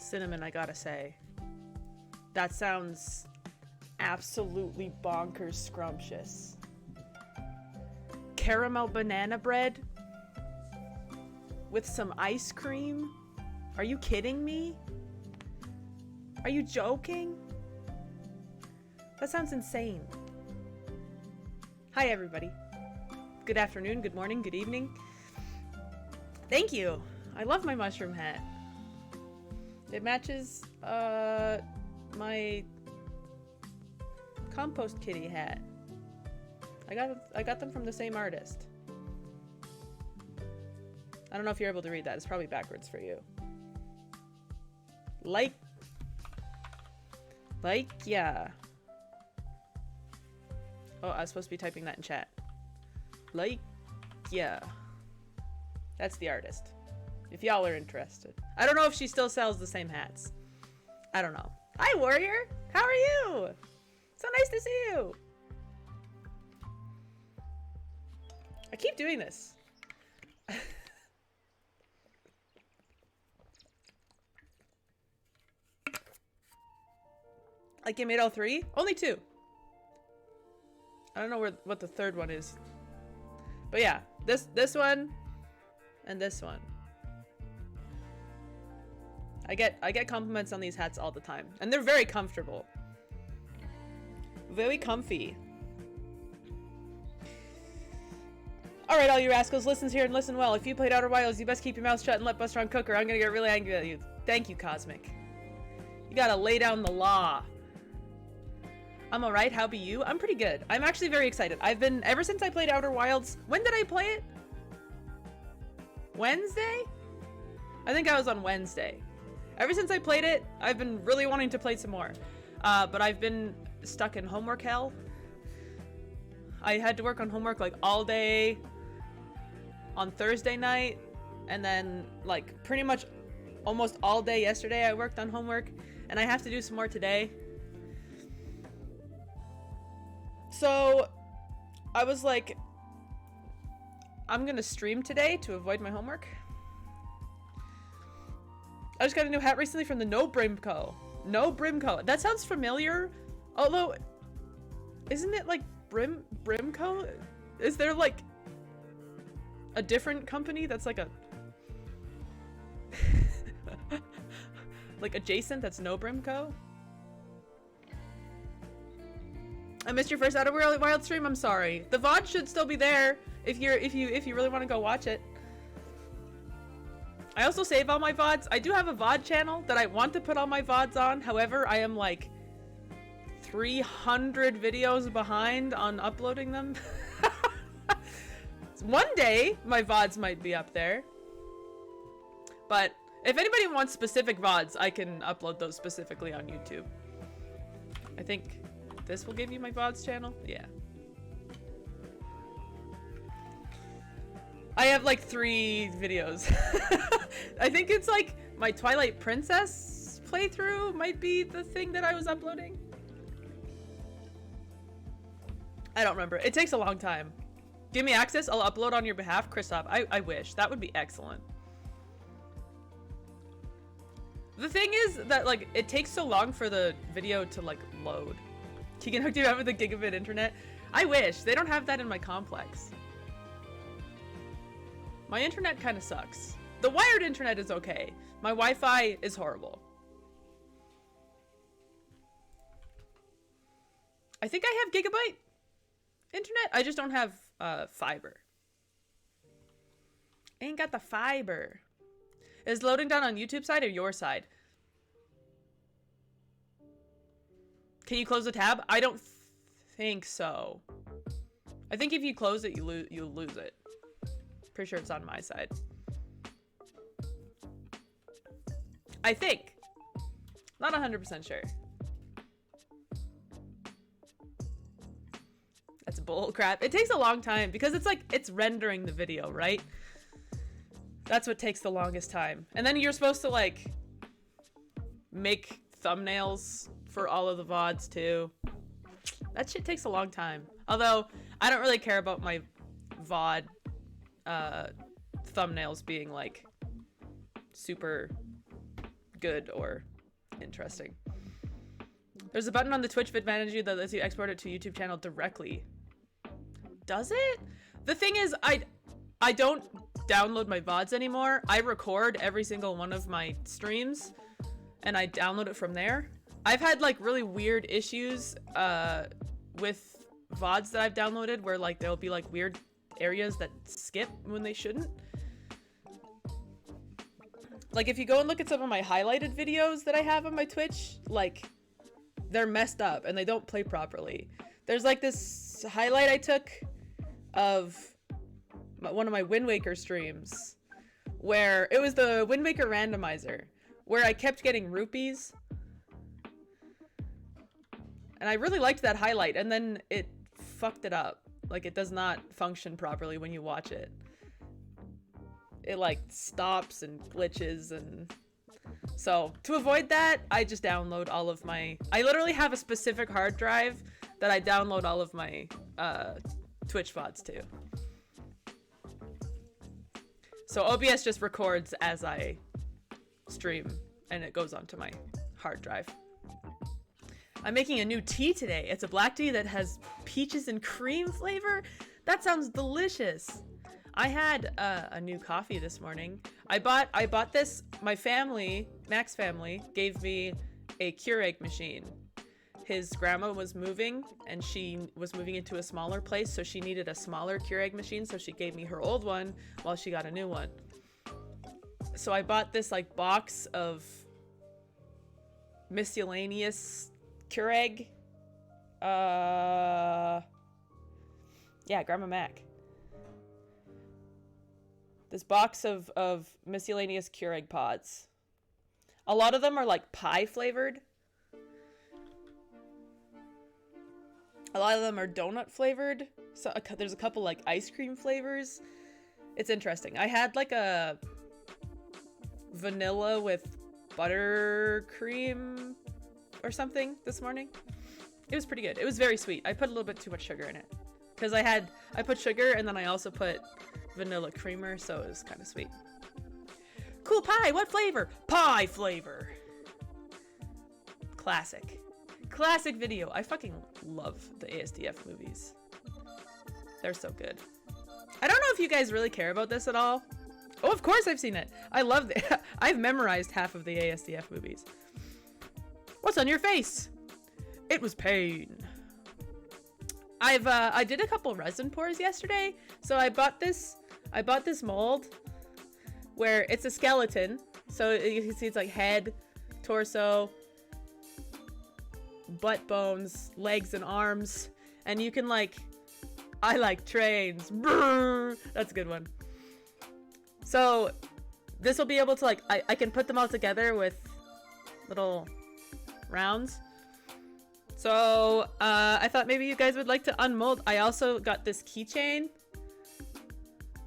Cinnamon, I gotta say. That sounds absolutely bonkers scrumptious. Caramel banana bread with some ice cream? Are you kidding me? Are you joking? That sounds insane. Hi, everybody. Good afternoon, good morning, good evening. Thank you. I love my mushroom hat. It matches my compost kitty hat. I got them from the same artist. I don't know if you're able to read that. It's probably backwards for you. Yeah. Oh, I was supposed to be typing that in chat. Yeah. That's the artist. If y'all are interested. I don't know if she still sells the same hats. I don't know. Hi, Warrior! How are you? So nice to see you! I keep doing this. Like you made all 3? Only 2. I don't know what the third one is. But yeah, this one and this one. I get compliments on these hats all the time, and they're very comfortable. Very comfy. Alright, all you rascals, listen here and listen well. If you played Outer Wilds, you best keep your mouth shut and let Bustron cook or I'm gonna get really angry at you. Thank you, Cosmic. You gotta lay down the law. I'm alright, how be you? I'm pretty good. I'm actually very excited. I've been, ever since I played Outer Wilds, when did I play it? Wednesday? I think I was on Wednesday. Ever since I played it, I've been really wanting to play some more. But I've been stuck in homework hell. I had to work on homework like all day on Thursday night, and then like pretty much almost all day yesterday I worked on homework, and I have to do some more today. So I was like, I'm gonna stream today to avoid my homework. I just got a new hat recently from the No Brimco. No Brimco. That sounds familiar. Although, isn't it like Brimco? Is there like a different company that's like a like adjacent that's No Brimco? I missed your first Outer Wild stream. I'm sorry. The VOD should still be there if you really want to go watch it. I also save all my VODs. I do have a VOD channel that I want to put all my VODs on. However, I am like 300 videos behind on uploading them. One day, my VODs might be up there. But if anybody wants specific VODs, I can upload those specifically on YouTube. I think this will give you my VODs channel. Yeah. I have like 3 videos. I think it's like my Twilight Princess playthrough might be the thing that I was uploading. I don't remember. It takes a long time. Give me access, I'll upload on your behalf. Kristoff, I wish. That would be excellent. The thing is that like it takes so long for the video to like load. Keegan hooked you up with a gigabit internet. I wish. They don't have that in my complex. My internet kind of sucks. The wired internet is okay. My Wi-Fi is horrible. I think I have gigabyte internet. I just don't have fiber. Ain't got the fiber. Is loading down on YouTube side or your side? Can you close the tab? I don't think so. I think if you close it, you'll lose it. Pretty sure it's on my side. I think. Not 100% sure. That's bull crap. It takes a long time because it's like, it's rendering the video, right? That's what takes the longest time. And then you're supposed to like make thumbnails for all of the VODs too. That shit takes a long time. Although I don't really care about my VOD thumbnails being like super good or interesting. There's a button on the Twitch vid manager that lets you export it to YouTube channel directly. Does it? The thing is, I don't download my VODs anymore. I record every single one of my streams and I download it from there. I've had like really weird issues with VODs that I've downloaded where like there'll be like weird areas that skip when they shouldn't. Like if you go and look at some of my highlighted videos that I have on my Twitch, like they're messed up and they don't play properly. There's like this highlight I took of one of my Wind Waker streams where it was the Wind Waker randomizer where I kept getting rupees. And I really liked that highlight, and then it fucked it up. Like, it does not function properly when you watch it. It, like, stops and glitches, and... So, to avoid that, I just download all of my... I literally have a specific hard drive that I download all of my Twitch VODs to. So OBS just records as I stream, and it goes onto my hard drive. I'm making a new tea today. It's a black tea that has peaches and cream flavor. That sounds delicious. I had a new coffee this morning. I bought this. My family, Mac's family, gave me a Keurig machine. His grandma was moving, and she was moving into a smaller place, so she needed a smaller Keurig machine, so she gave me her old one while she got a new one. So I bought this like box of miscellaneous Keurig. Yeah, Grandma Mac. This box of miscellaneous Keurig pods. A lot of them are like pie flavored. A lot of them are donut flavored. So there's a couple like ice cream flavors. It's interesting. I had like a vanilla with buttercream or something this morning. It was pretty good. It was very sweet. I put a little bit too much sugar in it because I put sugar and then I also put vanilla creamer, so it was kind of sweet. Cool pie. What flavor? Pie flavor. Classic video. I fucking love the ASDF movies. They're so good. I don't know if you guys really care about this at all. Oh, of course I've seen it. I love it. I've memorized half of the ASDF movies. What's on your face? It was pain. I did a couple resin pours yesterday. So I bought this mold where it's a skeleton. So you can see it's like head, torso, butt bones, legs and arms, and you can like, I like trains. Brrr. That's a good one. So this will be able to like, I can put them all together with little rounds. So I thought maybe you guys would like to unmold. I also got this keychain.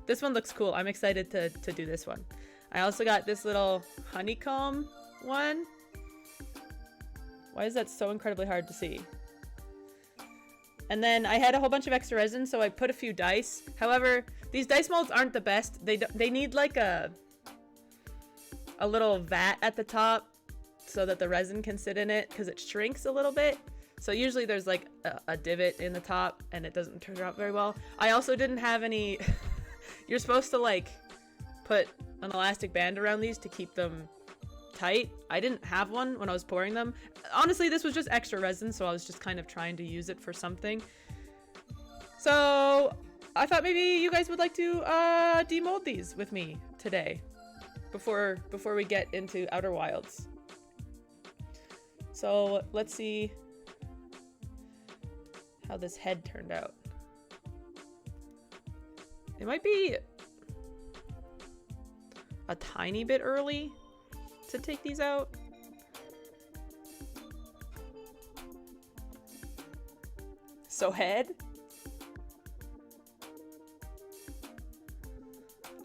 This one looks cool. I'm excited to do this one. I also got this little honeycomb one. Why is that so incredibly hard to see? And then I had a whole bunch of extra resin, so I put a few dice. However, these dice molds aren't the best. They need like a little vat at the top so that the resin can sit in it because it shrinks a little bit. So usually there's like a divot in the top and it doesn't turn out very well. I also didn't have any... You're supposed to like put an elastic band around these to keep them tight. I didn't have one when I was pouring them. Honestly, this was just extra resin, so I was just kind of trying to use it for something. So I thought maybe you guys would like to demold these with me today before we get into Outer Wilds. So let's see how this head turned out. It might be a tiny bit early to take these out. So head.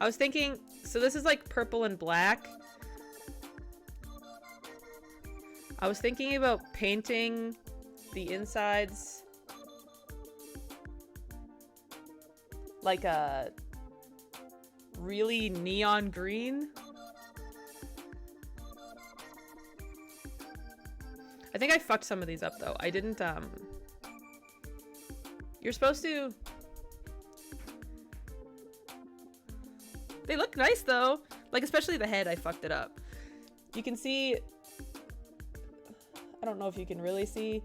I was thinking, so this is like purple and black. I was thinking about painting the insides like a really neon green. I think I fucked some of these up though. I didn't, you're supposed to... They look nice though. Like, especially the head, I fucked it up. You can see... I don't know if you can really see,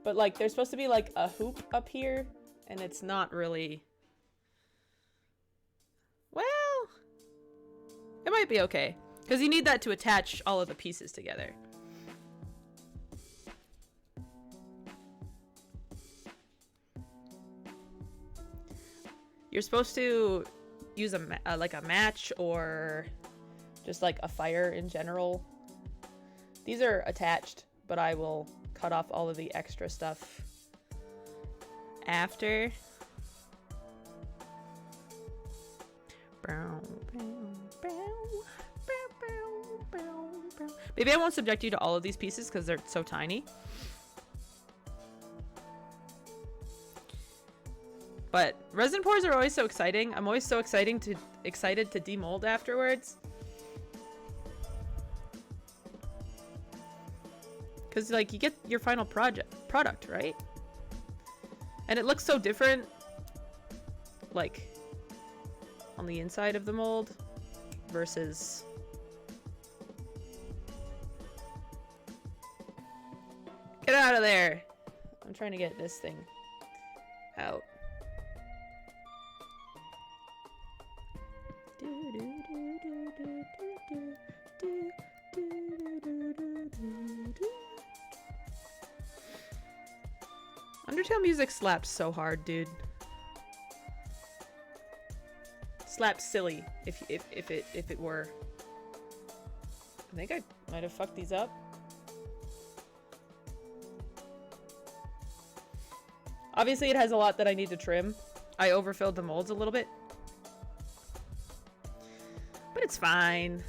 but like, there's supposed to be like a hoop up here, and it's not really... Well... It might be okay. Because you need that to attach all of the pieces together. You're supposed to use like a match or just like a fire in general. These are attached, but I will cut off all of the extra stuff after. Maybe I won't subject you to all of these pieces because they're so tiny. But resin pours are always so exciting. I'm always so excited to demold afterwards. Cause like you get your final product, right? And it looks so different, like on the inside of the mold versus. Get out of there! I'm trying to get this thing out. Undertale music slaps so hard, dude. Slaps silly if it were. I think I might have fucked these up. Obviously, it has a lot that I need to trim. I overfilled the molds a little bit. But it's fine.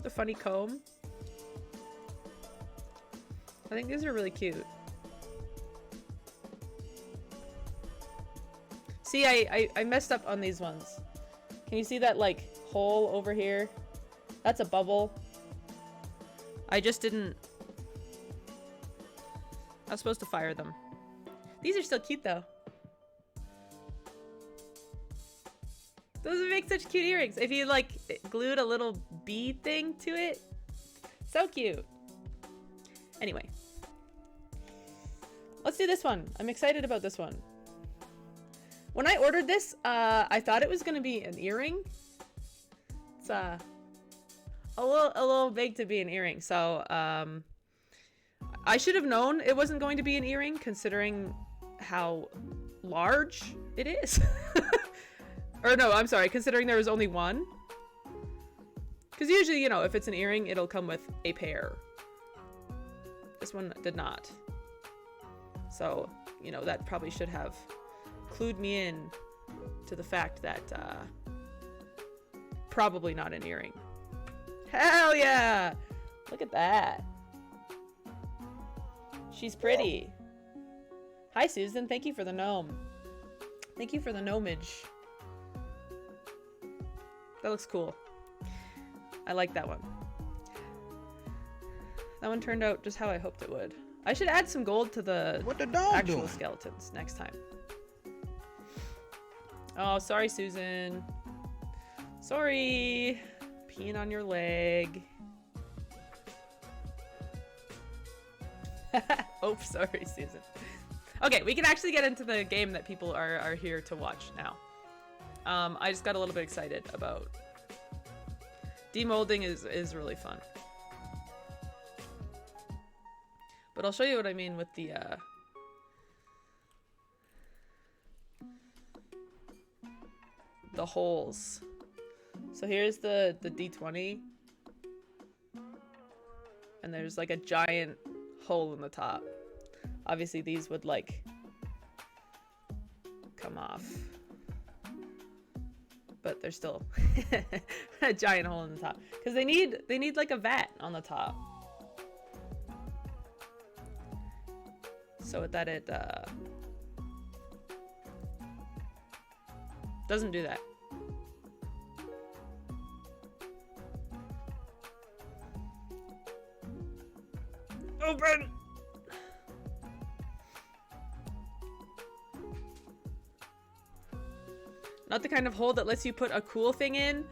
The funny comb. I think these are really cute. See, I messed up on these ones. Can you see that, like, hole over here? That's a bubble. I just didn't... I was supposed to fire them. These are still cute, though. Those would make such cute earrings. If you, like, glued a little bead thing to it. So cute. Anyway. Let's do this one. I'm excited about this one. When I ordered this, I thought it was going to be an earring. It's, a little big to be an earring. So, I should have known it wasn't going to be an earring, considering how large it is. Or no, I'm sorry, considering there was only one. Because usually, you know, if it's an earring, it'll come with a pair. This one did not. So, you know, that probably should have clued me in to the fact that, probably not an earring. Hell yeah! Look at that. She's pretty. Hi, Susan. Thank you for the gnome. Thank you for the gnomage. That looks cool. I like that one. That one turned out just how I hoped it would. I should add some gold to the actual doing? Skeletons next time. Oh, sorry, Susan. Sorry. Peeing on your leg. Oh, sorry, Susan. Okay, we can actually get into the game that people are here to watch now. I just got a little bit excited about... Demolding is really fun. But I'll show you what I mean with the holes. So here's the D20. And there's like a giant hole in the top. Obviously these would like come off. But there's still a giant hole in the top. Because they need like a vat on the top. So that it doesn't do that. Open! Not the kind of hole that lets you put a cool thing in.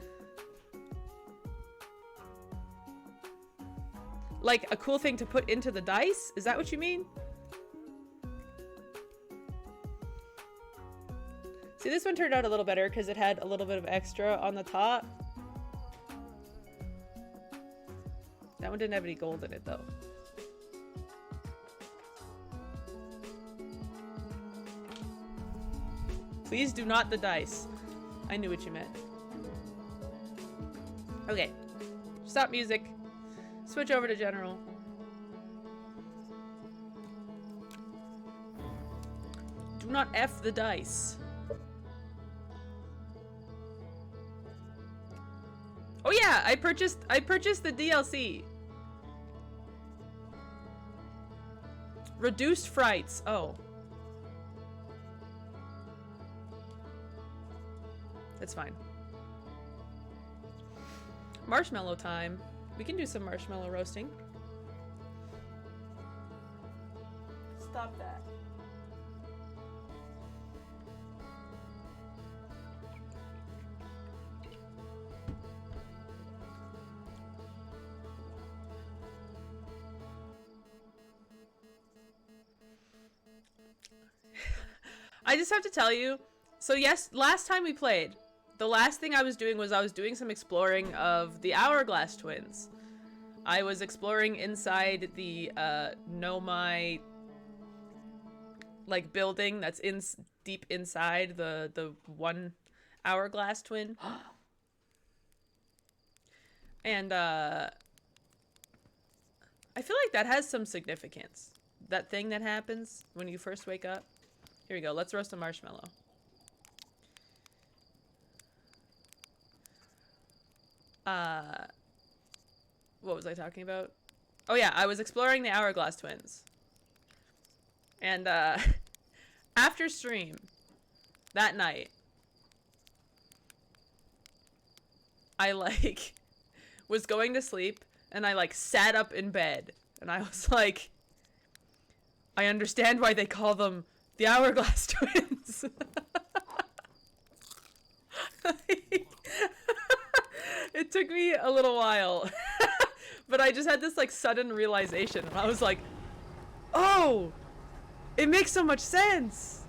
Like a cool thing to put into the dice? Is that what you mean? See, this one turned out a little better because it had a little bit of extra on the top. That one didn't have any gold in it, though. Please do not the dice. I knew what you meant. Okay. Stop music. Switch over to general. Do not F the dice. Oh yeah, I purchased the DLC. Reduced frights. Oh. It's fine. Marshmallow time. We can do some marshmallow roasting. Stop that. I just have to tell you, so yes, last time we played, the last thing I was doing was I was doing some exploring of the Hourglass Twins. I was exploring inside the Nomai like building that's deep inside the one Hourglass Twin. And I feel like that has some significance. That thing that happens when you first wake up. Here we go. Let's roast a marshmallow. What was I talking about? Oh yeah, I was exploring the Hourglass Twins. And after stream that night, I like was going to sleep and I like sat up in bed and I was like, I understand why they call them the Hourglass Twins. It took me a little while. But I just had this like sudden realization and I was like, oh, it makes so much sense.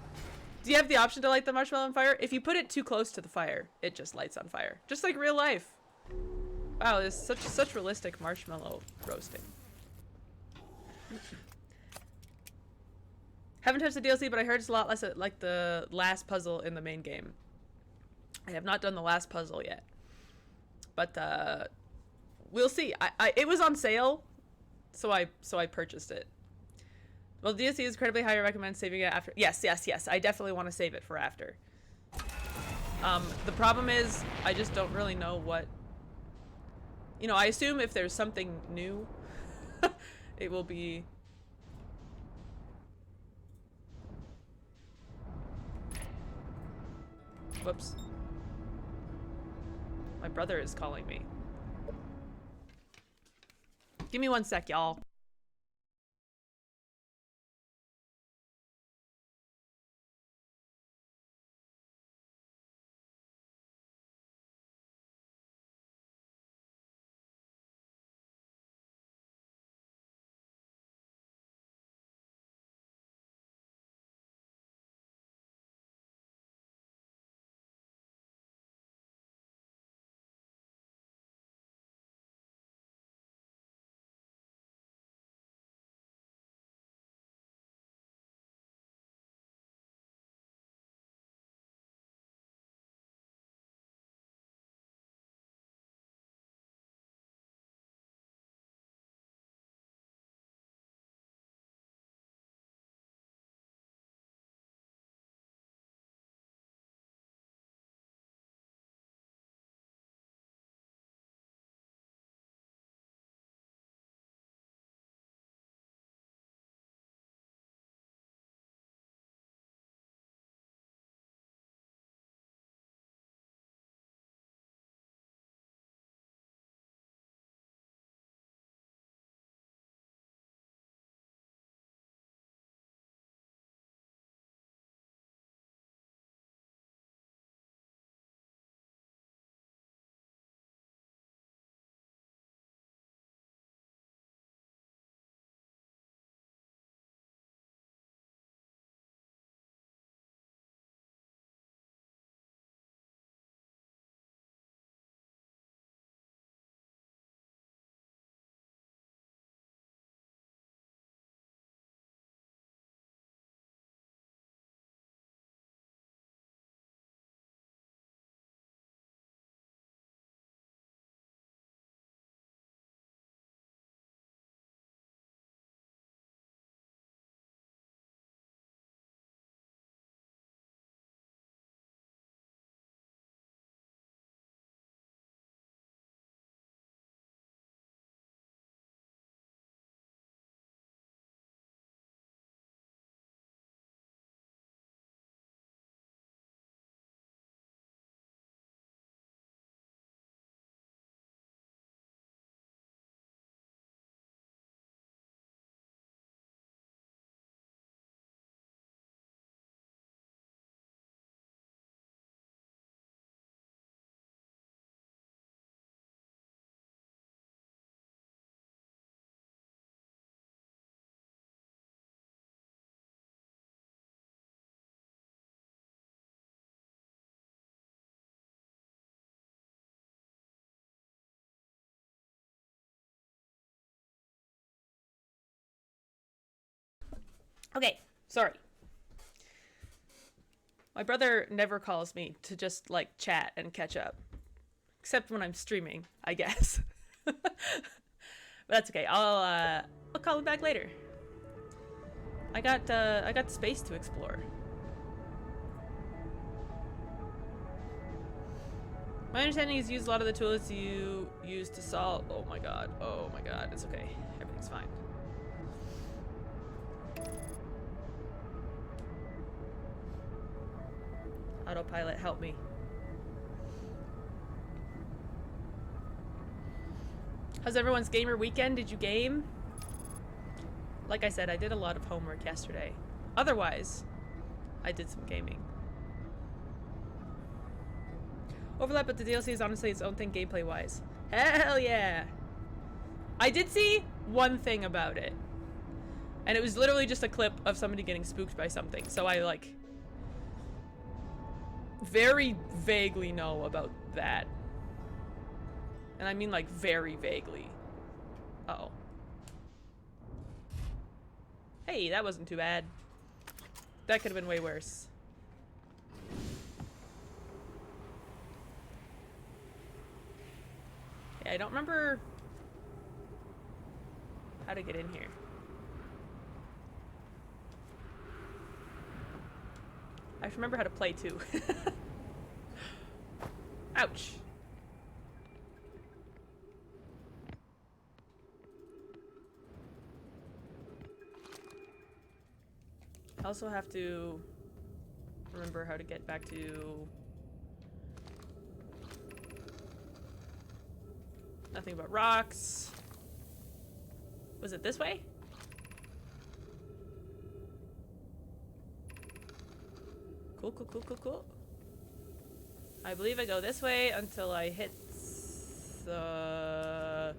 Do you have the option to light the marshmallow on fire? If you put it too close to the fire, it just lights on fire. Just like real life. Wow, there's such realistic marshmallow roasting. Haven't touched the DLC, but I heard it's a lot less like the last puzzle in the main game. I have not done the last puzzle yet. But we'll see. It was on sale, so I purchased it. Well, the DLC is incredibly high. I recommend saving it after. Yes. I definitely want to save it for after. The problem is I just don't really know what. You know, I assume if there's something new, it will be. Whoops. My brother is calling me. Give me 1 sec, y'all. Okay, sorry. My brother never calls me to just, like, chat and catch up. Except when I'm streaming, I guess. But that's okay. I'll call him back later. I got space to explore. My understanding is you use a lot of the tools you use to solve. Oh my god. Oh my god. It's okay. Everything's fine. Autopilot, help me. How's everyone's gamer weekend? Did you game? Like I said, I did a lot of homework yesterday. Otherwise, I did some gaming. Overlap, but the DLC is honestly its own thing gameplay-wise. Hell yeah! I did see one thing about it. And it was literally just a clip of somebody getting spooked by something. So I, like, very vaguely know about that. And I mean, like, very vaguely. Uh-oh. Hey, that wasn't too bad. That could have been way worse. Yeah, I don't remember how to get in here. I have to remember how to play too. Ouch. I also have to remember how to get back to nothing but rocks. Was it this way? Cool, cool, cool, cool, cool. I believe I go this way until I hit the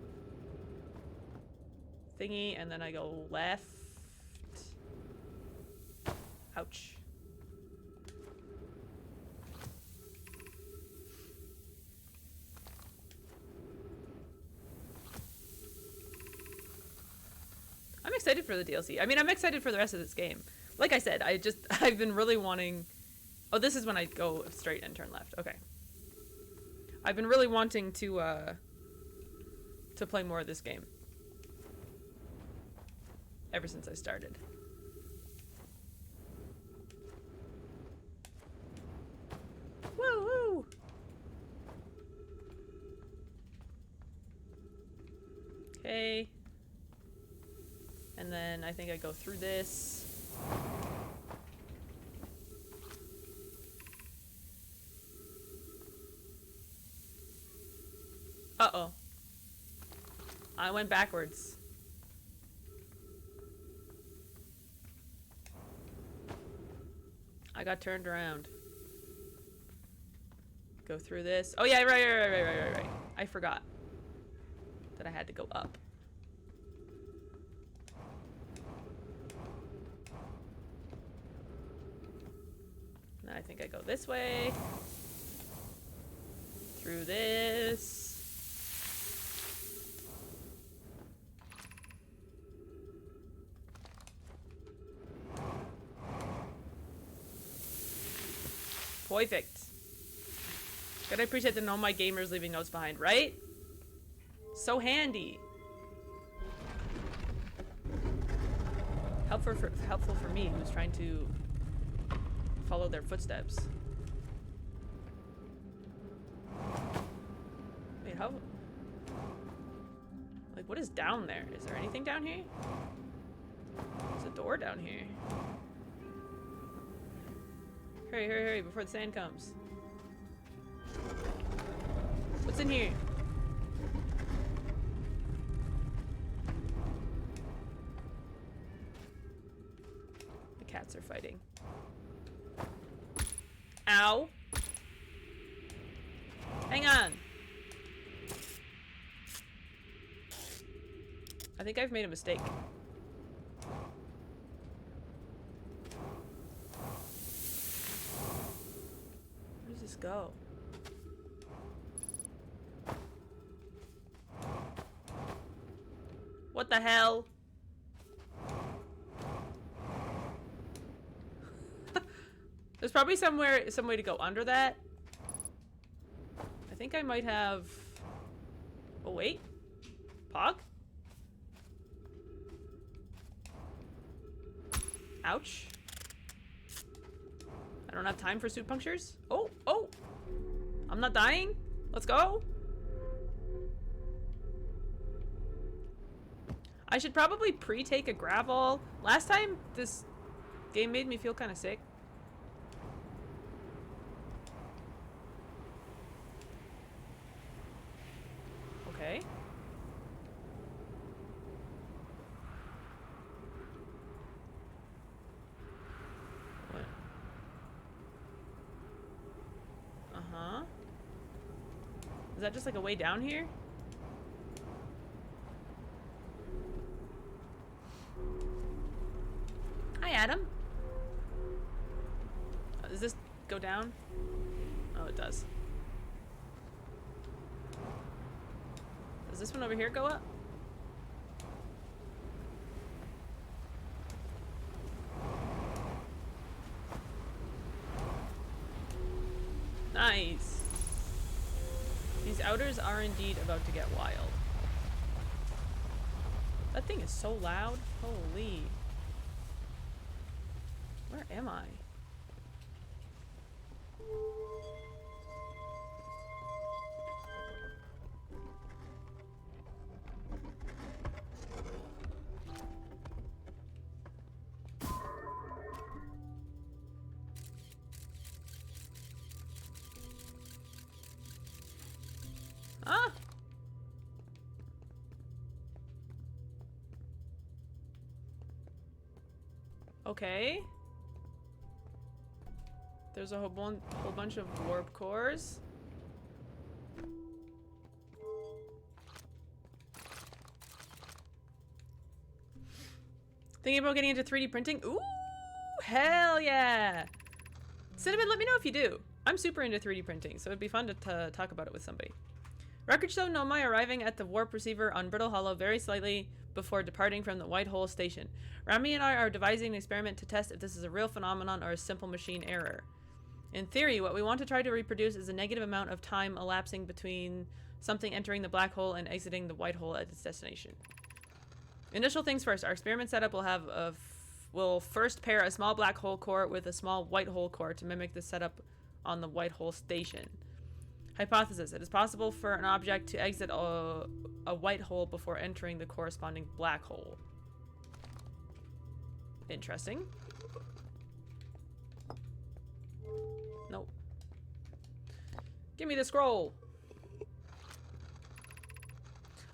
thingy, and then I go left. Ouch. I'm excited for the DLC. I mean, I'm excited for the rest of this game. Like I said, I've been really wanting... Oh, this is when I go straight and turn left. Okay. I've been really wanting to play more of this game. Ever since I started. Woo woo! Okay. And then I think I go through this. Uh-oh. I went backwards. I got turned around. Go through this. Oh yeah, right. I forgot that I had to go up. And then I think I go this way. Through this. Perfect. Gotta appreciate that all my gamers leaving notes behind, right? So handy. Helpful for me who's trying to follow their footsteps. Wait, how? Like, what is down there? Is there anything down here? There's a door down here. Hurry, hurry, hurry, before the sand comes. What's in here? The cats are fighting. Ow! Hang on! I think I've made a mistake. Where does this go? What the hell? probably some way to go under that. I think I might have... Oh, wait. Pog? Ouch. I don't have time for suit punctures. Oh, oh! I'm not dying. Let's go. I should probably pre-take a gravel. Last time, this game made me feel kind of sick. Okay. What? Uh-huh. Is that just like a way down here? Hi, Adam. Does this go down? Oh, it does. Does this one over here go up? Nice. These outers are indeed about to get wild. That thing is so loud. Holy. Where am I? Ah! Okay. There's a whole bunch of warp cores. Thinking about getting into 3D printing? Ooh, hell yeah! Cinnamon, let me know if you do. I'm super into 3D printing, so it'd be fun to talk about it with somebody. Record show Nomai arriving at the warp receiver on Brittle Hollow very slightly before departing from the White Hole station. Rami and I are devising an experiment to test if this is a real phenomenon or a simple machine error. In theory, what we want to try to reproduce is a negative amount of time elapsing between something entering the black hole and exiting the white hole at its destination. Initial things first, our experiment setup will first pair a small black hole core with a small white hole core to mimic the setup on the white hole station. Hypothesis, it is possible for an object to exit a white hole before entering the corresponding black hole. Interesting. Nope. Give me the scroll.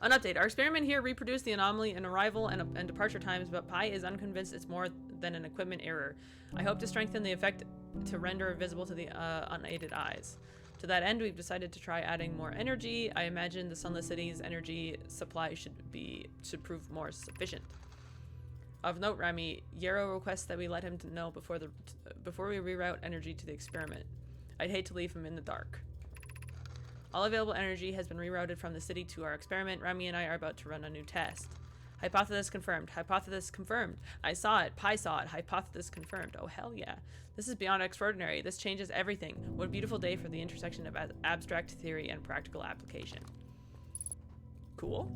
An update. Our experiment here reproduced the anomaly in arrival and departure times, but Pi is unconvinced it's more than an equipment error. I hope to strengthen the effect to render visible to the unaided eyes. To that end, we've decided to try adding more energy. I imagine the Sunless City's energy supply should prove more sufficient. Of note, Rami, Yarrow requests that we let him know before we reroute energy to the experiment. I'd hate to leave him in the dark. All available energy has been rerouted from the city to our experiment. Rami and I are about to run a new test. Hypothesis confirmed. Hypothesis confirmed. I saw it. Pi saw it. Hypothesis confirmed. Oh, hell yeah. This is beyond extraordinary. This changes everything. What a beautiful day for the intersection of abstract theory and practical application. Cool.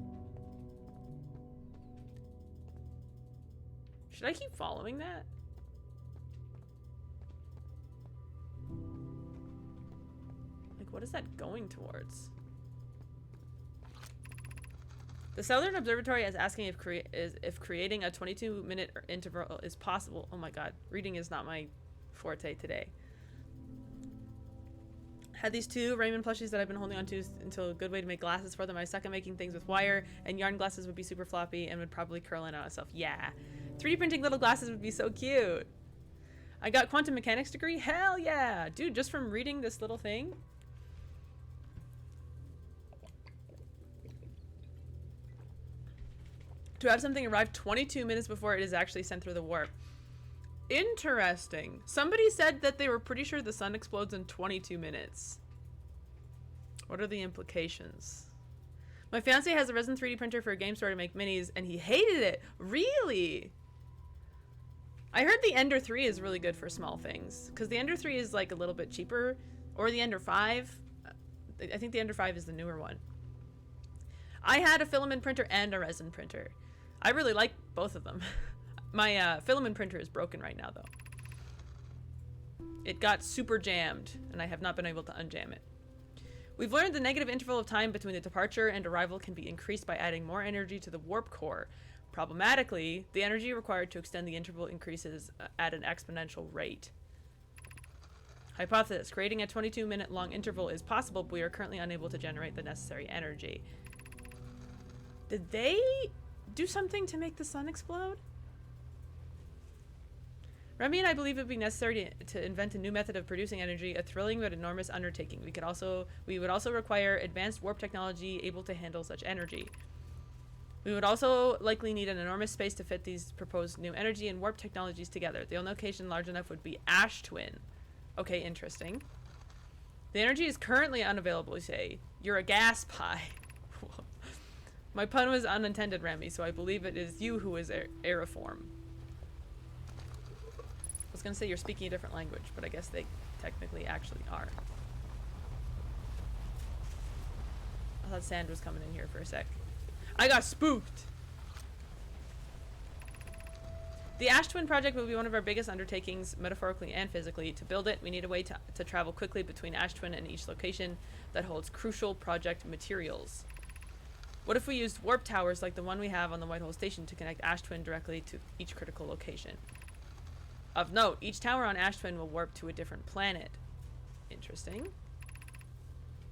Should I keep following that? Like, what is that going towards? The Southern Observatory is asking if creating a 22-minute interval is possible. Oh my god, reading is not my forte today. Had these two Raymond plushies that I've been holding on to until a good way to make glasses for them. I suck at making things with wire, and yarn glasses would be super floppy and would probably curl in on itself. Yeah. 3D printing little glasses would be so cute. I got quantum mechanics degree? Hell yeah! Dude, just from reading this little thing. To have something arrive 22 minutes before it is actually sent through the warp. Interesting. Somebody said that they were pretty sure the sun explodes in 22 minutes. What are the implications? My fiance has a resin 3D printer for a game store to make minis, and he hated it. Really? I heard the Ender 3 is really good for small things, because the Ender 3 is like a little bit cheaper, or the Ender 5. I think the Ender 5 is the newer one. I had a filament printer and a resin printer. I really like both of them. My filament printer is broken right now, though. It got super jammed, and I have not been able to unjam it. We've learned the negative interval of time between the departure and arrival can be increased by adding more energy to the warp core. Problematically, the energy required to extend the interval increases at an exponential rate. Hypothesis. Creating a 22-minute long interval is possible, but we are currently unable to generate the necessary energy. Did they do something to make the sun explode? Remy and I believe it would be necessary to invent a new method of producing energy, a thrilling but enormous undertaking. We would also require advanced warp technology able to handle such energy. We would also likely need an enormous space to fit these proposed new energy and warp technologies together. The only location large enough would be Ash Twin. Okay, interesting. The energy is currently unavailable, you say. You're a gas pie. My pun was unintended, Remy, so I believe it is you who is aeriform. I was gonna say you're speaking a different language, but I guess they technically actually are. I thought sand was coming in here for a sec. I got spooked! The Ash Twin project will be one of our biggest undertakings, metaphorically and physically. To build it, we need a way to travel quickly between Ash Twin and each location that holds crucial project materials. What if we used warp towers like the one we have on the Whitehole Station to connect Ash Twin directly to each critical location? Of note, each tower on Ash Twin will warp to a different planet. Interesting.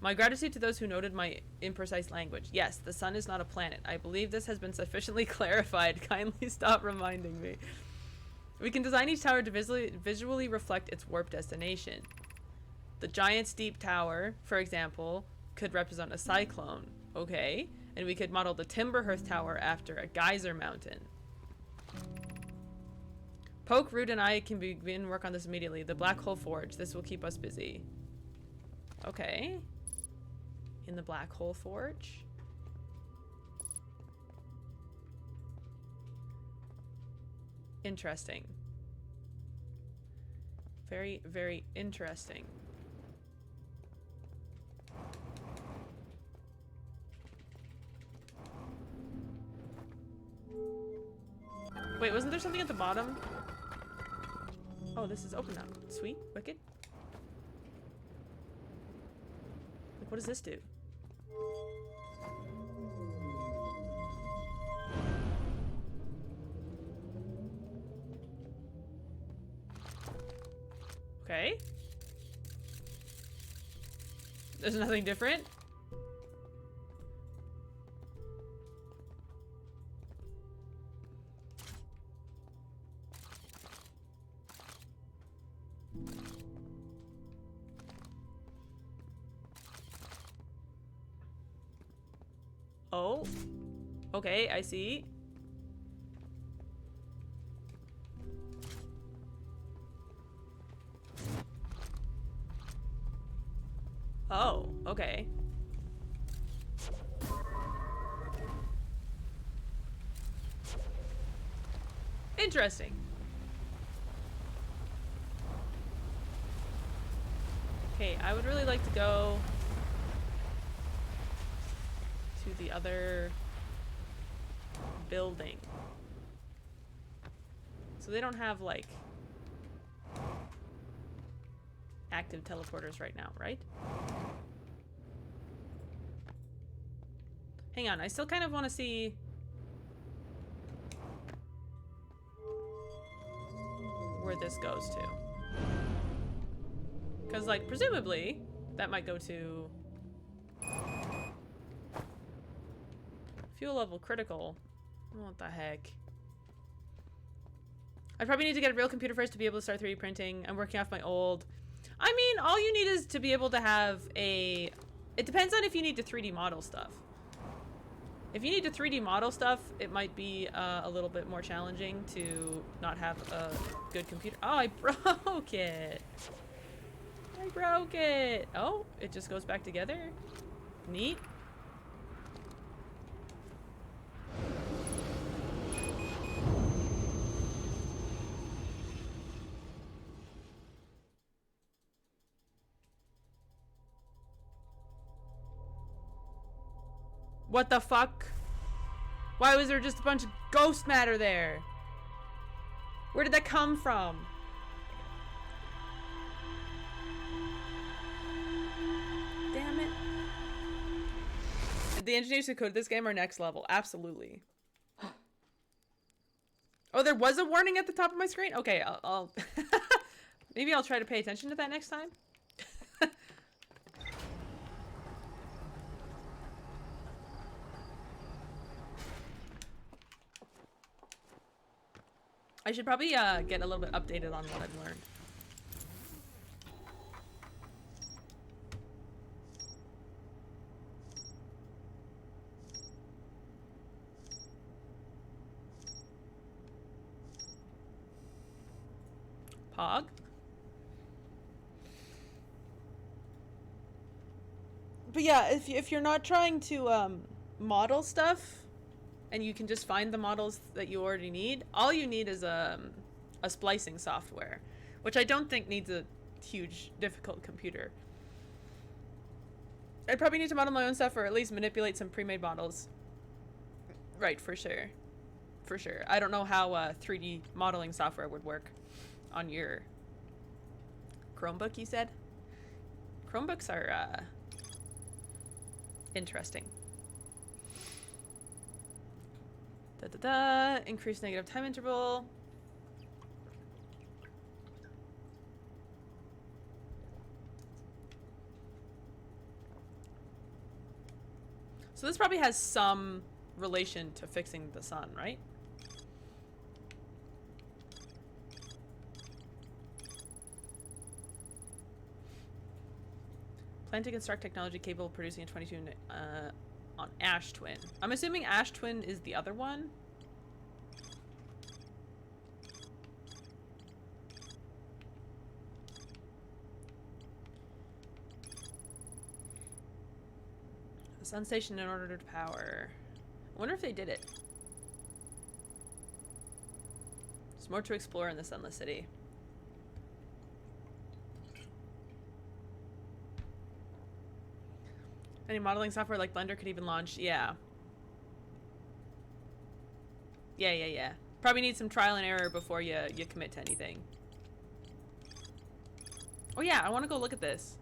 My gratitude to those who noted my imprecise language. Yes, the sun is not a planet. I believe this has been sufficiently clarified. Kindly stop reminding me. We can design each tower to visually reflect its warp destination. The giant steep tower, for example, could represent a cyclone. Okay. And we could model the Timberhearth Tower after a geyser mountain. Poke, Root, and I can begin work on this immediately. The Black Hole Forge. This will keep us busy. Okay. In the Black Hole Forge. Interesting. Very, very interesting. Wait, wasn't there something at the bottom? Oh, this is open now. Sweet. Wicked. Like, what does this do? Okay. There's nothing different? Oh. Okay, I see. Oh, okay. Interesting. Okay, I would really like to go to the other building. So they don't have, like, active teleporters right now, right? Hang on, I still kind of want to see where this goes to. Because, like, presumably, that might go to fuel level critical. What the heck? I probably need to get a real computer first to be able to start 3D printing. I'm working off my old. I mean, all you need is to be able to have a... It depends on if you need to 3D model stuff. If you need to 3D model stuff, it might be a little bit more challenging to not have a good computer. Oh, I broke it. I broke it. Oh, it just goes back together. Neat. What the fuck? Why was there just a bunch of ghost matter there? Where did that come from? Damn it. The engineers who coded this game are next level. Absolutely. Oh, there was a warning at the top of my screen? Okay, I'll maybe I'll try to pay attention to that next time. I should probably get a little bit updated on what I've learned. Pog? But yeah, if you're not trying to model stuff, and you can just find the models that you already need, all you need is a splicing software, which I don't think needs a huge, difficult computer. I'd probably need to model my own stuff, or at least manipulate some pre-made models. Right, for sure. For sure. I don't know how 3D modeling software would work on your Chromebook, you said? Chromebooks are interesting. Increase negative time interval. So this probably has some relation to fixing the sun, right? Plan to construct technology capable of producing a 22 on Ash Twin. I'm assuming Ash Twin is the other one. The sun station in order to power. I wonder if they did it. There's more to explore in the Sunless City. Any modeling software like Blender could even launch. Yeah. Yeah. Probably need some trial and error before you commit to anything. Oh yeah, I want to go look at this.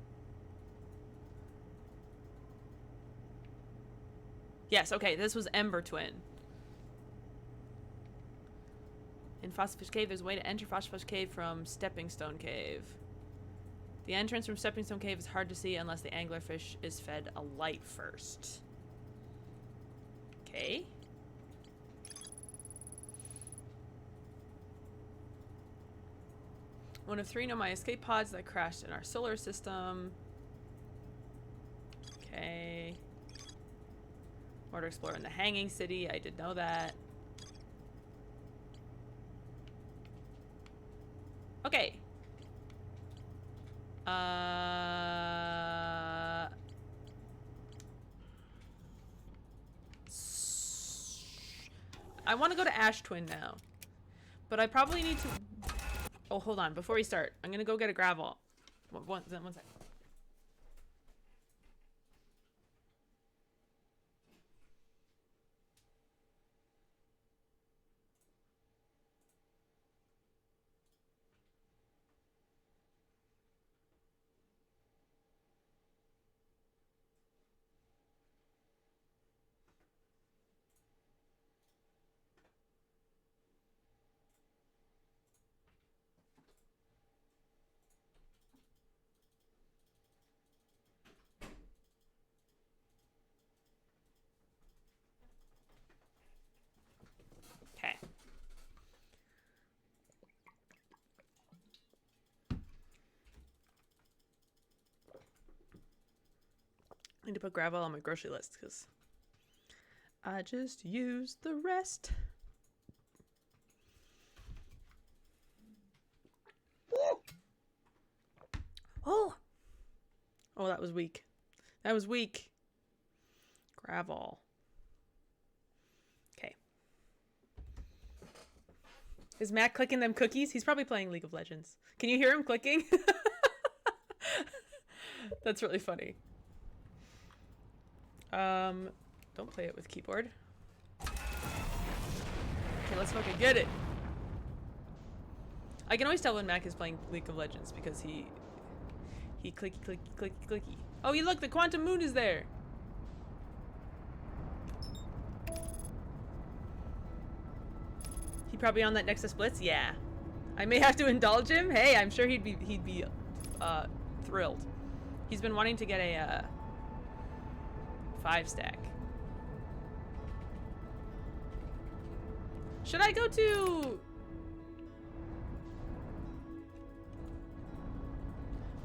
Yes, okay, this was Ember Twin. In Phosphorus Cave, there's a way to enter Phosphorus Cave from Stepping Stone Cave. The entrance from Stepping Stone Cave is hard to see unless the anglerfish is fed a light first. Okay. One of 3 Nomai escape pods that crashed in our solar system. Okay. More to explore in the Hanging City. I did know that. Okay. I want to go to Ash Twin now. But I probably need to... Oh, hold on. Before we start, I'm going to go get a gravel. One second. Okay. I need to put gravel on my grocery list because I just used the rest. Oh! Oh, that was weak. That was weak. Gravel. Okay. Is Matt clicking them cookies? He's probably playing League of Legends. Can you hear him clicking? That's really funny. Don't play it with keyboard. Okay, let's fucking get it. I can always tell when Mac is playing League of Legends because he clicky clicky clicky clicky. Oh, you look, the quantum moon is there. He probably on that Nexus Blitz. Yeah, I may have to indulge him. Hey, I'm sure he'd be thrilled. He's been wanting to get a 5-stack. Should I go to...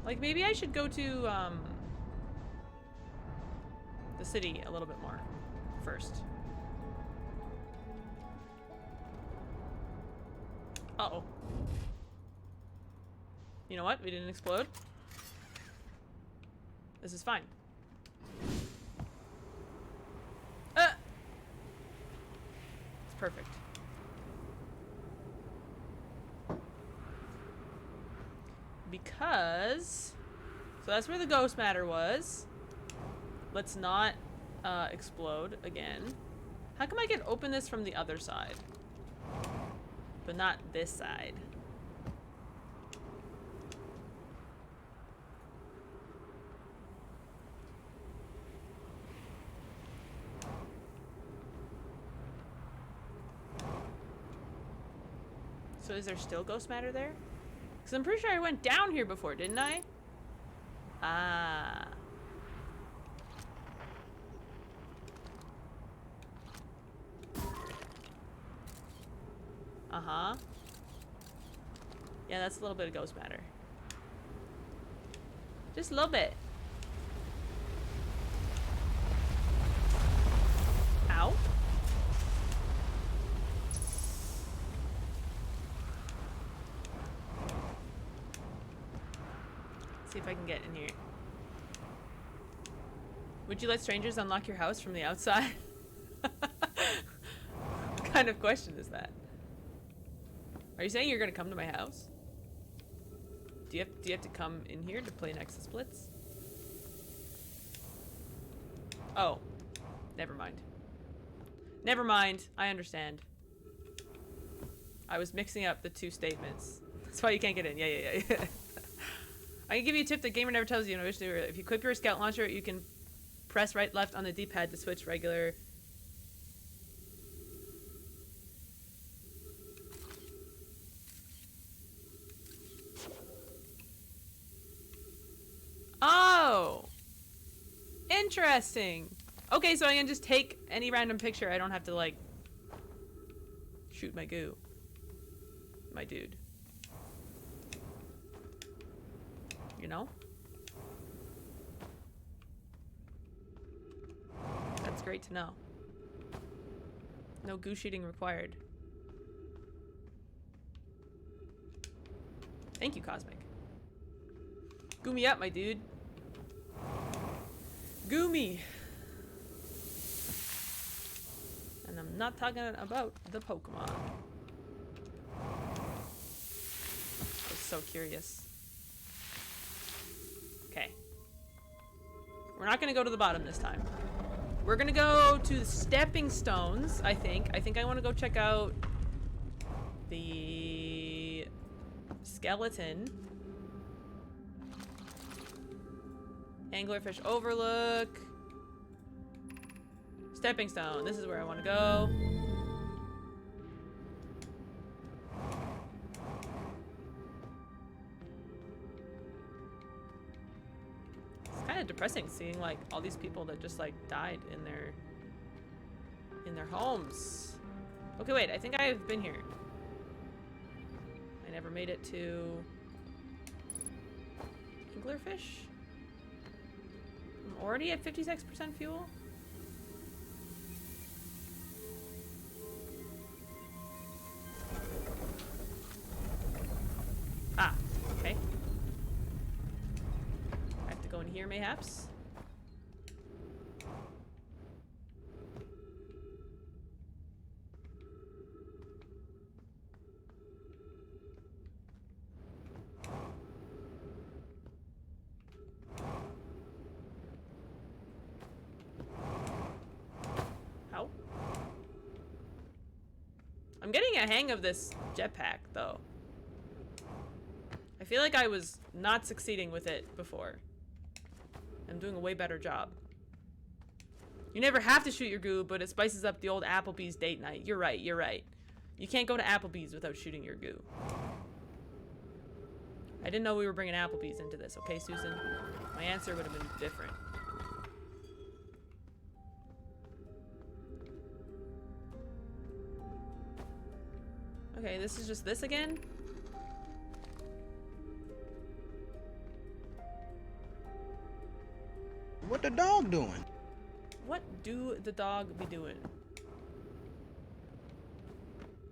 Like, maybe I should go to, the city a little bit more first. Uh-oh. You know what? We didn't explode. This is fine. It's perfect. Because... So that's where the ghost matter was. Let's not explode again. How come I can open this from the other side? But not this side. So is there still ghost matter there? Because I'm pretty sure I went down here before, didn't I? Ah. Uh-huh. Yeah, that's a little bit of ghost matter. Just a little bit. Ow. See if I can get in here. Would you let strangers unlock your house from the outside? What kind of question is that? Are you saying you're gonna come to my house? Do you have to come in here to play Nexus Blitz? Oh, never mind. Never mind. I understand. I was mixing up the two statements. That's why you can't get in. Yeah. I can give you a tip that gamer never tells you. If you equip your scout launcher, you can press right left on the D-pad to switch regular. Oh! Interesting. Okay, so I can just take any random picture. I don't have to, like, shoot my goo. My dude. You know? That's great to know. No goo shooting required. Thank you, Cosmic. Goo me up, my dude. Goo me. And I'm not talking about the Pokemon. I was so curious. Okay. We're not gonna go to the bottom this time. We're gonna go to the stepping stones, I think. I think I want to go check out the skeleton. Anglerfish Overlook. Stepping stone. This is where I want to go. It's kind of depressing seeing like all these people that just like died in their homes. Okay, wait. I think I've been here. I never made it to Anglerfish. I'm already at 56% fuel. Ah, okay. I have to go in here, mayhaps. I'm getting a hang of this jetpack, though. I feel like I was not succeeding with it before. I'm doing a way better job. You never have to shoot your goo, but it spices up the old Applebee's date night. You're right, you're right. You can't go to Applebee's without shooting your goo. I didn't know we were bringing Applebee's into this, okay, Susan? My answer would have been different. Okay, this is just this again? What the dog doing? What do the dog be doing?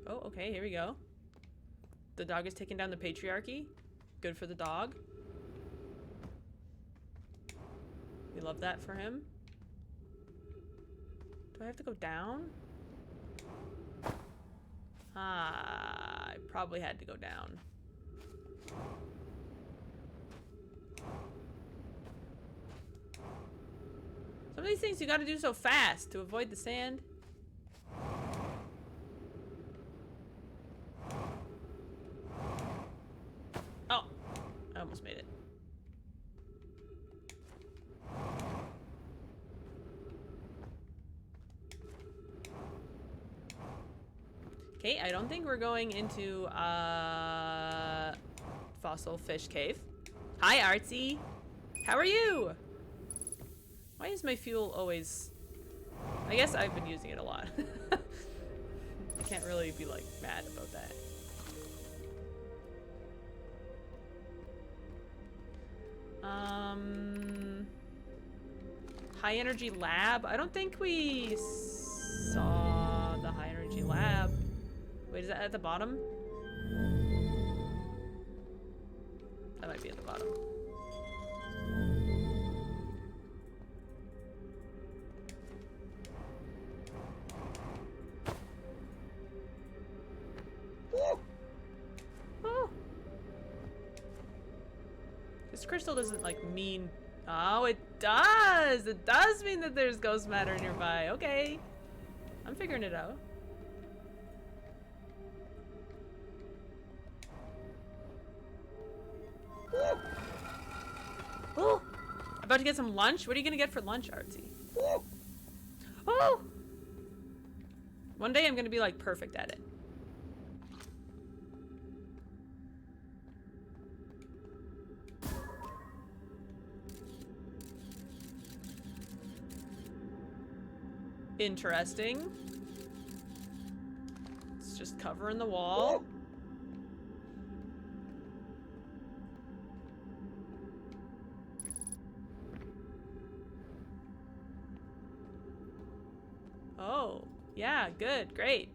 Oh, okay, here we go. The dog is taking down the patriarchy. Good for the dog. We love that for him. Do I have to go down? Ah, I probably had to go down. Some of these things you gotta do so fast to avoid the sand. Oh, I almost made it. Okay, I don't think we're going into fossil fish cave. Hi, Artsy. How are you? Why is my fuel always... I guess I've been using it a lot. I can't really be, like, mad about that. High energy lab? I don't think we saw the high energy lab. Wait, is that at the bottom? That might be at the bottom. Oh. This crystal doesn't like mean... Oh, it does! It does mean that there's ghost matter nearby. Okay. I'm figuring it out. Oh! About to get some lunch? What are you gonna get for lunch, Artsy? Oh! One day I'm gonna be like perfect at it. Interesting. It's just covering the wall. Oh, yeah, good, great.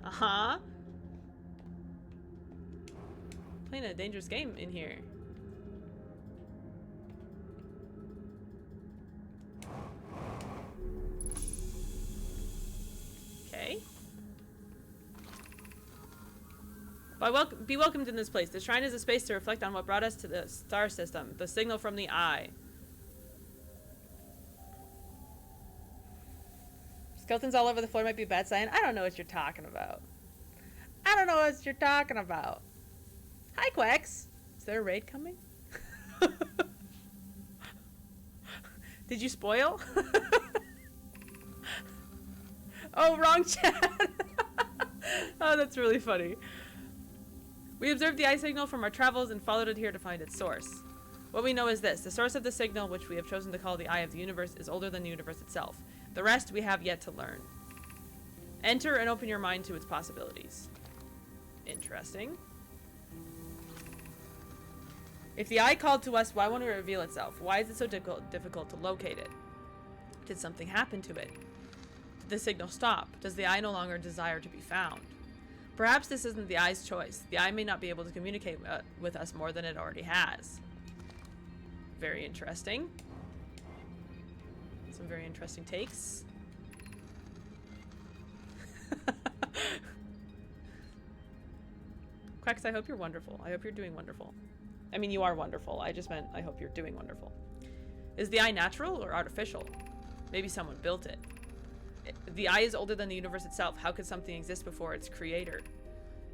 Uh-huh. Playing a dangerous game in here. Okay. Be welcomed in this place. The shrine is a space to reflect on what brought us to the star system, the signal from the eye. Skeletons all over the floor might be a bad sign. I don't know what you're talking about. I don't know what you're talking about. Hi, Quacks. Is there a raid coming? Did you spoil? Oh, wrong chat. Oh, that's really funny. We observed the eye signal from our travels and followed it here to find its source. What we know is this. The source of the signal, which we have chosen to call the eye of the universe, is older than the universe itself. The rest we have yet to learn. Enter and open your mind to its possibilities. Interesting. If the eye called to us, why won't it reveal itself? Why is it so difficult to locate it? Did something happen to it? Did the signal stop? Does the eye no longer desire to be found? Perhaps this isn't the eye's choice. The eye may not be able to communicate with us more than it already has. Very interesting. Some very interesting takes. Quacks, I hope you're wonderful. I hope you're doing wonderful. I mean, you are wonderful. I just meant I hope you're doing wonderful. Is the eye natural or artificial? Maybe someone built it. The eye is older than the universe itself. How could something exist before its creator?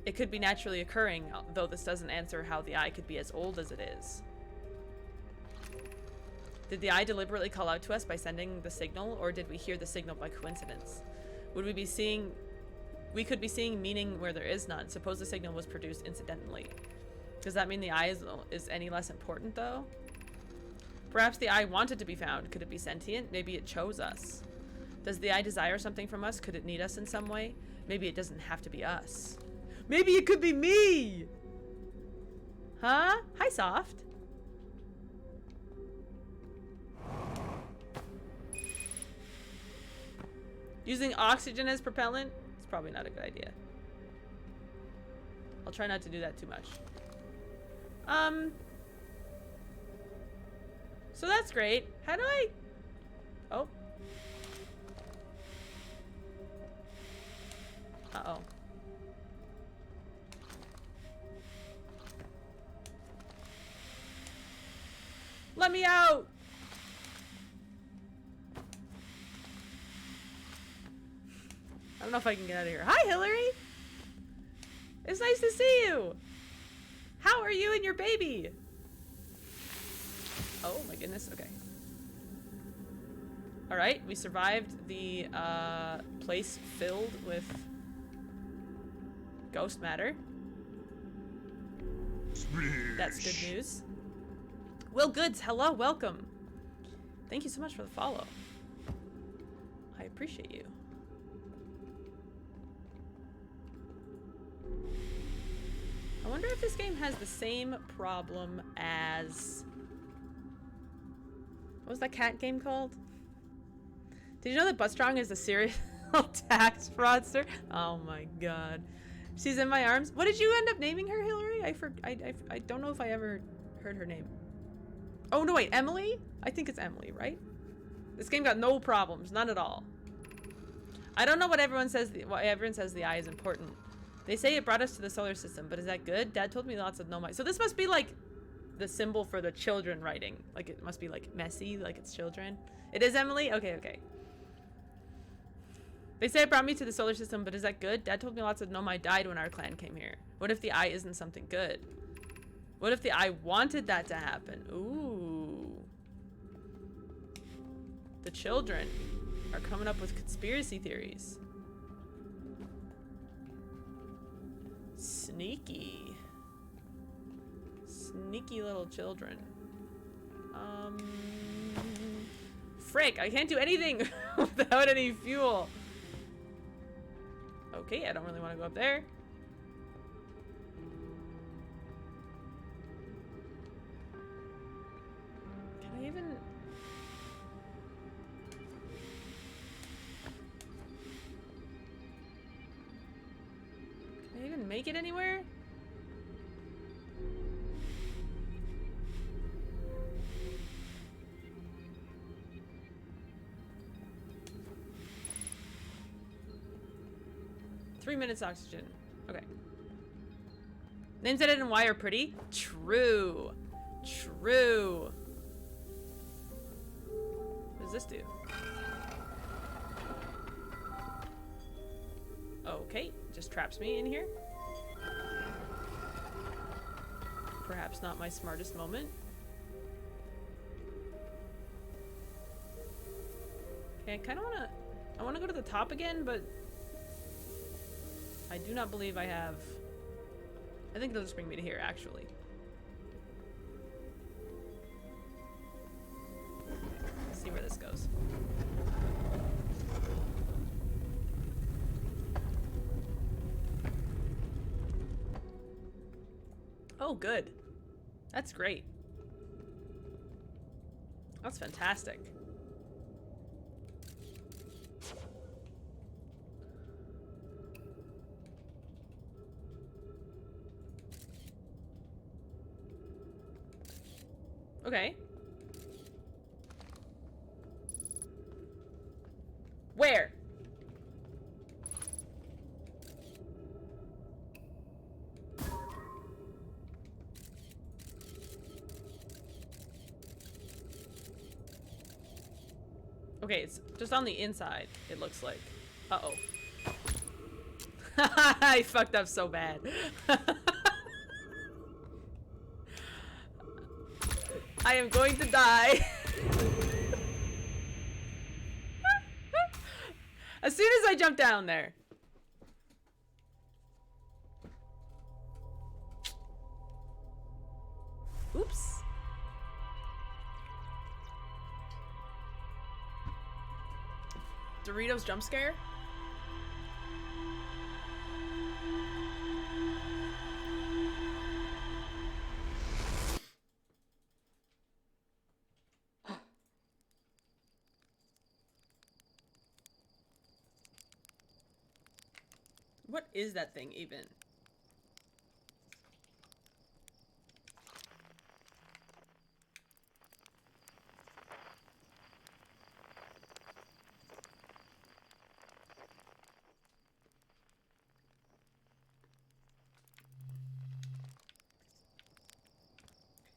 It could be naturally occurring, though this doesn't answer how the eye could be as old as it is. Did the eye deliberately call out to us by sending the signal, or did we hear the signal by coincidence? Would we be seeing... We could be seeing meaning where there is none. Suppose the signal was produced incidentally. Does that mean the eye is any less important, though? Perhaps the eye wanted to be found. Could it be sentient? Maybe it chose us. Does the eye desire something from us? Could it need us in some way? Maybe it doesn't have to be us. Maybe it could be me! Huh? Hi, Soft. Using oxygen as propellant? It's probably not a good idea. I'll try not to do that too much. So that's great. How do I... Oh. Uh-oh. Let me out! I don't know if I can get out of here. Hi, Hillary! It's nice to see you! How are you and your baby? Oh my goodness, okay. Alright, we survived the place filled with ghost matter. That's good news. Will Goods, hello, welcome. Thank you so much for the follow. I appreciate you. I wonder if this game has the same problem as... What was that cat game called? Did you know that Buttstrong is a serial tax fraudster? Oh my god. She's in my arms. What did you end up naming her, Hillary? I don't know if I ever heard her name. Oh no, wait, Emily? I think it's Emily, right? This game got no problems, none at all. I don't know what everyone says. Why everyone says the eye is important. They say it brought us to the solar system, but is that good? Dad told me lots of nomai. So this must be like the symbol for the children writing. Like it must be like messy, like it's children. It is Emily? Okay, okay. They say it brought me to the solar system, but is that good? Dad told me lots of nomai died when our clan came here. What if the eye isn't something good? What if the eye wanted that to happen? Ooh. The children are coming up with conspiracy theories. Sneaky. Sneaky little children. Frick, I can't do anything without any fuel. Okay, I don't really want to go up there. Can I even... Can I even make it anywhere? Three minutes oxygen. Okay. Names edited and Y are pretty. True. True. What does this do? Okay, just traps me in here. Perhaps not my smartest moment. Okay, I kind of I want to go to the top again, but I do not believe I have... I think they'll just bring me to here, actually. Let's see where this goes. Oh, good. That's great. That's fantastic. Okay. Where? Okay, it's just on the inside, it looks like. Uh-oh. I fucked up so bad. I am going to die. As soon as I jump down there. Oops. Doritos jump scare? What is that thing even?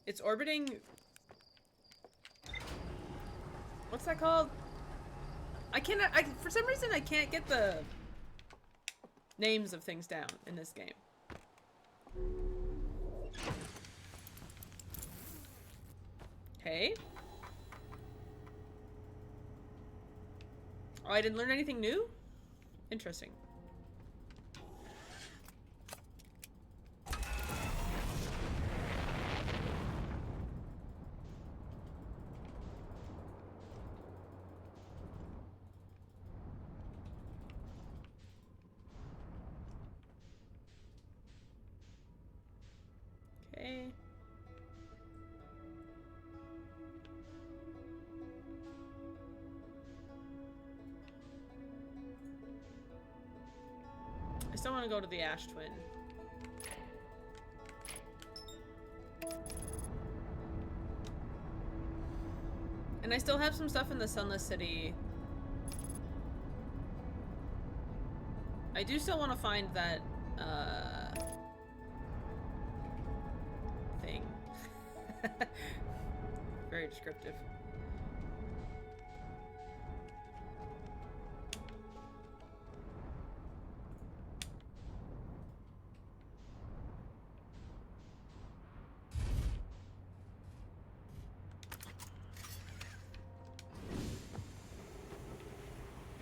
It's orbiting... What's that called? I cannot... for some reason, I can't get the names of things down in this game. Okay. Oh, I didn't learn anything new? Interesting. Okay. I still want to go to the Ash Twin. And I still have some stuff in the Sunless City. I do still want to find that, thing. Very descriptive.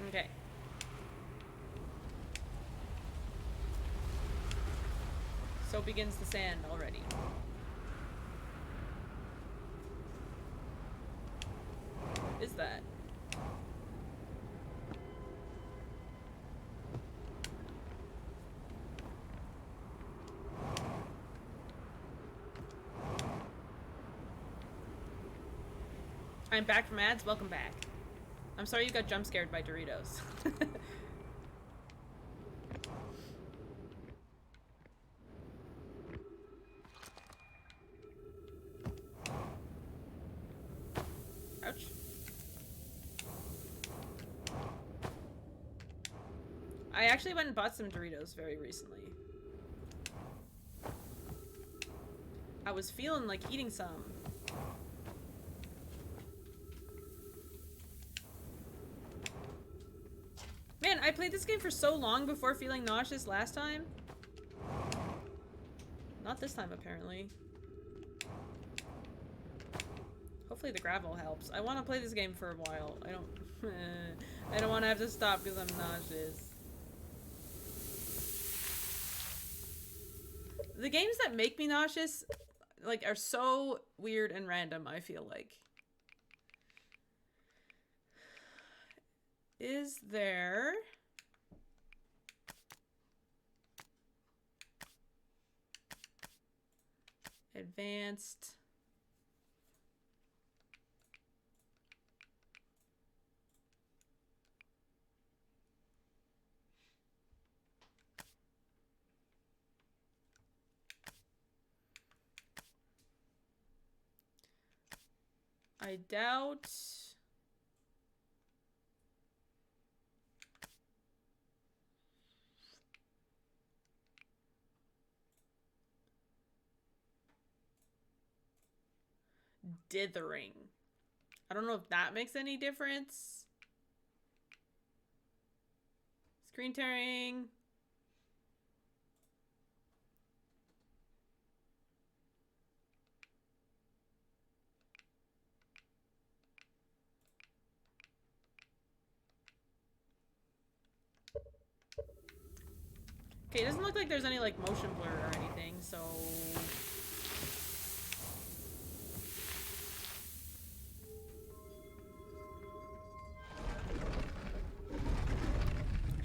Okay. So begins the sand already. What is that? I'm back from ads. Welcome back. I'm sorry you got jump scared by Doritos. Ouch. I actually went and bought some Doritos very recently. I was feeling like eating some. Man, I played this game for so long before feeling nauseous last time. Not this time, apparently. Hopefully the gravel helps. I want to play this game for a while. I don't want to have to stop because I'm nauseous. The games that make me nauseous, like, are so weird and random, I feel like. Is there... advanced... I doubt... dithering. I don't know if that makes any difference. Screen tearing. Okay, it doesn't look like there's any like motion blur or anything, so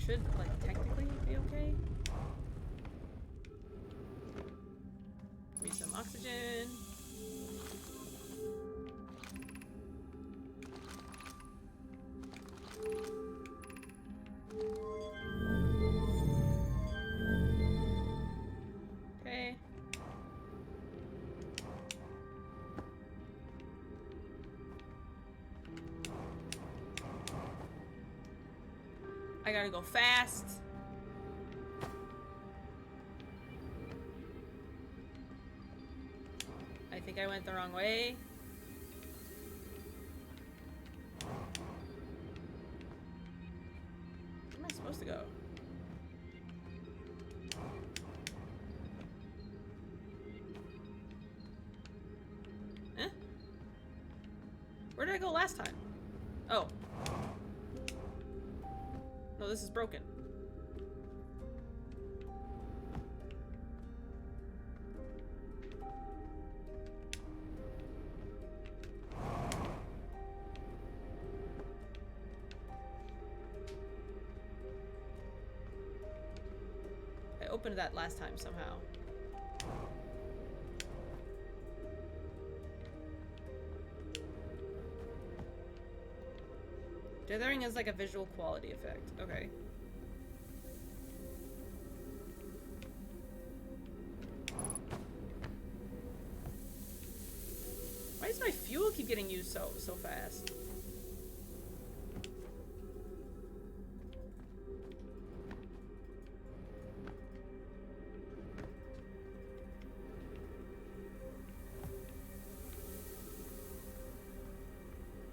should like technically be okay. Give me some oxygen. Okay. I gotta go fast. I think I went the wrong way. Where am I supposed to go? Eh? Where did I go last time? Oh. No, this is broken. I opened that last time somehow. Dithering is like a visual quality effect. Okay. Why does my fuel keep getting used so fast?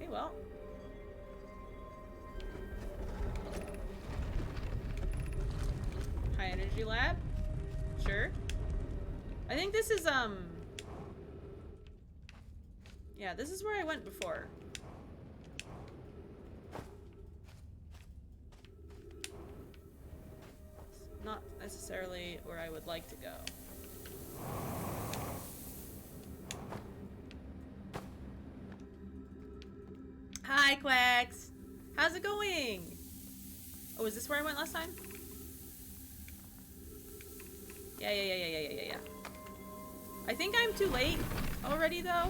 Hey, well. High energy lab? Sure. I think this is, yeah, this is where I went before. It's not necessarily where I would like to go. Hi, Quacks! How's it going? Oh, is this where I went last time? Yeah. I think I'm too late already, though.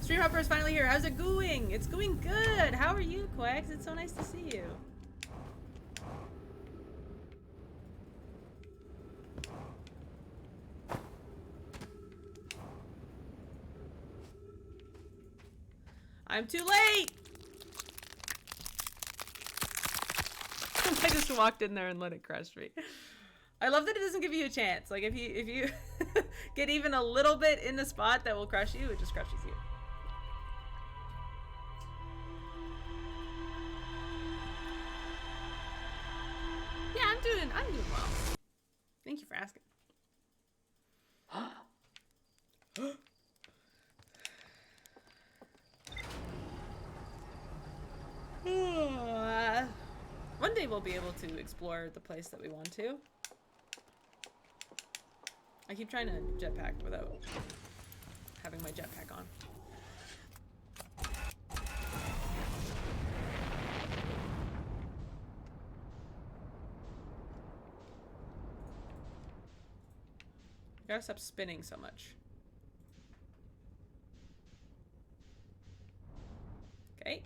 Stream Hopper is finally here. How's it going? It's going good. How are you, Quacks? It's so nice to see you. I'm too late! I just walked in there and let it crush me. I love that it doesn't give you a chance. Like, if you get even a little bit in the spot that will crush you, it just crushes you. Yeah, I'm doing well. Thank you for asking. One day we'll be able to explore the place that we want to. I keep trying to jetpack without having my jetpack on. I gotta stop spinning so much. Okay.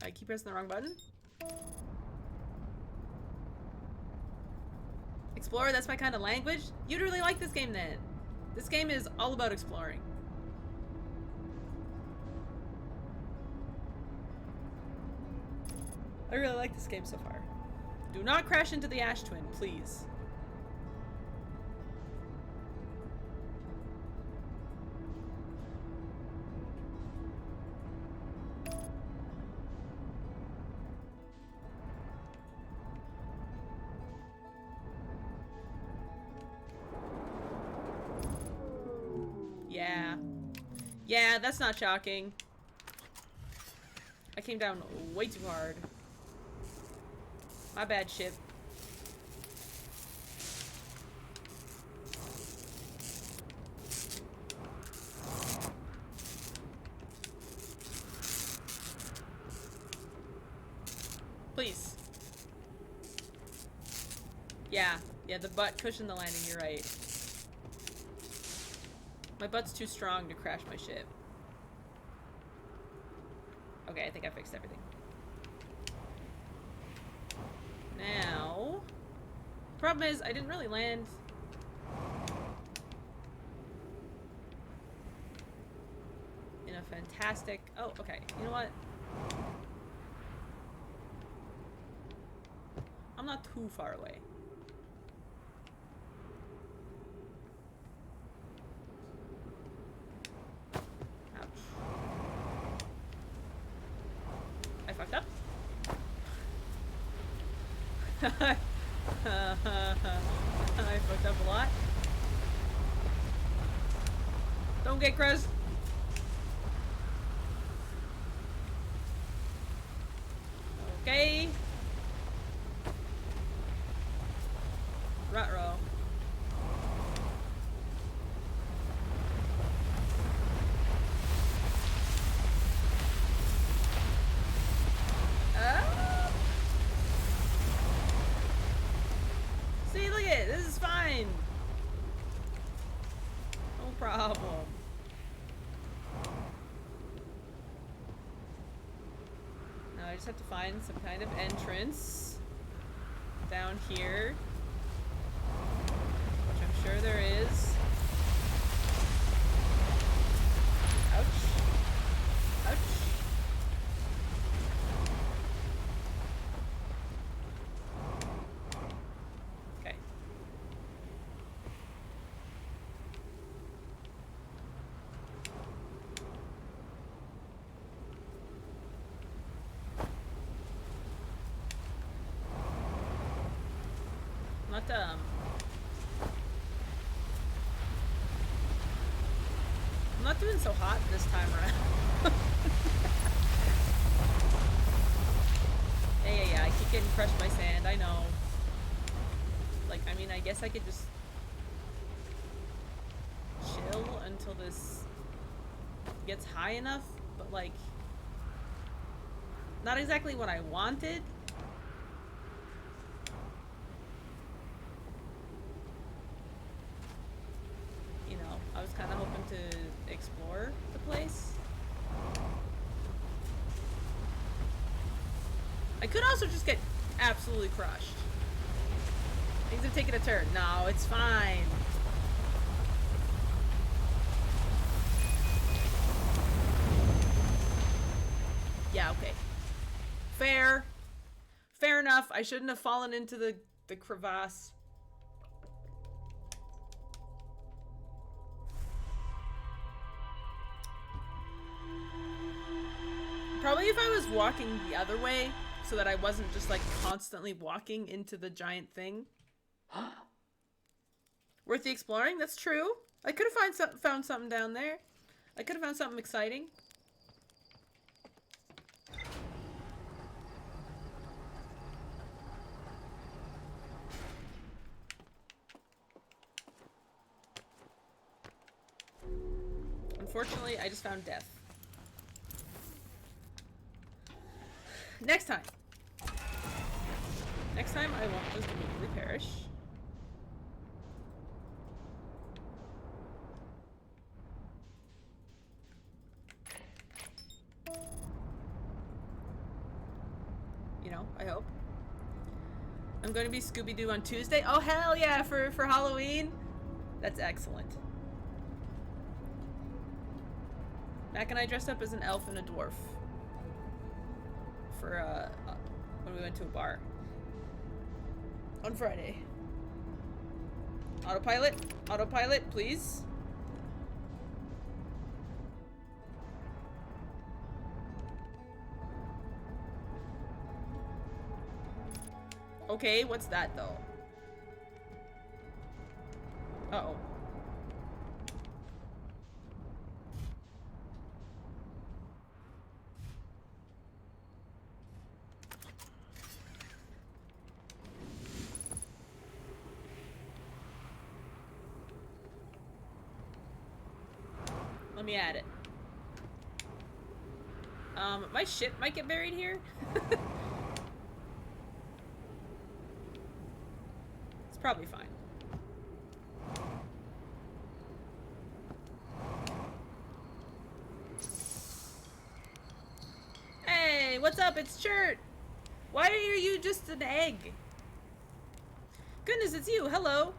I keep pressing the wrong button. Explorer, that's my kind of language? You'd really like this game then. This game is all about exploring. I really like this game so far. Do not crash into the Ash Twin, please. Yeah, that's not shocking. I came down way too hard. My bad, ship. Please. Yeah, the butt cushioned the landing, you're right. My butt's too strong to crash my ship. Okay, I think I fixed everything. Now... Problem is, I didn't really land... in a fantastic... Oh, okay. You know what? I'm not too far away. I fucked up. I fucked up a lot. Don't get crushed. Okay. Ruh-roh. See, look at it. This is fine. No problem. Now I just have to find some kind of entrance down here, which I'm sure there is. Ouch. Ouch. Okay. Not I'm not doing so hot this time around. Yeah, I keep getting crushed by sand, I know. Like, I mean, I guess I could just chill until this gets high enough, but like, not exactly what I wanted. You know, I was kind of hoping to explore the place. I could also just get absolutely crushed. Things have taken a turn. No, it's fine. Yeah, okay. Fair. Fair enough. I shouldn't have fallen into the crevasse. Probably if I was walking the other way, so that I wasn't just like constantly walking into the giant thing. Worth the exploring? That's true. I could have found something down there. I could have found something exciting. Unfortunately, I just found death. Next time. Next time, I won't just immediately perish. You know, I hope. I'm going to be Scooby-Doo on Tuesday. Oh, hell yeah, for Halloween. That's excellent. Mac and I dressed up as an elf and a dwarf. For, when we went to a bar. On Friday. Autopilot? Autopilot, please? Okay, what's that though? Uh-oh. Let me add it. My ship might get buried here. It's probably fine. Hey, what's up? It's Chert. Why are you just an egg? Goodness, it's you. Hello.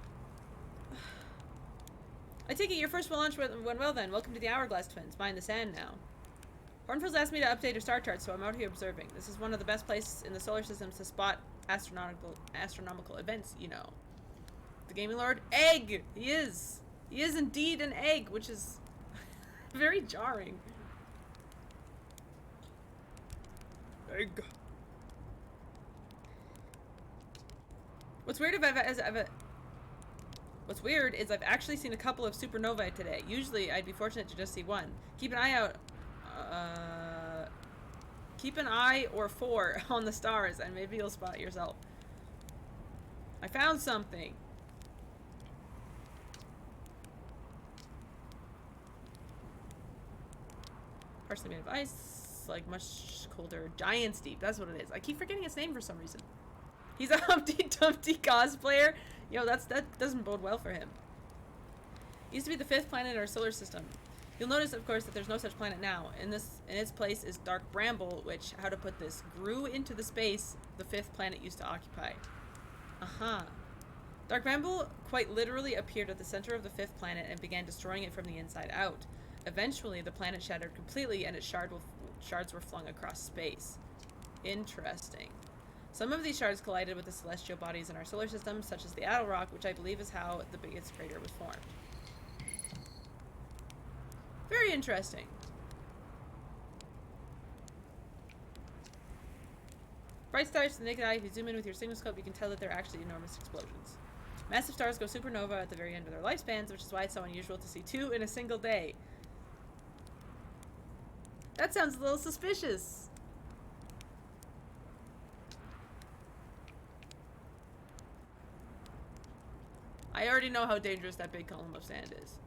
I take it your first launch went well then. Welcome to the Hourglass Twins. Mine the sand now. Hornfield's asked me to update her star chart, so I'm out here observing. This is one of the best places in the solar system to spot astronomical events, you know. The Gaming Lord? Egg! He is! He is indeed an egg, which is very jarring. Egg. What's weird is I've actually seen a couple of supernovae today. Usually I'd be fortunate to just see one. Keep an eye out. Keep an eye or four on the stars and maybe you'll spot yourself. I found something. Partially made of ice, like much colder. Giant's Deep, that's what it is. I keep forgetting its name for some reason. He's a Humpty Dumpty cosplayer. Yo, that doesn't bode well for him. Used to be the 5th planet in our solar system. You'll notice, of course, that there's no such planet now. In its place is Dark Bramble, which, how to put this, grew into the space the 5th planet used to occupy. Dark Bramble quite literally appeared at the center of the 5th planet and began destroying it from the inside out. Eventually, the planet shattered completely and its shards were flung across space. Interesting. Some of these shards collided with the celestial bodies in our solar system, such as the Addle Rock, which I believe is how the biggest crater was formed. Very interesting. Bright stars to the naked eye, if you zoom in with your signalscope, you can tell that they're actually enormous explosions. Massive stars go supernova at the very end of their lifespans, which is why it's so unusual to see 2 in a single day. That sounds a little suspicious. I already know how dangerous that big column of sand is.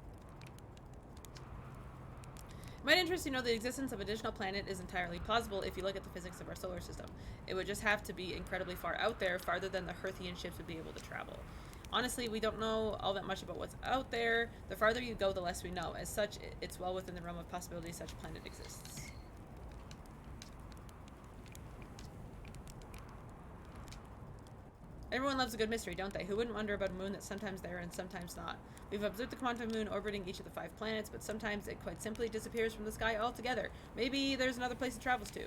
It might interest you to know the existence of an additional planet is entirely plausible if you look at the physics of our solar system. It would just have to be incredibly far out there, farther than the Hearthian ships would be able to travel. Honestly, we don't know all that much about what's out there. The farther you go, the less we know. As such, it's well within the realm of possibility such a planet exists. Everyone loves a good mystery, don't they? Who wouldn't wonder about a moon that's sometimes there and sometimes not? We've observed the quantum moon orbiting each of the 5 planets, but sometimes it quite simply disappears from the sky altogether. Maybe there's another place it travels to.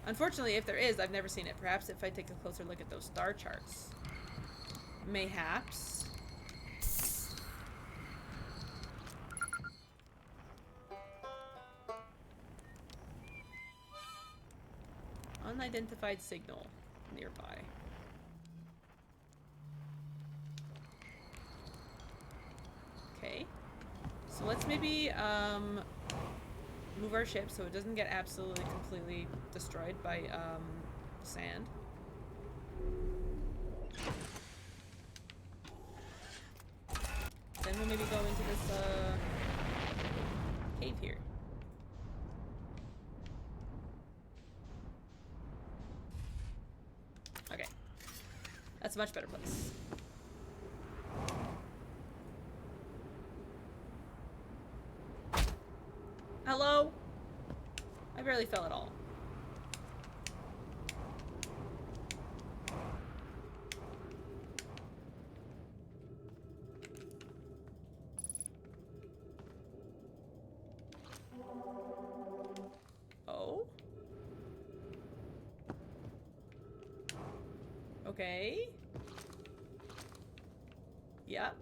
Unfortunately, if there is, I've never seen it. Perhaps if I take a closer look at those star charts. Mayhaps. Unidentified signal nearby. Okay. So let's maybe move our ship so it doesn't get absolutely completely destroyed by sand. Then we'll maybe go into this cave here. Okay. That's a much better place. Hello? I barely fell at all. Oh? Okay. Yep.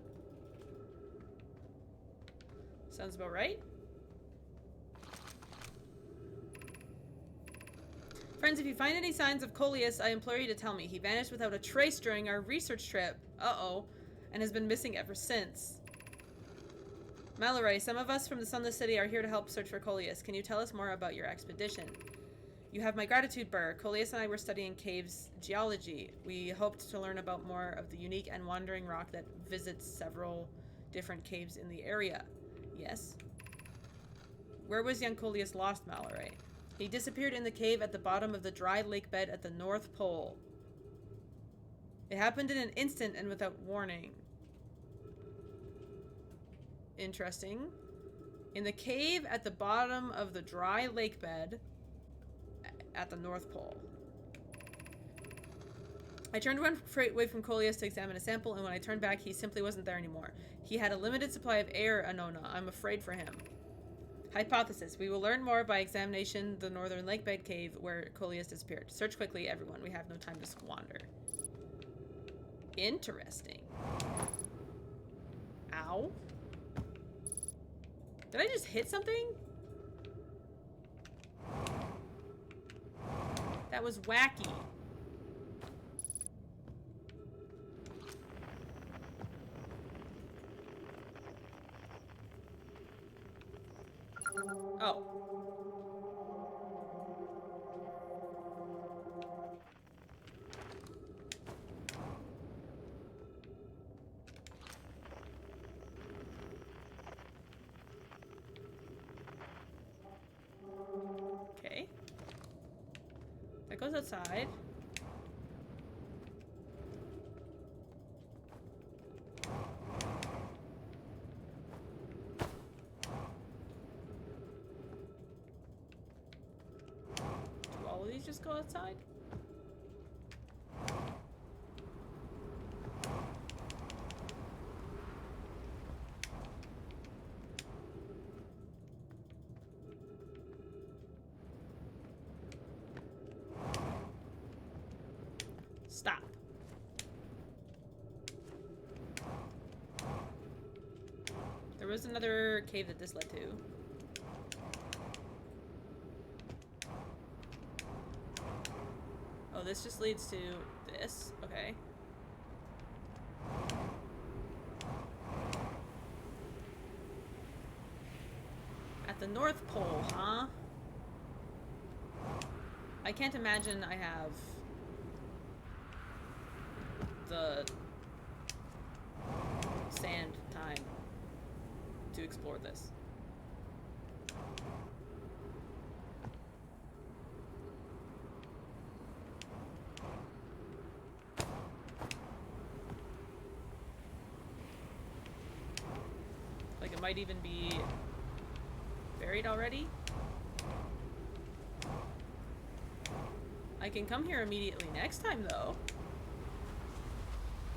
Sounds about right. Friends, if you find any signs of Coleus, I implore you to tell me. He vanished without a trace during our research trip. Uh-oh. And has been missing ever since. Mallory, some of us from the Sunless City are here to help search for Coleus. Can you tell us more about your expedition? You have my gratitude, Burr. Coleus and I were studying caves geology. We hoped to learn about more of the unique and wandering rock that visits several different caves in the area. Yes? Where was young Coleus lost, Mallory? He disappeared in the cave at the bottom of the dry lake bed at the North Pole. It happened in an instant and without warning. Interesting. In the cave at the bottom of the dry lake bed at the North Pole. I turned away from Coleus to examine a sample, and when I turned back, he simply wasn't there anymore. He had a limited supply of air, Anona. I'm afraid for him. Hypothesis. We will learn more by examination the northern lake bed cave where Coleus disappeared. Search quickly, everyone. We have no time to squander. Interesting. Ow. Did I just hit something? That was wacky. Oh. Okay. That goes outside. Do all of these just go outside? Stop. There was another cave that this led to. Oh, this just leads to this. Okay. At the North Pole, huh? I can't imagine I have the sand time to explore this. Like it might even be buried already. I can come here immediately next time though.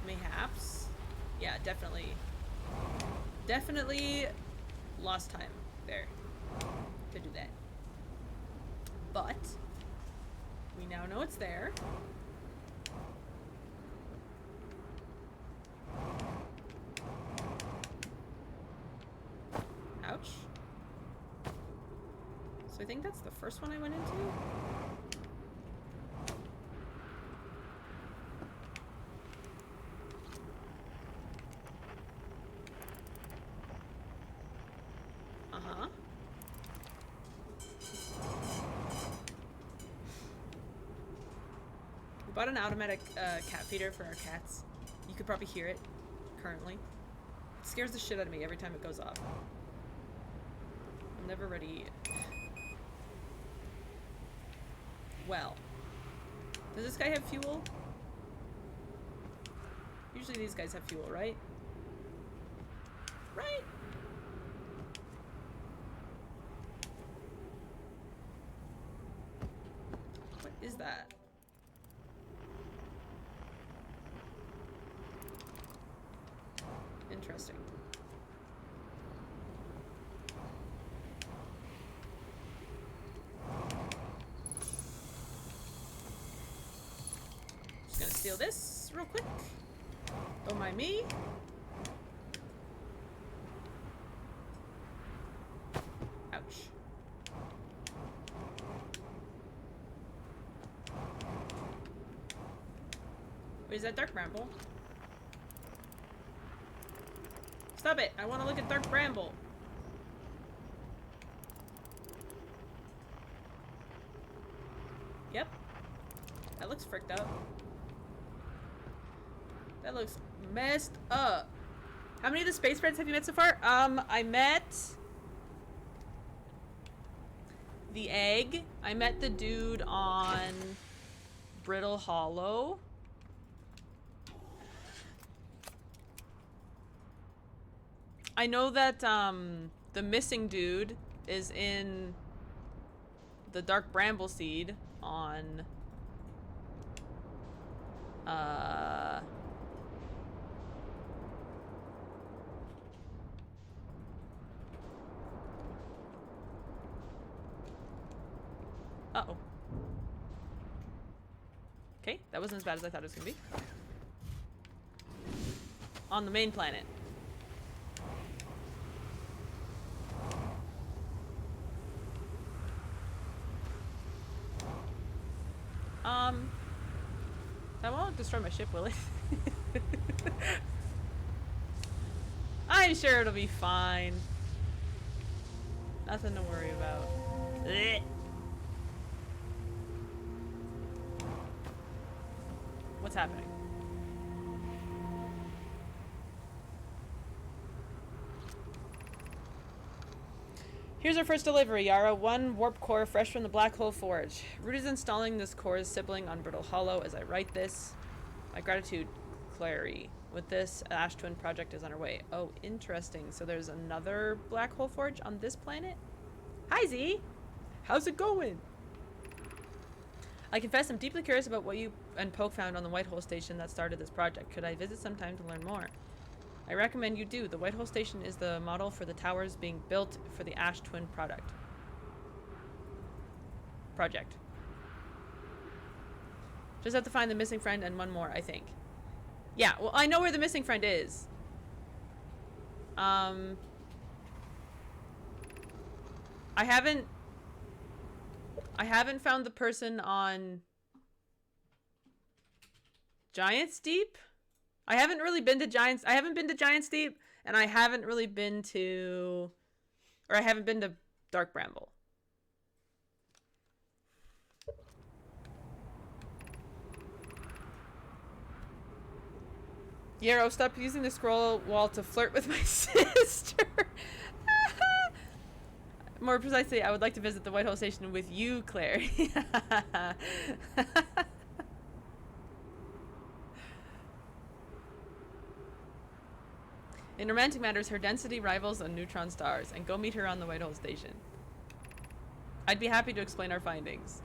Mayhaps. Yeah, definitely. Definitely lost time there to do that. But we now know it's there. Ouch. So I think that's the first one I went into. Bought an automatic cat feeder for our cats. You could probably hear it currently. It scares the shit out of me every time it goes off. I'm never ready. Well, does this guy have fuel? Usually these guys have fuel, right? Right? What is that? Interesting. Just gonna steal this real quick. Don't mind me. Ouch. Wait, is that dark bramble? Stop it! I want to look at dark bramble. Yep. That looks fricked up. That looks messed up. How many of the space friends have you met so far? I met the egg. I met the dude on Brittle Hollow. I know that the missing dude is in the Dark Bramble Seed on uh-oh. Okay, that wasn't as bad as I thought it was gonna be. On the main planet. That won't destroy my ship, will it? I'm sure it'll be fine. Nothing to worry about. Blech. What's happening? Here's our first delivery, Yara. 1 warp core fresh from the Black Hole Forge. Root is installing this core's sibling on Brittle Hollow as I write this. My gratitude, Clary. With this, Ash Twin project is underway. Oh, interesting. So there's another Black Hole Forge on this planet? Hi, Z! How's it going? I confess I'm deeply curious about what you and Poke found on the White Hole Station that started this project. Could I visit sometime to learn more? I recommend you do. The White Hole Station is the model for the towers being built for the Ash Twin project. Just have to find the missing friend and one more, I think. Yeah, well, I know where the missing friend is. I haven't found the person on Giant's Deep. I haven't really been to Giant's... I haven't been to Giant's Deep, and I haven't really been to... Or I haven't been to Dark Bramble. Yarrow, stop using the scroll wall to flirt with my sister. More precisely, I would like to visit the White Hole Station with you, Claire. In romantic matters, her density rivals on neutron stars, and go meet her on the White Hole Station. I'd be happy to explain our findings.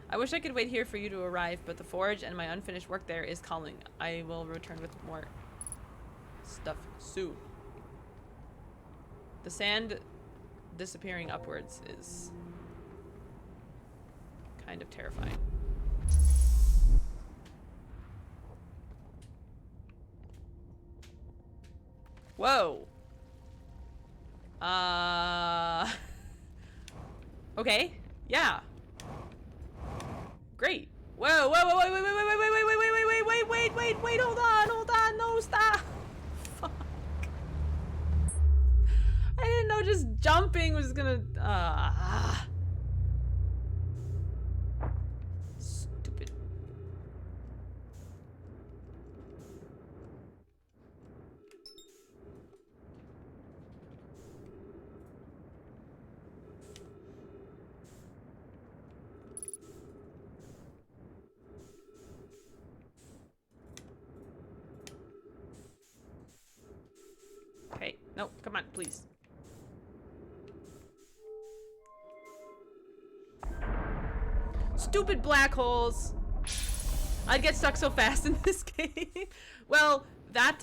I wish I could wait here for you to arrive, but the forge and my unfinished work there is calling. I will return with more stuff soon. The sand disappearing upwards is kind of terrifying. Whoa. Okay. Yeah. Great. Whoa, whoa, whoa, wait, wait, wait, wait, wait, wait, wait, wait, wait, wait, wait, wait, hold on, no, stop. Fuck. I didn't know just jumping was gonna, stupid. Okay, no, come on, please. Stupid black holes. I'd get stuck so fast in this game. Well, that,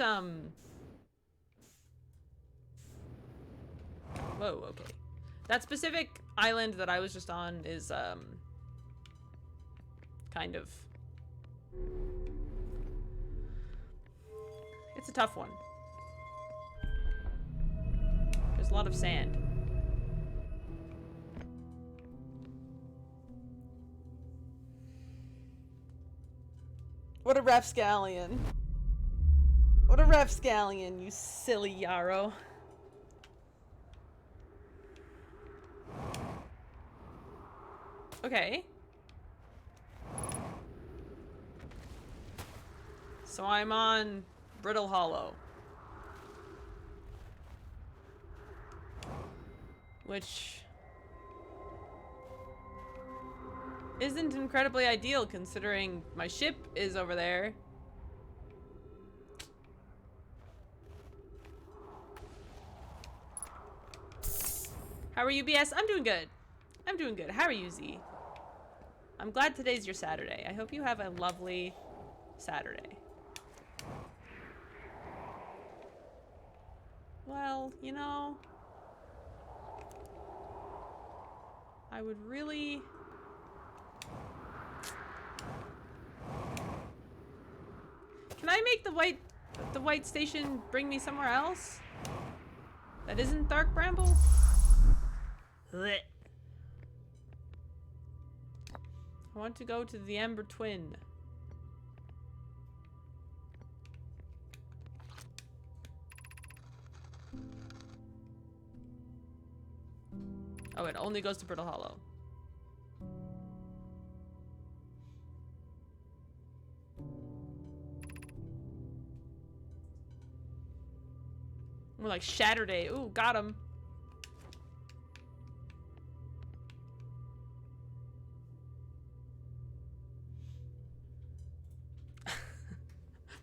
whoa, okay. That specific island that I was just on is, kind of... It's a tough one. There's a lot of sand. What a rapscallion. What a rapscallion, you silly Yarrow. Okay. So I'm on Brittle Hollow. Which isn't incredibly ideal considering my ship is over there. How are you, BS? I'm doing good. I'm doing good. How are you, Z? I'm glad today's your Saturday. I hope you have a lovely Saturday. Well, you know, I would really... Can I make the white station bring me somewhere else? That isn't Dark Bramble? Blech. I want to go to the Ember Twin. Oh, it only goes to Brittle Hollow. More like Shatterday. Ooh, got him.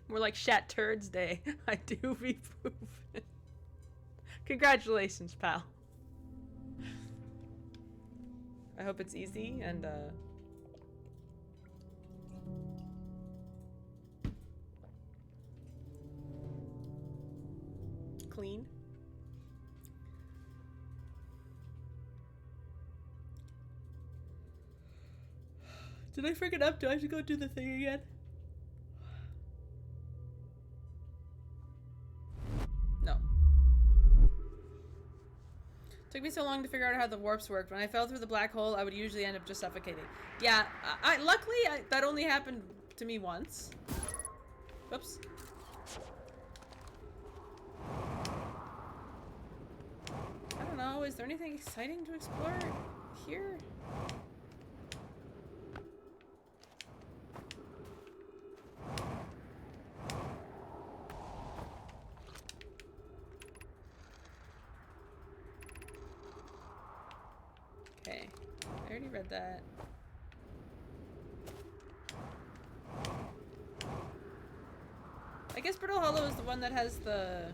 More like Shat Turds Day. I do be proven. Congratulations, pal. I hope it's easy and clean. Did I freaking up? Do I have to go do the thing again? No. Took me so long to figure out how the warps worked. When I fell through the black hole, I would usually end up just suffocating. Yeah, luckily that only happened to me once. Whoops. I don't know, is there anything exciting to explore here? Okay, I already read that. I guess Brittle Hollow is the one that has the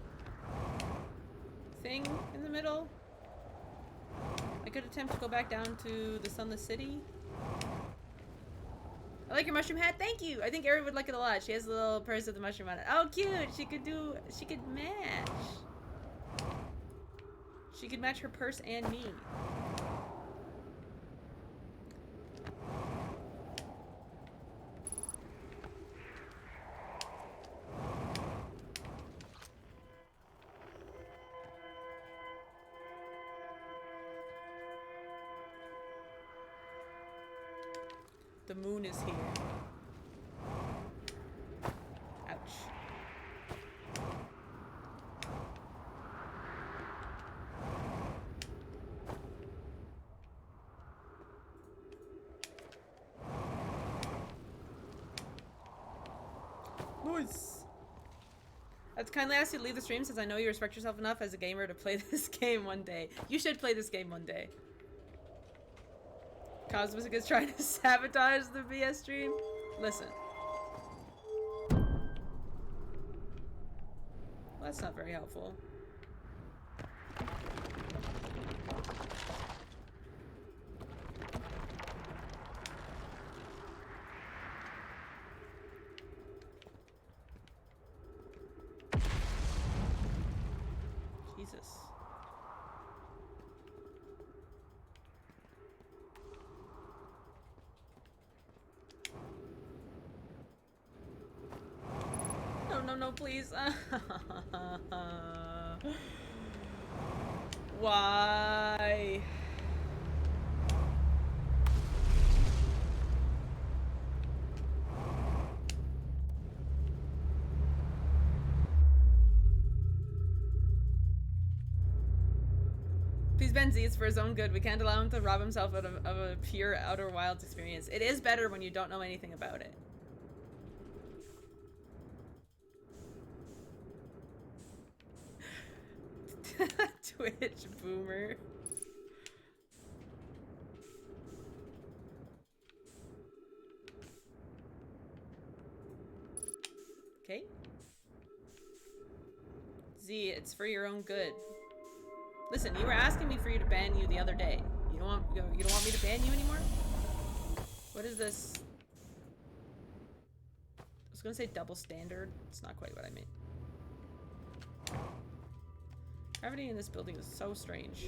thing in the middle. I could attempt to go back down to the Sunless City. I like your mushroom hat. Thank you. I think Erin would like it a lot. She has a little purse with the mushroom on it. Oh, cute. She could match. She could match her purse and me. The moon is here. Ouch. Nice. I'd kindly ask you to leave the stream since I know you respect yourself enough as a gamer to play this game one day. You should play this game one day. Cosmic is trying to sabotage the BS stream. Listen. Well, that's not very helpful. Jesus. No, please. Why? Please, Benzie, it's for his own good. We can't allow him to rob himself of a pure Outer Wilds experience. It is better when you don't know anything about it. Twitch boomer. Okay. Z, it's for your own good. Listen, you were asking me for you to ban you the other day. You don't want me to ban you anymore? What is this? I was gonna say double standard. It's not quite what I meant. Gravity in this building is so strange.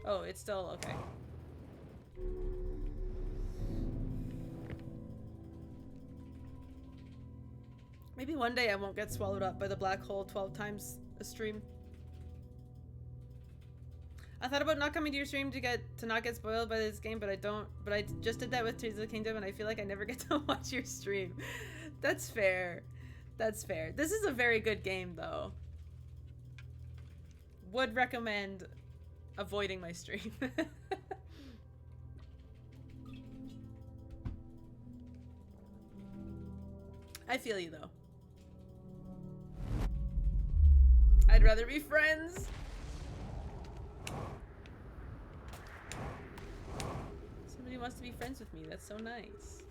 Oh, it's still okay. Maybe one day I won't get swallowed up by the black hole 12 times a stream. I thought about not coming to your stream to not get spoiled by this game, but I just did that with Tears of the Kingdom, and I feel like I never get to watch your stream. That's fair. That's fair. This is a very good game, though. Would recommend avoiding my stream. I feel you, though. I'd rather be friends. Somebody wants to be friends with me. That's so nice.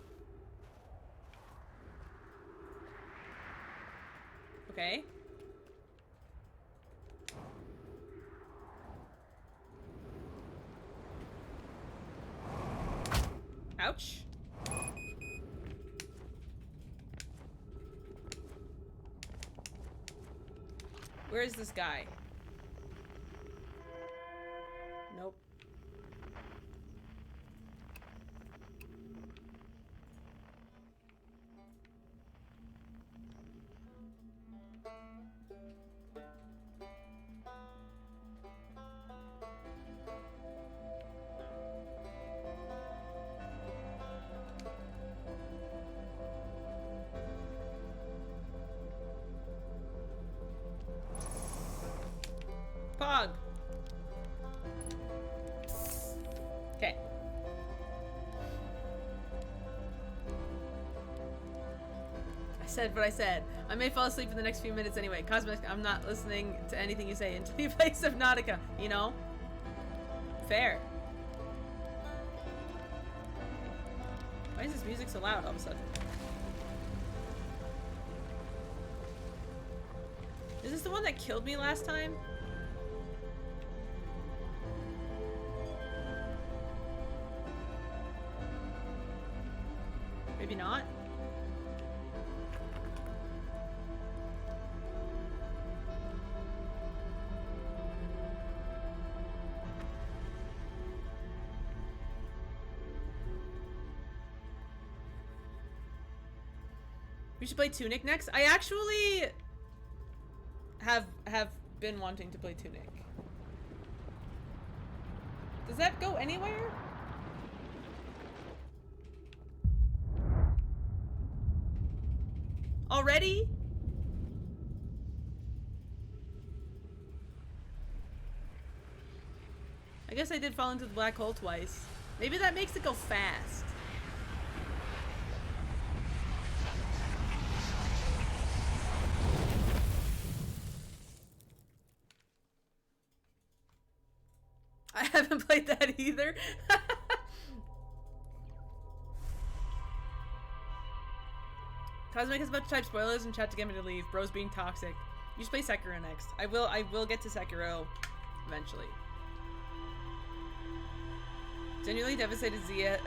Okay. Ouch. Where is this guy? Nope. Pog. Okay. I said what I said. I may fall asleep in the next few minutes anyway. Cosmic, I'm not listening to anything you say until you play Subnautica, you know? Fair. Why is this music so loud all of a sudden? Is this the one that killed me last time? Maybe not. We should play Tunic next. I actually have been wanting to play Tunic. Does that go anywhere? Already? I guess I did fall into the black hole twice. Maybe that makes it go fast. I haven't played that either. Cosmic is about to type spoilers in chat to get me to leave. Bro's being toxic. You should play Sekiro next. I will get to Sekiro eventually. Genuinely devastated Zia.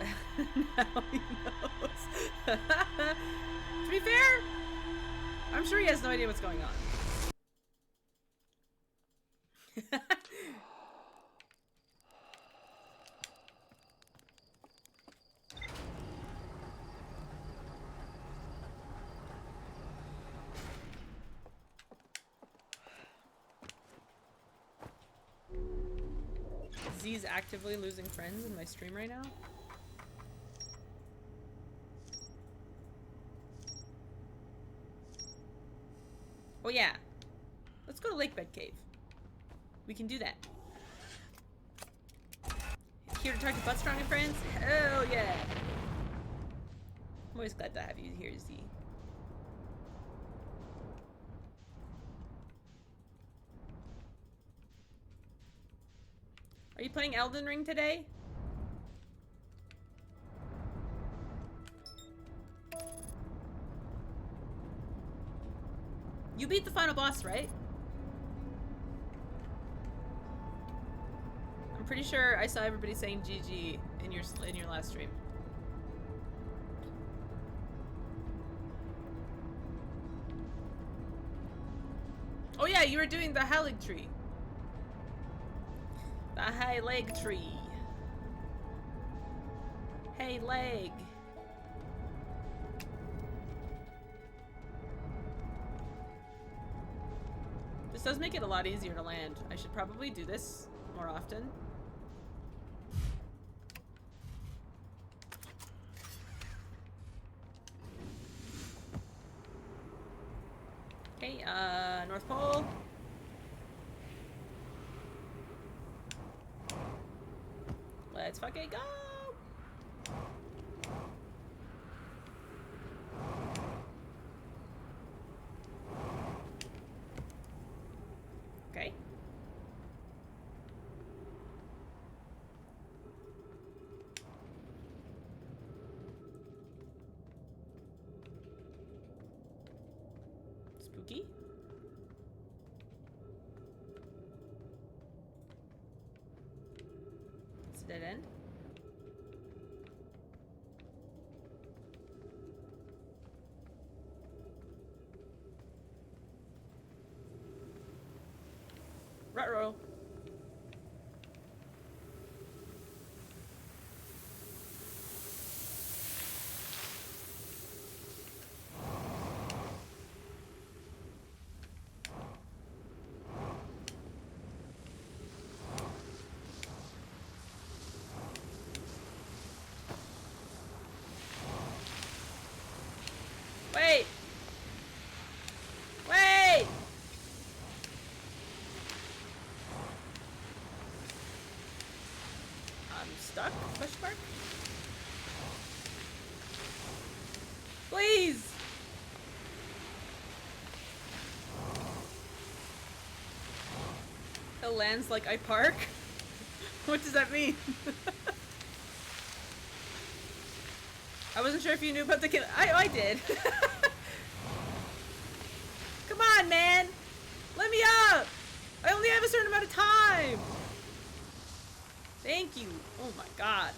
Now he knows. To be fair, I'm sure he has no idea what's going on. Z's actively losing friends in my stream right now. Oh yeah. Let's go to Lake Bed Cave. We can do that. Here to talk to Butt Strong and friends? Hell yeah. I'm always glad to have you here, Z. Are you playing Elden Ring today? You beat the final boss, right? I'm pretty sure I saw everybody saying GG in your last stream. Oh yeah, you were doing the Halig tree. The high leg tree. Hey leg. This does make it a lot easier to land. I should probably do this more often. Okay, North Pole. Let's fucking go! Okay. Spooky. It's a dead end. Ruh-roh. Wait! Wait! I'm stuck? Question mark? Please! It lands like I park? What does that mean? I wasn't sure if you knew about the kill. I did. Come on, man! Let me up! I only have a certain amount of time! Thank you. Oh my god.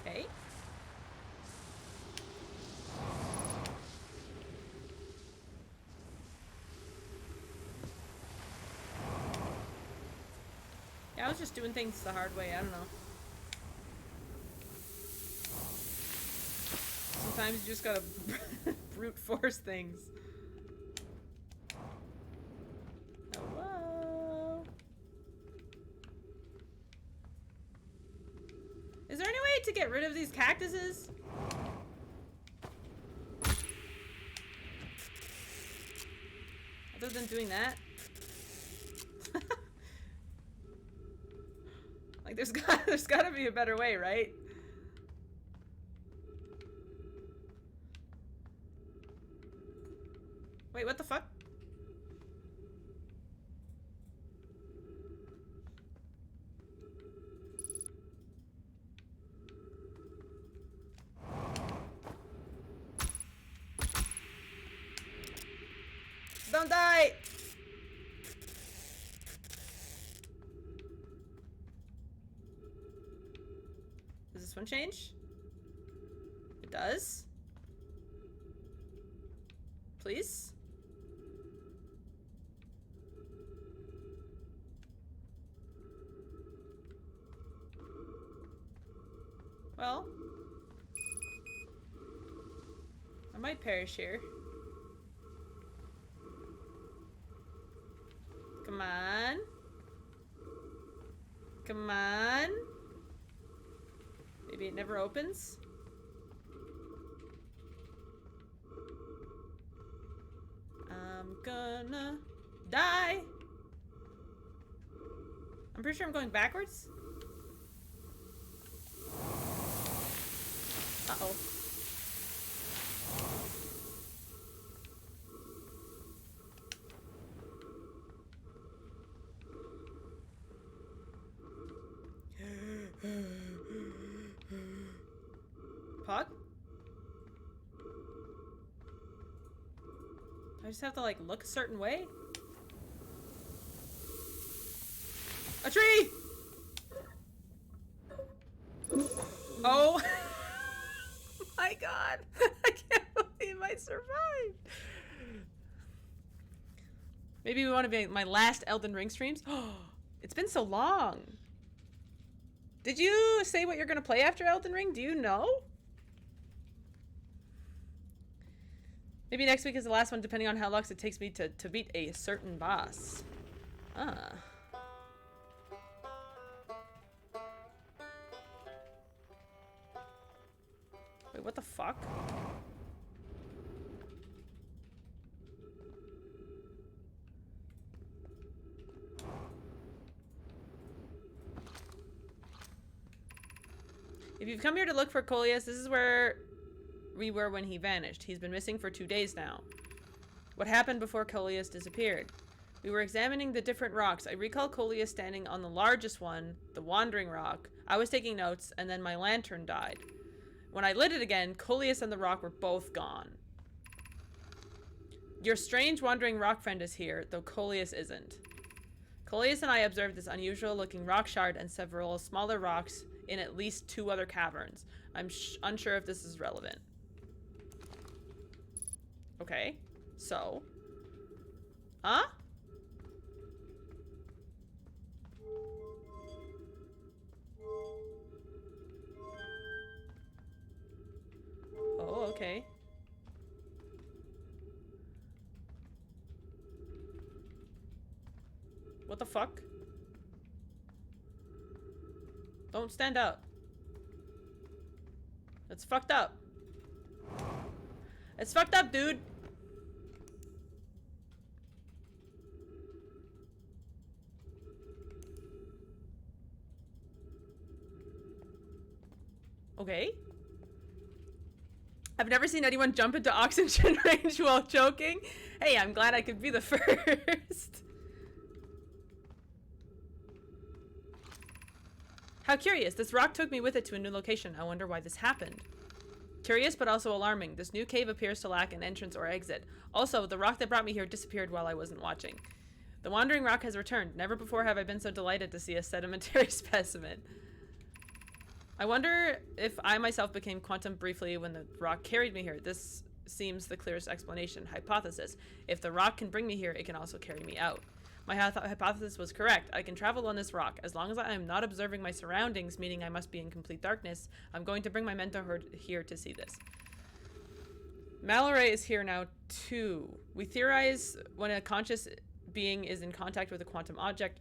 Okay. Yeah, I was just doing things the hard way. I don't know. Sometimes you just gotta brute force things. Hello? Is there any way to get rid of these cactuses? Other than doing that? Like there's gotta be a better way, right? Wait, what the fuck? Don't die! Does this one change? It does. Please? Well, I might perish here. Come on. Come on. Maybe it never opens. I'm gonna die. I'm pretty sure I'm going backwards. Uh-oh. puck? I just have to, like, look a certain way? A tree! Oh my god! I can't believe I survived! Maybe we want to be my last Elden Ring streams? It's been so long! Did you say what you're gonna play after Elden Ring? Do you know? Maybe next week is the last one, depending on how long it takes me to beat a certain boss. Ah. Wait, what the fuck? If you've come here to look for Coleus, this is where we were when he vanished. He's been missing for 2 days now. What happened before Coleus disappeared? We were examining the different rocks. I recall Coleus standing on the largest one, the Wandering Rock. I was taking notes, and then my lantern died. When I lit it again, Coleus and the rock were both gone. Your strange Wandering Rock friend is here, though Coleus isn't. Coleus and I observed this unusual-looking rock shard and several smaller rocks in at least 2 other caverns. I'm unsure if this is relevant. Okay, so. Huh? Oh, okay. What the fuck? Don't stand up. It's fucked up. It's fucked up, dude. Okay. I've never seen anyone jump into oxygen range while choking. Hey, I'm glad I could be the first. How curious. This rock took me with it to a new location. I wonder why this happened. Curious, but also alarming. This new cave appears to lack an entrance or exit. Also, the rock that brought me here disappeared while I wasn't watching. The Wandering Rock has returned. Never before have I been so delighted to see a sedimentary specimen. I wonder if I myself became quantum briefly when the rock carried me here. This seems the clearest explanation. Hypothesis. If the rock can bring me here, it can also carry me out. My hypothesis was correct. I can travel on this rock. As long as I am not observing my surroundings, meaning I must be in complete darkness, I'm going to bring my mentor here to see this. Mallory is here now, too. We theorize when a conscious being is in contact with a quantum object,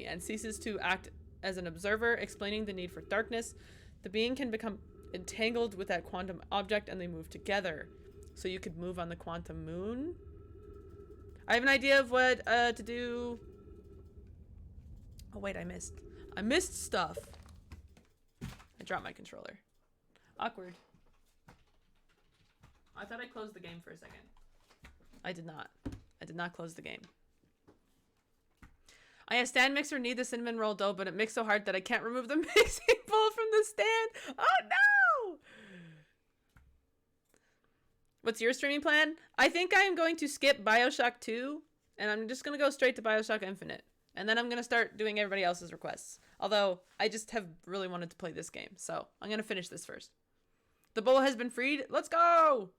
and ceases to act as an observer, explaining the need for darkness, the being can become entangled with that quantum object and they move together. So you could move on the quantum moon? I have an idea of what to do. Oh wait, I missed stuff. I dropped my controller. Awkward. I thought I closed the game for a second. I did not. I did not close the game. I have stand mixer need the cinnamon roll dough, but it mixed so hard that I can't remove the mixing bowl from the stand. Oh no! What's your streaming plan? I think I am going to skip BioShock 2, and I'm just going to go straight to BioShock Infinite. And then I'm going to start doing everybody else's requests. Although, I just have really wanted to play this game, so I'm going to finish this first. The bull has been freed. Let's go!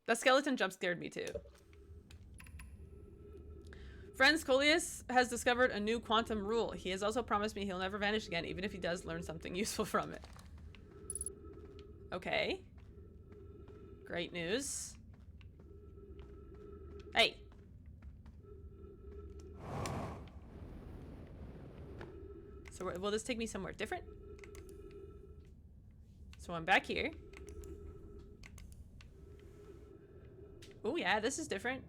That skeleton jump scared me too. Friends, Coleus has discovered a new quantum rule. He has also promised me he'll never vanish again, even if he does learn something useful from it. Okay. Great news. Hey. So will this take me somewhere different? So I'm back here. Oh yeah, this is different.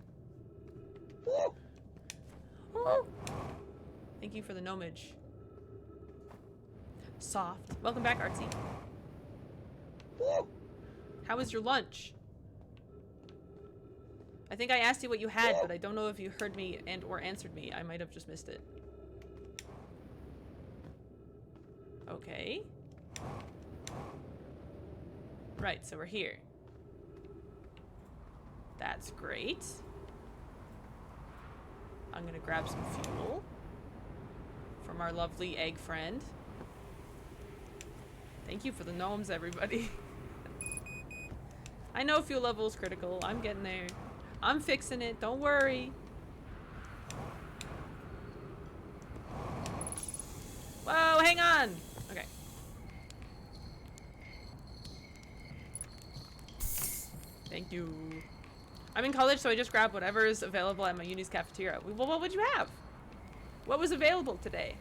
Woo! Woo! Thank you for the gnomage. Soft. Welcome back, Artsy. Woo! How was your lunch? I think I asked you what you had, but I don't know if you heard me and or answered me. I might have just missed it. Okay. Right, so we're here. That's great. I'm gonna grab some fuel from our lovely egg friend. Thank you for the gnomes, everybody. I know fuel level is critical. I'm getting there. I'm fixing it. Don't worry. Whoa, hang on. Okay. Thank you. I'm in college, so I just grab whatever is available at my uni's cafeteria. Well, what would you have? What was available today?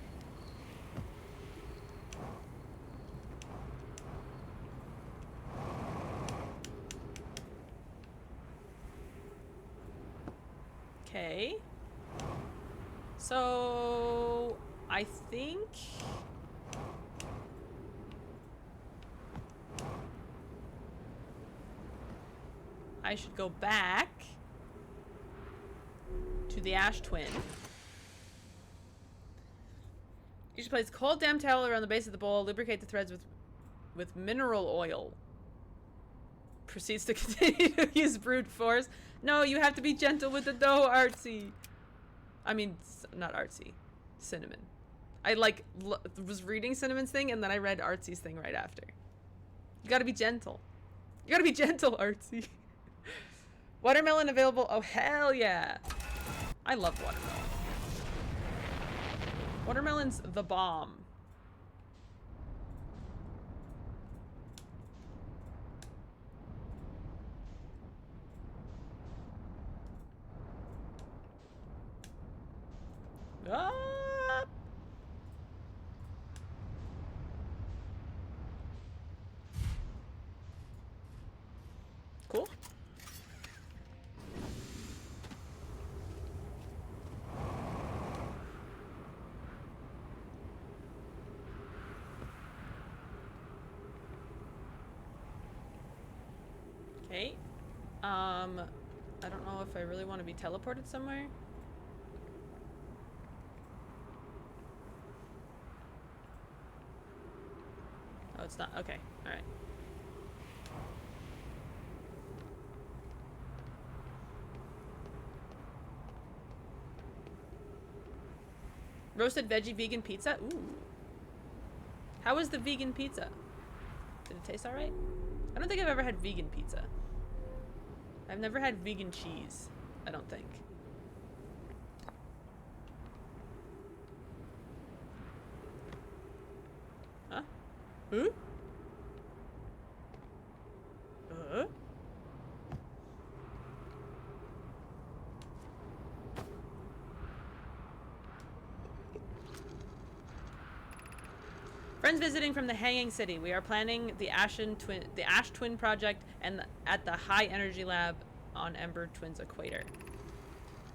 Okay. So, I think... I should go back to the Ash Twin. You should place a cold damp towel around the base of the bowl, lubricate the threads with mineral oil. Proceeds to continue to use brute force. No, you have to be gentle with the dough, Artsy. I mean, not Artsy. Cinnamon. I was reading Cinnamon's thing and then I read Artsy's thing right after. You gotta be gentle. You gotta be gentle, Artsy. Watermelon available. Oh, hell yeah. I love watermelon. Watermelon's the bomb. Ah! Cool. Okay. I don't know if I really want to be teleported somewhere. Oh, it's not. Okay. All right. Roasted veggie vegan pizza? Ooh. How was the vegan pizza? Did it taste alright? I don't think I've ever had vegan pizza. I've never had vegan cheese. I don't think. Huh? Huh? Friends visiting from the Hanging City. We are planning the Ash Twin project and at the High Energy Lab on Ember Twin's equator.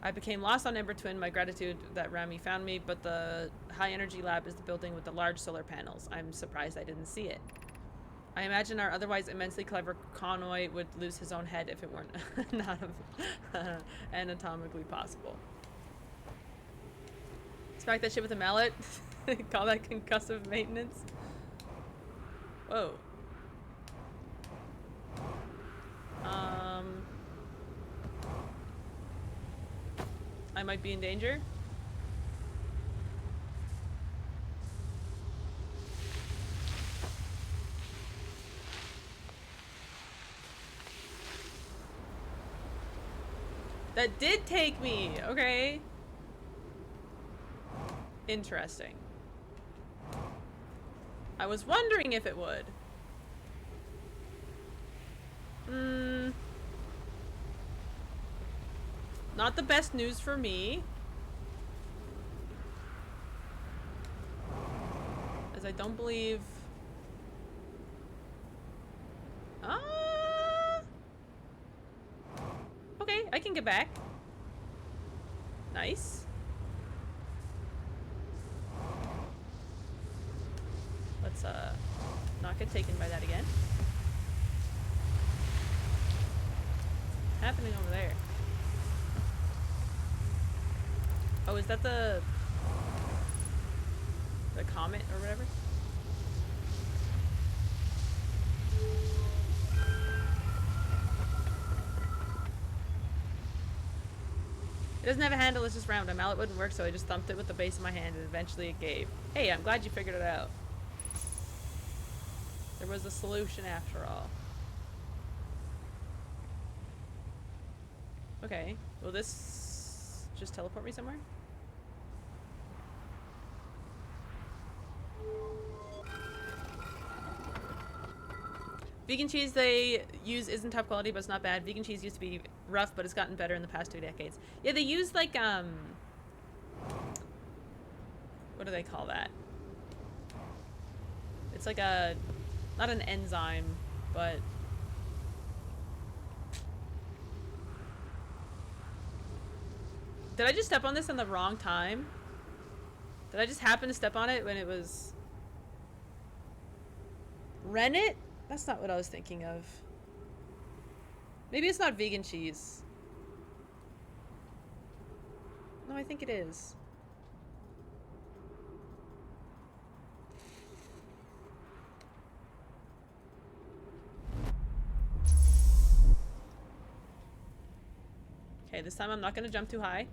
I became lost on Ember Twin. My gratitude that Rami found me, but the High Energy Lab is the building with the large solar panels. I'm surprised I didn't see it. I imagine our otherwise immensely clever Convoy would lose his own head if it weren't not anatomically possible. Smack that shit with a mallet. Call that concussive maintenance. Whoa. I might be in danger. That did take me. Okay. Interesting. I was wondering if it would. Not the best news for me. As I don't believe... Okay, I can get back. Nice. Let's not get taken by that again. What's happening over there? Oh, is that the comet or whatever? It doesn't have a handle, it's just round. A mallet wouldn't work, so I just thumped it with the base of my hand and eventually it gave. Hey, I'm glad you figured it out. There was a solution after all. Okay, will this just teleport me somewhere? Vegan cheese they use isn't top quality, but it's not bad. Vegan cheese used to be rough, but it's gotten better in the past 2 decades. Yeah, they use like, what do they call that? It's like a, not an enzyme, but did I just step on this in the wrong time? Did I just happen to step on it when it was rennet? That's not what I was thinking of. Maybe it's not vegan cheese. No, I think it is. Okay, this time I'm not gonna jump too high.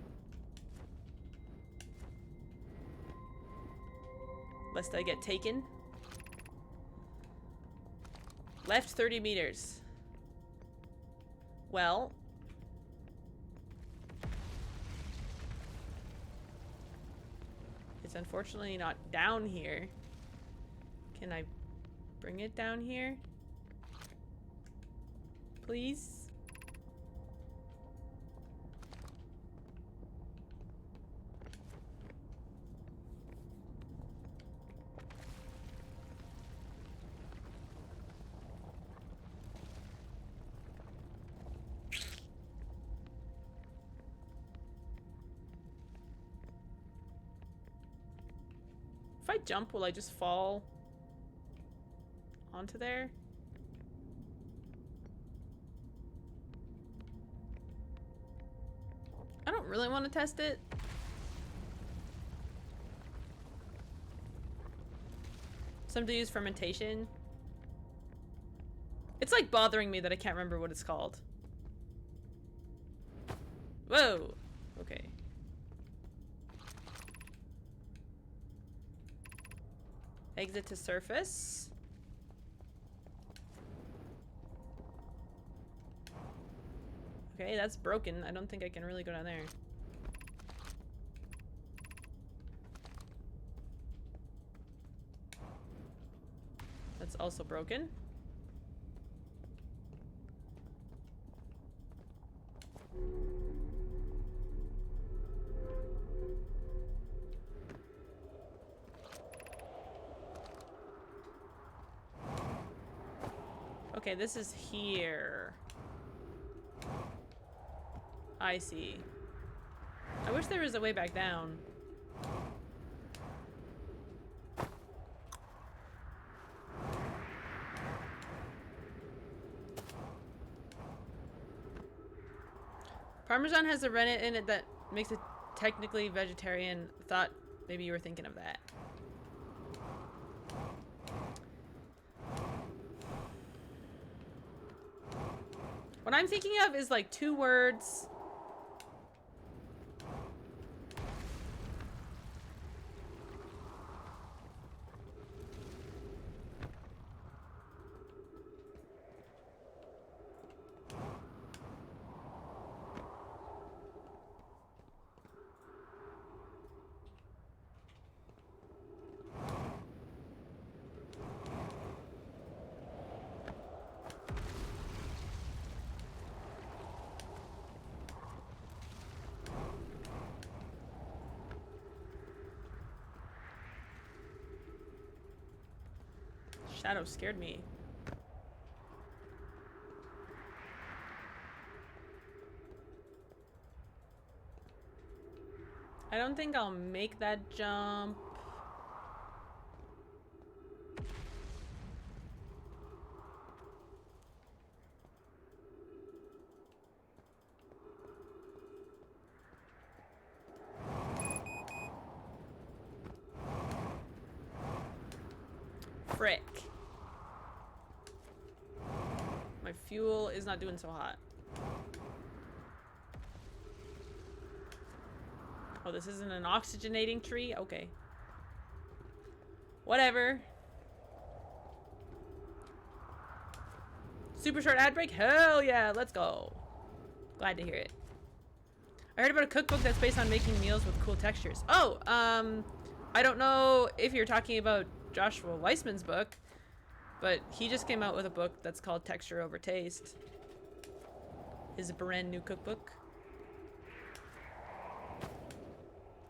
Lest I get taken. Left 30 meters. Well. It's unfortunately not down here. Can I bring it down here? Please? If I jump, will I just fall onto there? I don't really want to test it. Some do use fermentation. It's like bothering me that I can't remember what it's called. Whoa! Okay. Exit to surface. Okay, that's broken. I don't think I can really go down there. That's also broken. Okay, this is here. I see. I wish there was a way back down. Parmesan has a rennet in it that makes it technically vegetarian. Thought maybe you were thinking of that. What I'm thinking of is like 2 words. Shadow scared me. I don't think I'll make that jump. Frick. My fuel is not doing so hot. Oh, this isn't an oxygenating tree? Okay. Whatever. Super short ad break? Hell yeah, let's go. Glad to hear it. I heard about a cookbook that's based on making meals with cool textures. Oh, I don't know if you're talking about Joshua Weissman's book, but he just came out with a book that's called Texture Over Taste. His brand new cookbook.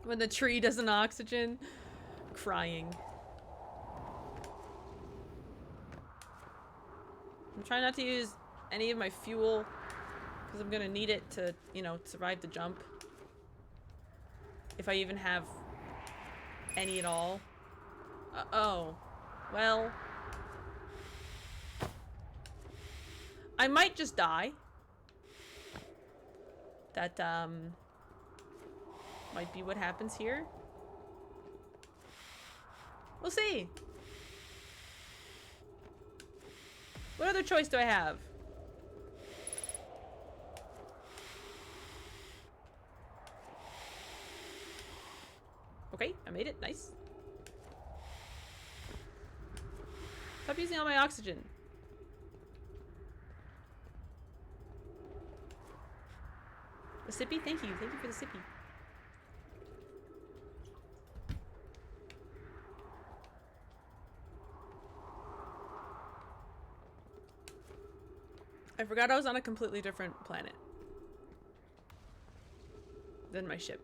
When the tree doesn't oxygen. Crying. I'm trying not to use any of my fuel because I'm gonna need it to, you know, survive the jump. If I even have any at all. Oh. Well. I might just die. That, might be what happens here. We'll see. What other choice do I have? Okay, I made it. Nice. Stop using all my oxygen. The sippy? Thank you. Thank you for the sippy. I forgot I was on a completely different planet than my ship.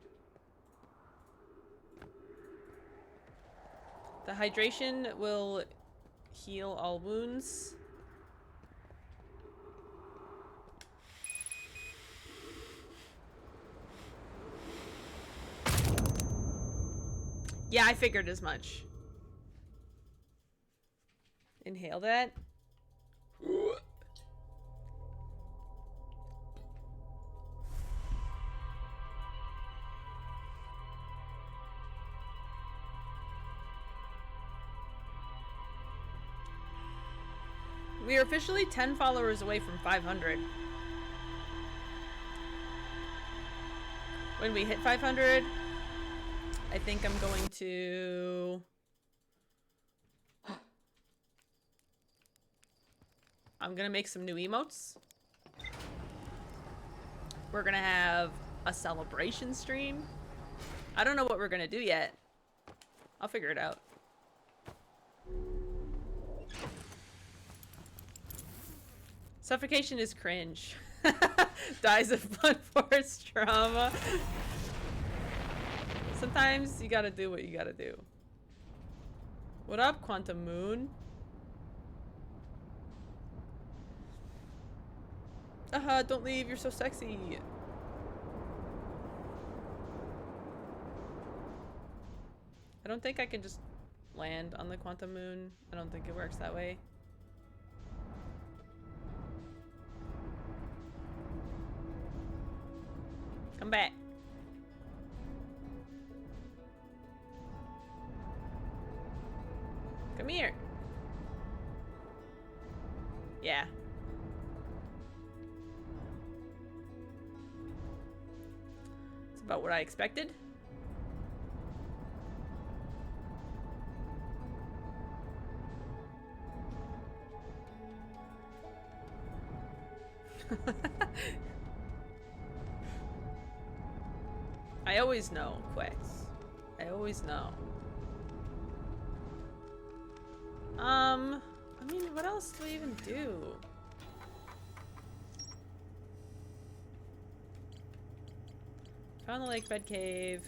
The hydration will heal all wounds. Yeah, I figured as much. Inhale that. We are officially 10 followers away from 500. When we hit 500, I think I'm going to... I'm gonna make some new emotes. We're gonna have a celebration stream. I don't know what we're gonna do yet. I'll figure it out. Suffocation is cringe. Dies of blunt force trauma. Sometimes you gotta do what you gotta do. What up, Quantum Moon? Don't leave, you're so sexy. I don't think I can just land on the Quantum Moon. I don't think it works that way. Come back. Come here. Yeah. It's about what I expected. I always know, Quex. I always know. I mean, what else do I even do? Found the lake bed cave.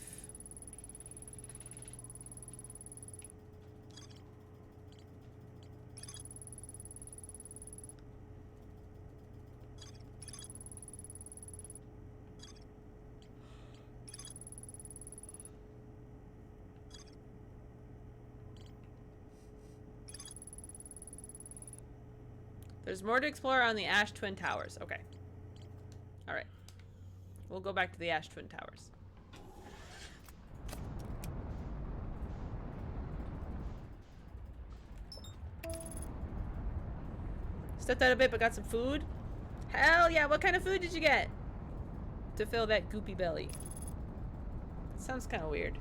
There's more to explore on the Ash Twin Towers. Okay. Alright. We'll go back to the Ash Twin Towers. Stepped out a bit but got some food. Hell yeah, what kind of food did you get? To fill that goopy belly. Sounds kind of weird.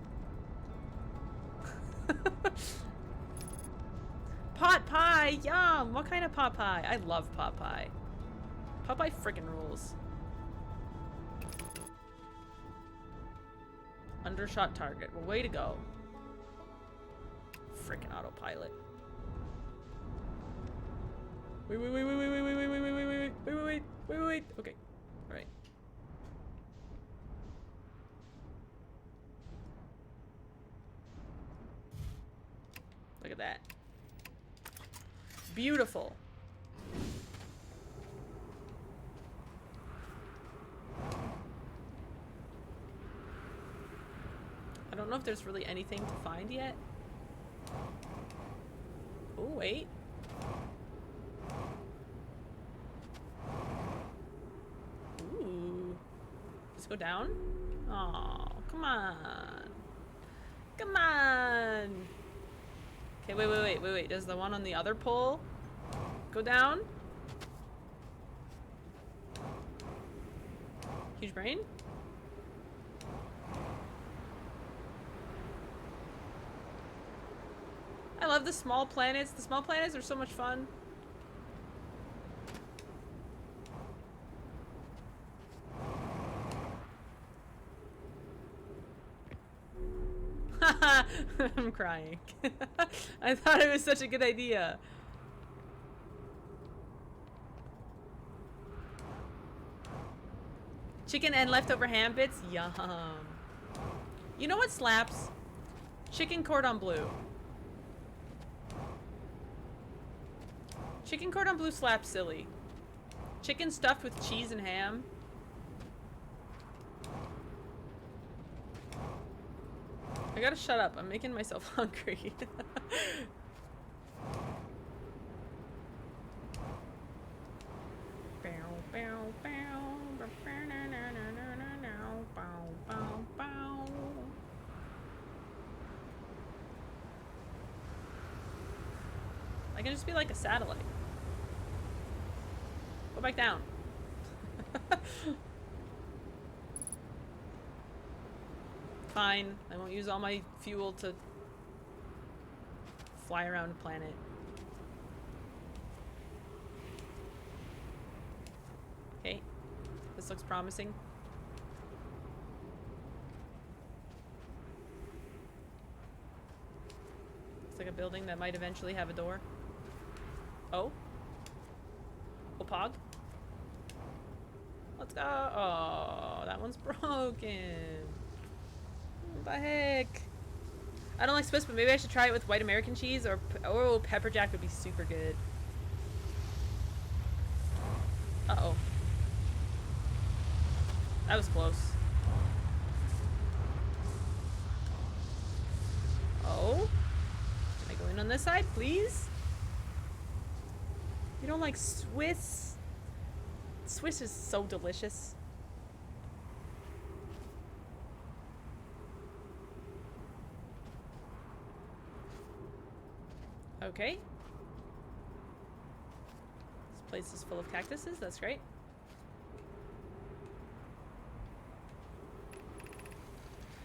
Pot pie! Yum! What kind of pot pie? I love pot pie. Pot pie frickin' rules. Undershot target. Well, way to go. Frickin' autopilot. Wait. Okay. Alright. Look at that. Beautiful. I don't know if there's really anything to find yet. Oh, wait. Ooh. Let's go down. Oh, come on. Come on. Okay, wait. Does the one on the other pole go down? Huge brain? I love the small planets. The small planets are so much fun. I'm crying. I thought it was such a good idea. Chicken and leftover ham bits? Yum. You know what slaps? Chicken cordon bleu. Chicken cordon bleu slaps silly. Chicken stuffed with cheese and ham. I gotta shut up. I'm making myself hungry. I can just be like a satellite. Go back down. Fine. I won't use all my fuel to fly around a planet. Okay. This looks promising. Looks like a building that might eventually have a door. Oh. Pog. Let's go. Oh, that one's broken. What the heck? I don't like Swiss, but maybe I should try it with white American cheese or oh, pepper jack would be super good. Uh-oh. That was close. Oh? Can I go in on this side, please? You don't like Swiss? Swiss is so delicious. Okay. This place is full of cactuses. That's great.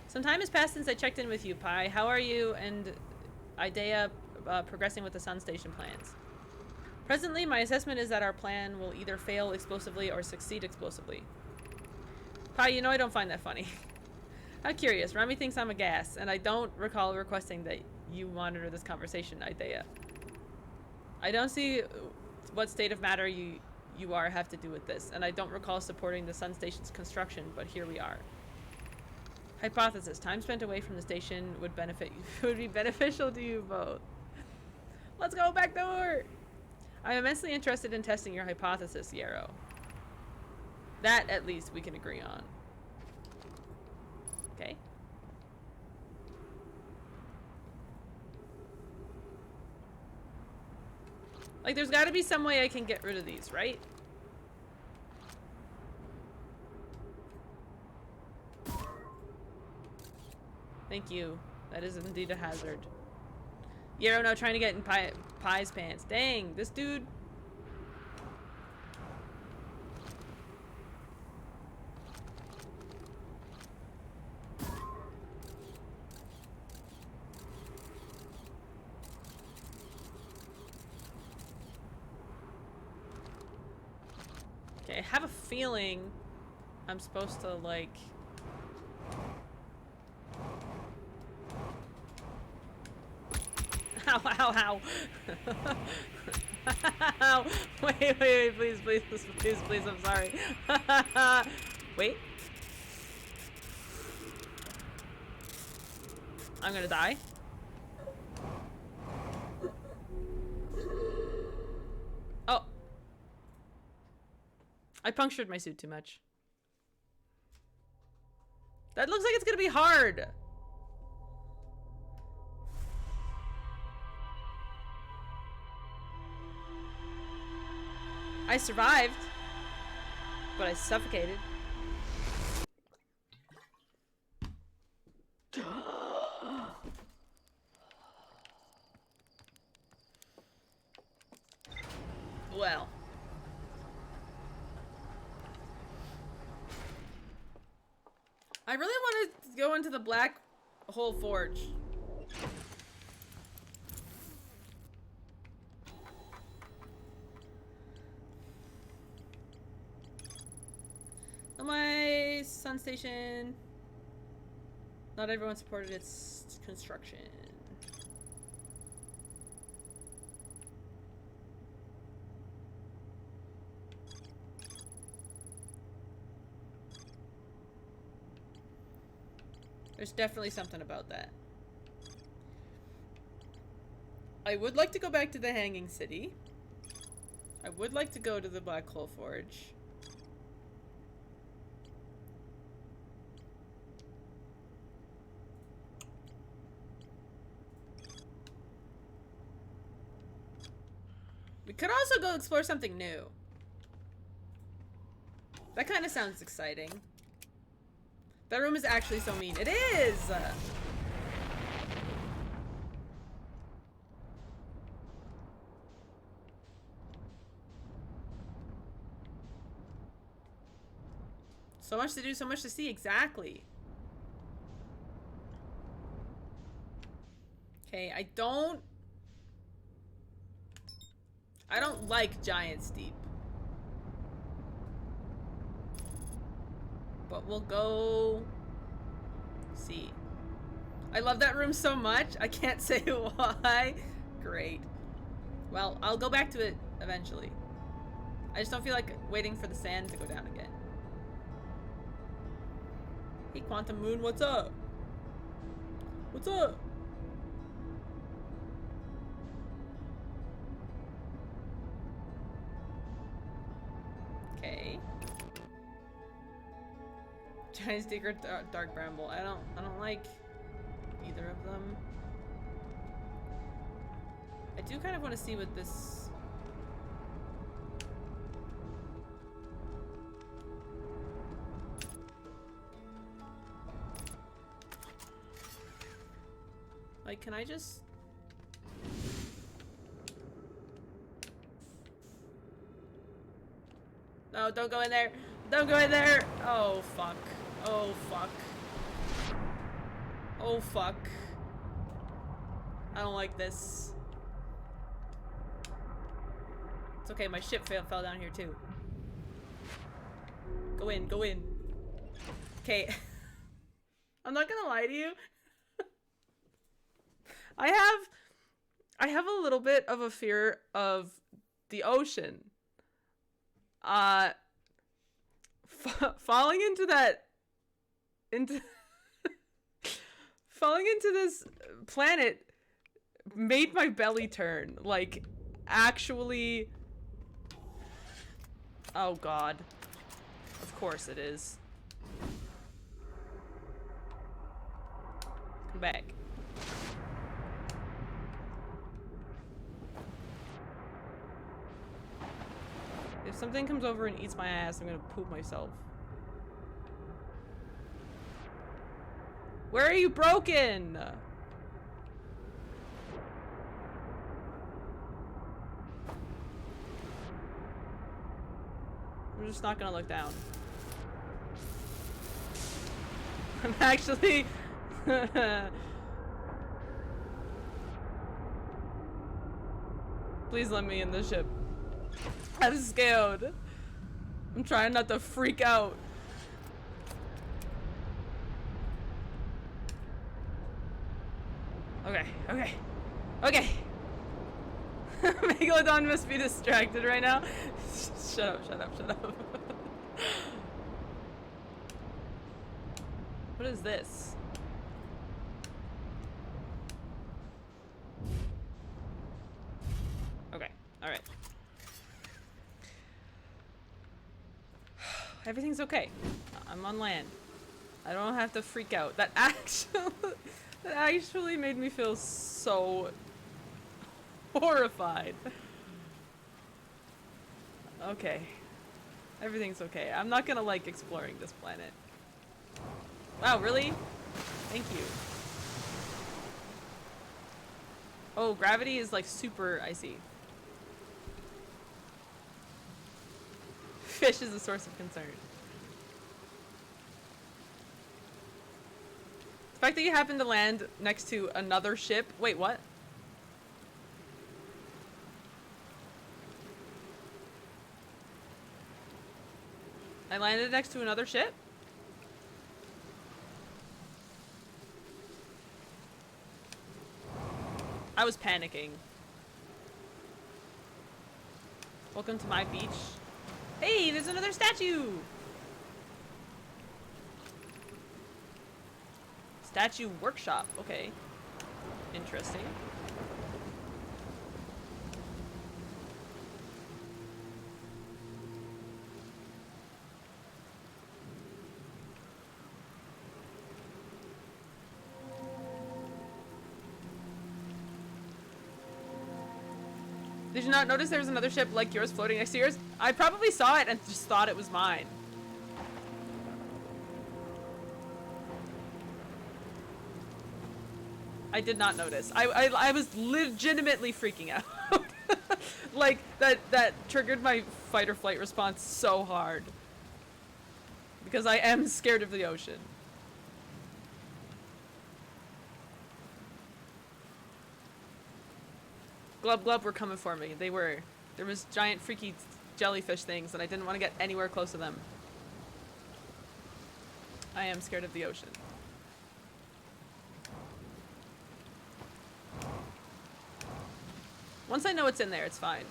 Some time has passed since I checked in with you, Pi. How are you and Idea progressing with the Sun Station plans? Presently, my assessment is that our plan will either fail explosively or succeed explosively. Pi, you know I don't find that funny. How curious. Rami thinks I'm a gas, and I don't recall requesting that you monitor this conversation, Idea. I don't see what state of matter you are have to do with this, and I don't recall supporting the Sun Station's construction, but here we are. Hypothesis. Time spent away from the station would be beneficial to you both. Let's go back door! I'm immensely interested in testing your hypothesis, Yarrow. That, at least, we can agree on. Okay. Like, there's gotta be some way I can get rid of these, right? Thank you. That is indeed a hazard. Yarrow now trying to get in Pi's pants. Dang, this dude. Okay, I have a feeling I'm supposed to, like... Ow, ow, ow. Ow. Wait, please, I'm sorry. Wait. I'm gonna die. Oh. I punctured my suit too much. That looks like it's gonna be hard. I survived, but I suffocated. Well. I really want to go into the Black Hole Forge. My sun station. Not everyone supported its construction. There's definitely something about that. I would like to go back to the Hanging City. I would like to go to the Black Hole Forge. We could also go explore something new. That kind of sounds exciting. That room is actually so mean. It is! So much to do, so much to see. Exactly. Okay, I don't like Giant's Deep. But we'll go see. I love that room so much. I can't say why. Great. Well, I'll go back to it eventually. I just don't feel like waiting for the sand to go down again. Hey, Quantum Moon, what's up? What's up? Okay. Giant Stick or Dark Bramble. I don't like either of them. I do kind of want to see what this... Like, can I just... No, don't go in there! Don't go in there! Oh, fuck. Oh, fuck. Oh, fuck. I don't like this. It's okay, my ship fell down here, too. Go in, go in. Okay. I'm not gonna lie to you. I have a little bit of a fear of the ocean. Falling into falling into this planet made my belly turn. Like, actually. Oh god. Of course it is. Come back. If something comes over and eats my ass, I'm gonna poop myself. Where are you broken? I'm just not gonna look down. I'm actually... Please let me in the ship. I'm scared. I'm trying not to freak out. Okay, okay, okay. Megalodon must be distracted right now. Shut up, shut up, shut up. What is this? Okay, alright. Everything's okay. I'm on land. I don't have to freak out. That actually made me feel so horrified. Okay. Everything's okay. I'm not gonna like exploring this planet. Wow, really? Thank you. Oh, gravity is like super icy. Fish is a source of concern. The fact that you happen to land next to another ship. Wait, what? I landed next to another ship? I was panicking. Welcome to my beach. Hey, there's another statue! Statue workshop. Okay. Interesting. Did you not notice there was another ship like yours floating next to yours? I probably saw it and just thought it was mine. I did not notice. I was legitimately freaking out. Like, that triggered my fight or flight response so hard. Because I am scared of the ocean. Glub Glub were coming for me. They were. There was giant freaky jellyfish things and I didn't want to get anywhere close to them. I am scared of the ocean. Once I know what's in there, it's fine.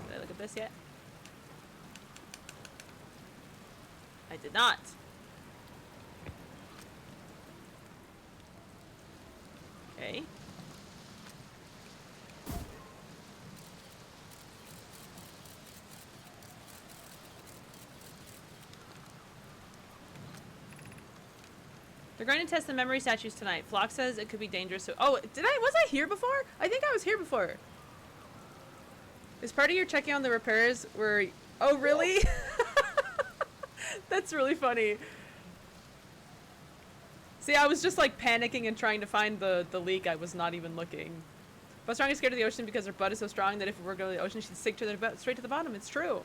Did I look at this yet? I did not. Okay. They're going to test the memory statues tonight. Flock says it could be dangerous. So, oh, was I here before? I think I was here before. Is part of your checking on the repairs where, oh, really? That's really funny. See, I was just like panicking and trying to find the leak. I was not even looking. But Strong is scared of the ocean because her butt is so strong that if it were going to the ocean, she'd sink to straight to the bottom. It's true.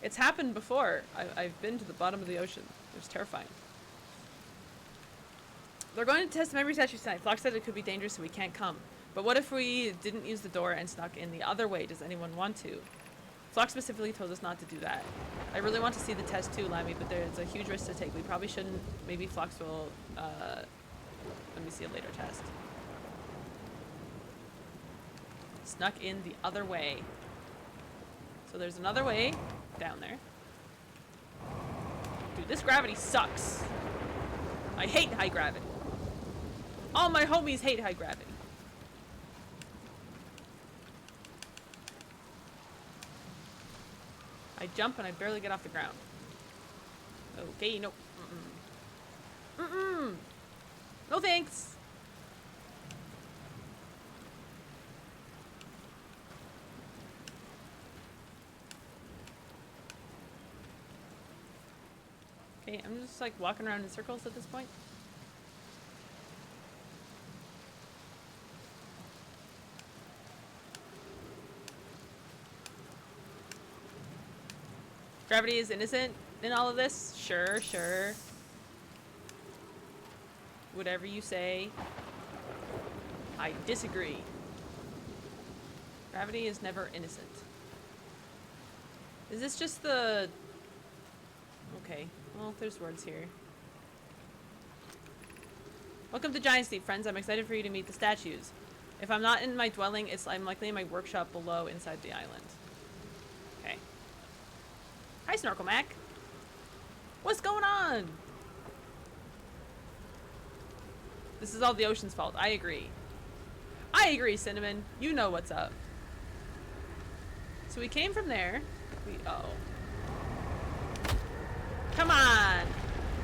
It's happened before. I've been to the bottom of the ocean. It was terrifying. They're going to test memory statues tonight. Flock said it could be dangerous, so we can't come. But what if we didn't use the door and snuck in the other way? Does anyone want to? Flock specifically told us not to do that. I really want to see the test too, Lammy, but there's a huge risk to take. We probably shouldn't. Maybe Flox will, let me see a later test. Snuck in the other way. So there's another way down there. Dude, this gravity sucks. I hate high gravity. All my homies hate high gravity. I jump and I barely get off the ground. Okay, no. Mm-mm. No thanks. Okay, I'm just like walking around in circles at this point. Gravity is innocent in all of this? Sure, sure. Whatever you say. I disagree. Gravity is never innocent. Is this just the... Okay, well, there's words here. Welcome to Giant Steep, friends. I'm excited for you to meet the statues. If I'm not in my dwelling, I'm likely in my workshop below inside the island. Okay. Hi, Snorkel Mac. What's going on? This is all the ocean's fault. I agree. I agree, Cinnamon. You know what's up. So we came from there. Uh-oh. Come on!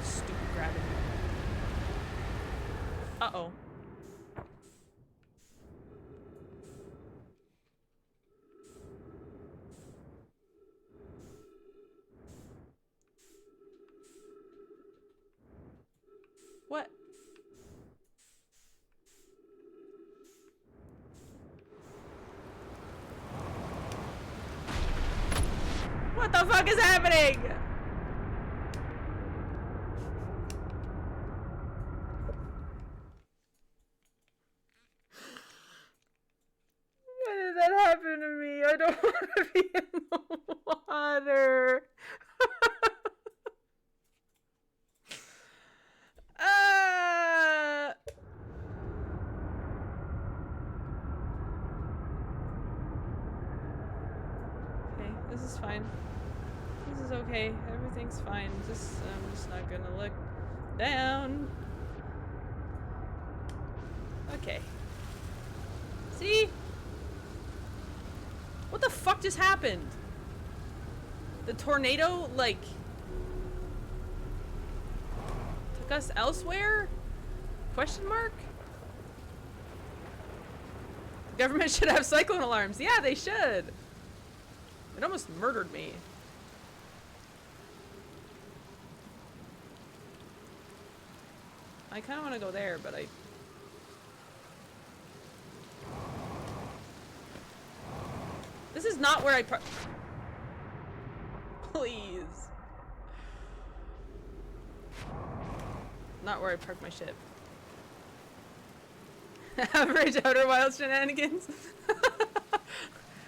Stupid gravity. Uh-oh. What? What the fuck is happening? Why did that happen to me? I don't want to be in the water. Okay, this is fine. This is okay. Everything's fine. I'm just not gonna look down. Okay. See? What the fuck just happened? The tornado, like, took us elsewhere? Question mark? The government should have cyclone alarms. Yeah, they should. It almost murdered me. I kind of want to go there, but I... This is not where I park. Please. Not where I park my ship. Average Outer Wilds shenanigans.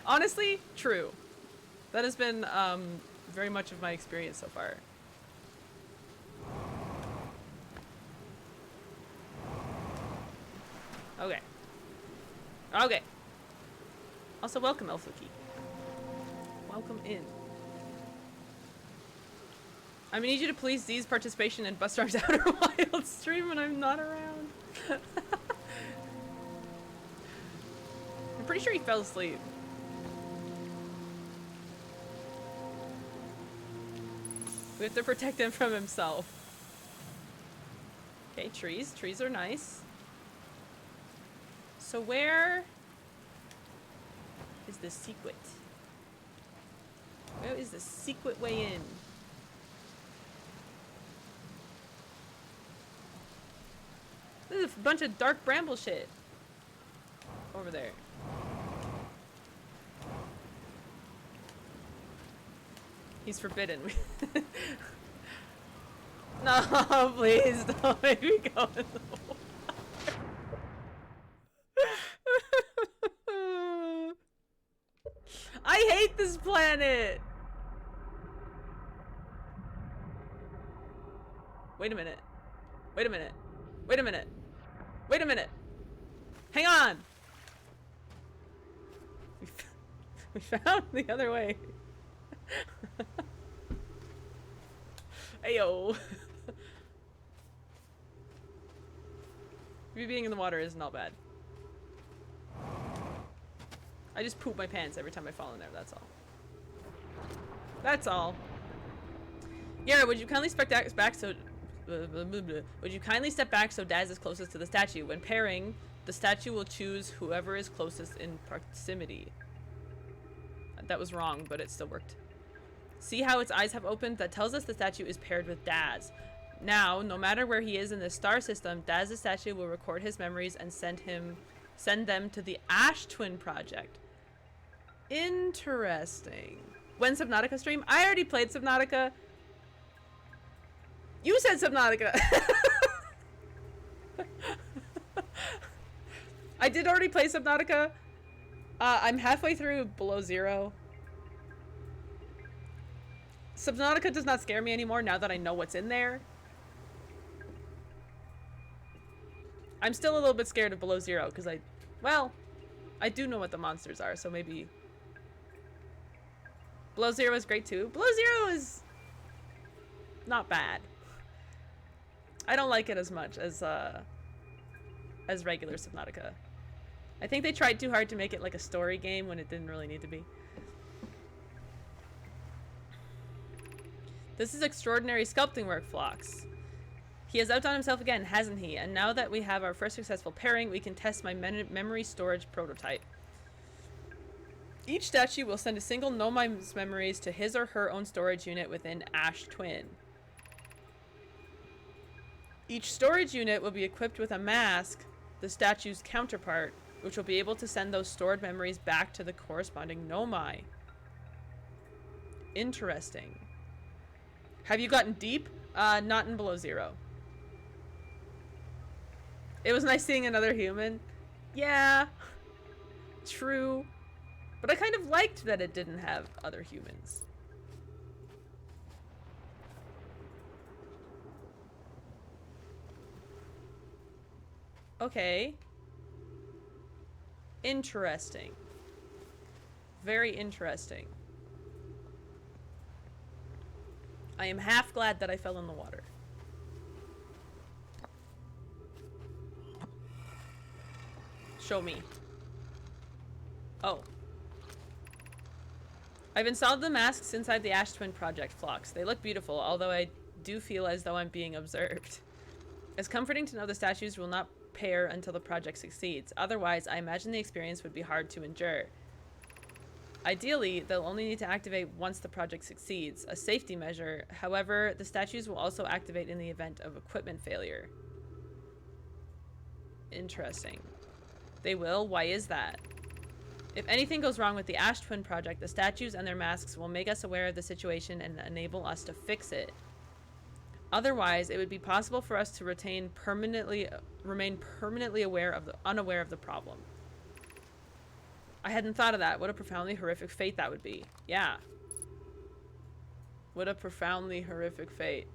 Honestly, true. That has been very much of my experience so far. Okay. Okay. Also, welcome, Elfuki. Welcome in. I need you to please seize participation in Bustar's Outer Wilds stream when I'm not around. I'm pretty sure he fell asleep. We have to protect him from himself. Okay, trees. Trees are nice. So where is the secret? Where is the secret way in? There's a bunch of dark bramble shit over there. He's forbidden. No, please don't make me go in the water. I hate this planet! Wait a minute. Wait a minute. Wait a minute. Wait a minute. Hang on! We found the other way. Ayo. Me being in the water isn't all bad. I just poop my pants every time I fall in there, that's all. That's all. Yeah, would you kindly step back so would you kindly step back so Daz is closest to the statue? When pairing, the statue will choose whoever is closest in proximity. That was wrong, but it still worked. See how its eyes have opened? That tells us the statue is paired with Daz. Now, no matter where he is in the star system, Daz's statue will record his memories and send them to the Ash Twin Project. Interesting. When Subnautica stream? I already played Subnautica. You said Subnautica. I did already play Subnautica. I'm halfway through Below Zero. Subnautica does not scare me anymore now that I know what's in there. I'm still a little bit scared of Below Zero because well, I do know what the monsters are, so maybe... Below Zero is great too. Below Zero is not bad. I don't like it as much as regular Subnautica. I think they tried too hard to make it like a story game when it didn't really need to be. This is extraordinary sculpting work, Phlox. He has outdone himself again, hasn't he? And now that we have our first successful pairing, we can test my memory storage prototype. Each statue will send a single Nomi's memories to his or her own storage unit within Ash Twin. Each storage unit will be equipped with a mask, the statue's counterpart, which will be able to send those stored memories back to the corresponding Nomi. Interesting. Have you gotten deep? Not in Below Zero. It was nice seeing another human. Yeah. True. But I kind of liked that it didn't have other humans. Okay. Interesting. Very interesting. I am half glad that I fell in the water. Show me. Oh. I've installed the masks inside the Ash Twin project, Phlox. They look beautiful, although I do feel as though I'm being observed. It's comforting to know the statues will not pair until the project succeeds. Otherwise, I imagine the experience would be hard to endure. Ideally, they'll only need to activate once the project succeeds, a safety measure. However, the statues will also activate in the event of equipment failure. Interesting. They will? Why is that? If anything goes wrong with the Ash Twin project, the statues and their masks will make us aware of the situation and enable us to fix it. Otherwise, it would be possible for us to remain permanently unaware of the problem. I hadn't thought of that. What a profoundly horrific fate that would be. Yeah. What a profoundly horrific fate.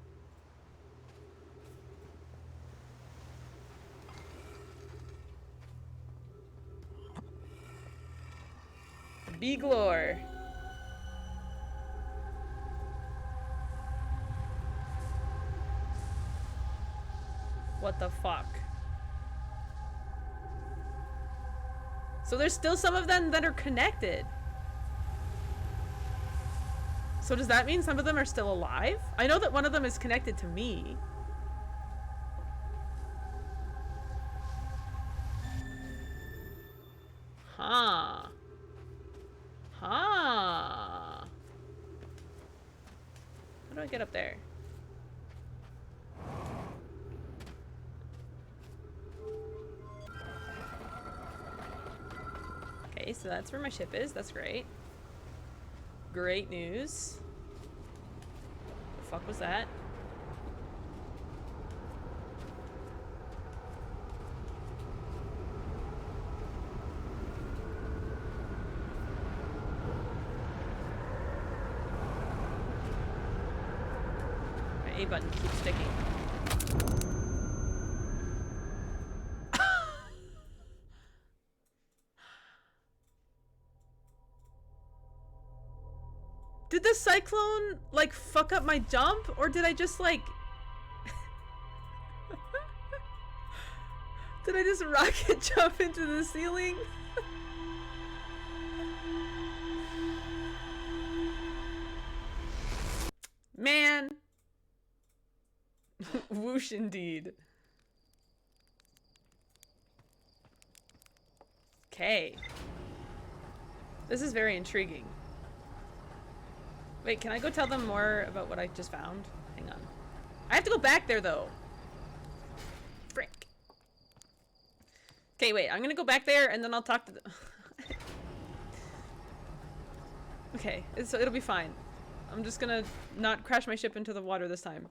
Beglore. What the fuck? So there's still some of them that are connected. So does that mean some of them are still alive? I know that one of them is connected to me. Huh. Huh. How do I get up there? Okay, so that's where my ship is. That's great. Great news. The fuck was that? My A button keeps sticking. Did the cyclone, like, fuck up my jump? Or did I just, like... Did I just rocket jump into the ceiling? Man. Whoosh indeed. Okay. This is very intriguing. Wait, can I go tell them more about what I just found? Hang on. I have to go back there, though. Frick. Okay, wait. I'm gonna go back there, and then I'll talk to them. Okay, so it'll be fine. I'm just gonna not crash my ship into the water this time.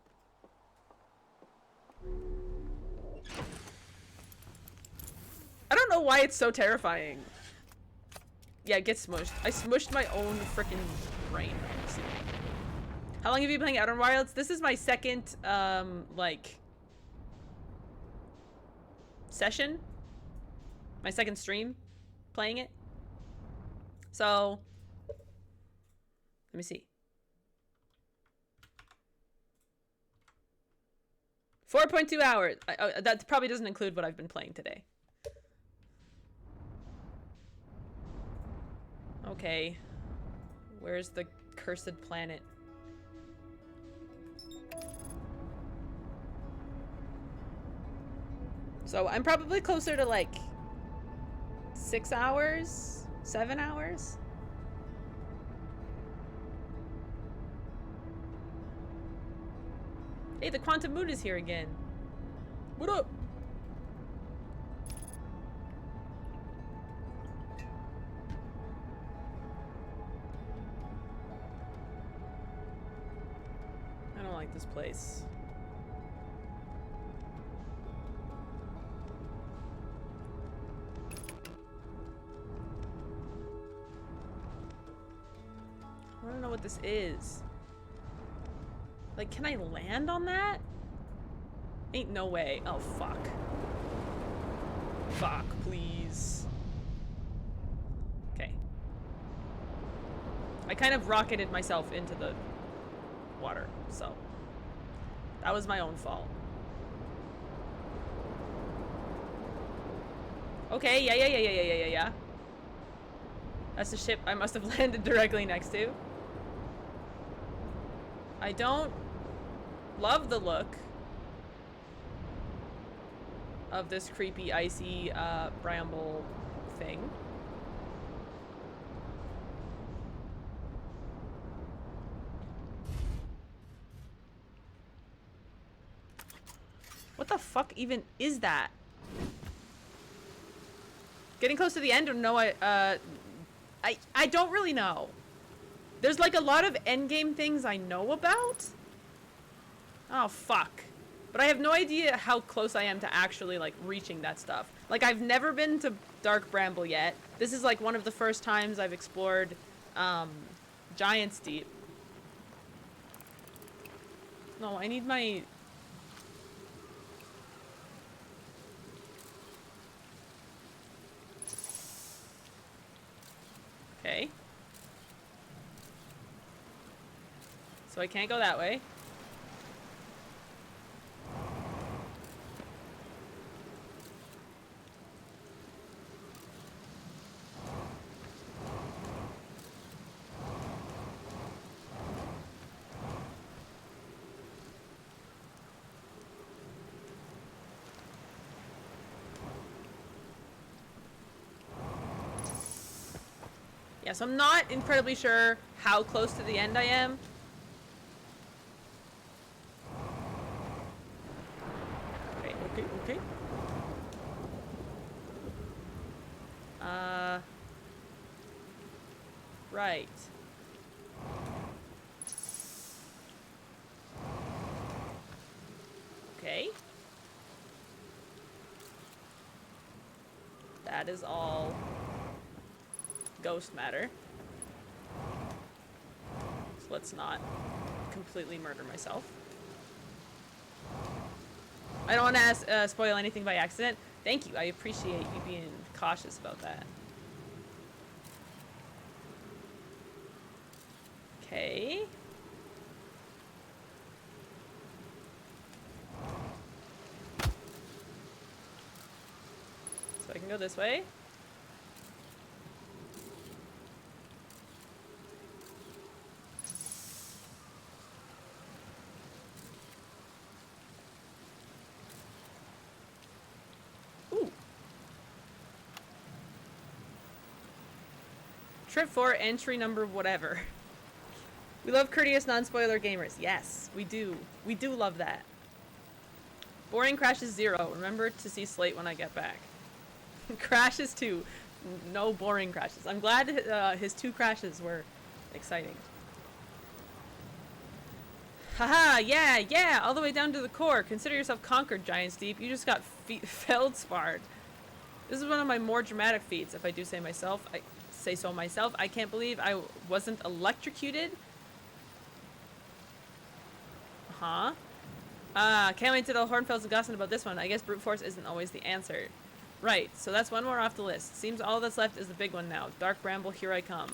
I don't know why it's so terrifying. Yeah, get smushed. I smushed my own freaking brain. How long have you been playing Outer Wilds? This is my second, like, session. My second stream playing it. So, let me see. 4.2 hours. That probably doesn't include what I've been playing today. Okay. Where's the cursed planet? So I'm probably closer to like 6 hours, 7 hours. Hey, the Quantum Moon is here again. What up? I don't like this place. I don't know what this is. Like, can I land on that? Ain't no way. Oh, fuck. Fuck, please. Okay. I kind of rocketed myself into the water, so that was my own fault. Okay, yeah. That's the ship I must have landed directly next to. I don't love the look of this creepy, icy, bramble thing. What the fuck even is that? Getting close to the end or no, I don't really know. There's like a lot of endgame things I know about. Oh, fuck. But I have no idea how close I am to actually like reaching that stuff. Like, I've never been to Dark Bramble yet. This is like one of the first times I've explored Giant's Deep. No, I need my... Okay. So I can't go that way. Yeah, so I'm not incredibly sure how close to the end I am. Okay. Right. Okay. That is all ghost matter. So let's not completely murder myself. I don't want to spoil anything by accident. Thank you. I appreciate you being cautious about that. Okay. So I can go this way. Trip 4, entry number whatever. We love courteous non-spoiler gamers. Yes, we do. We do love that. Boring crashes 0. Remember to see Slate when I get back. Crashes 2. No boring crashes. I'm glad his 2 crashes were exciting. Haha, yeah, all the way down to the core. Consider yourself conquered, Giant's Deep. You just got feldsparred. This is one of my more dramatic feats, if I do say myself. I say so myself. I can't believe I wasn't electrocuted. Huh? Can't wait to tell Hornfels and Gustin about this one. I guess brute force isn't always the answer. Right, so that's one more off the list. Seems all that's left is the big one now. Dark Bramble, here I come.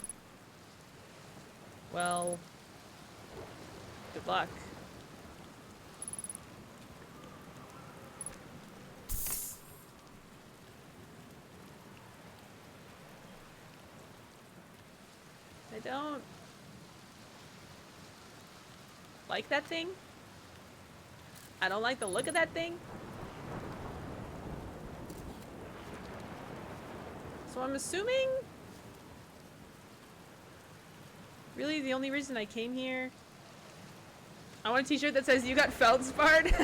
Well, good luck. I don't like that thing. I don't like the look of that thing. So I'm assuming... Really, the only reason I came here... I want a t-shirt that says, "You got feldsparred."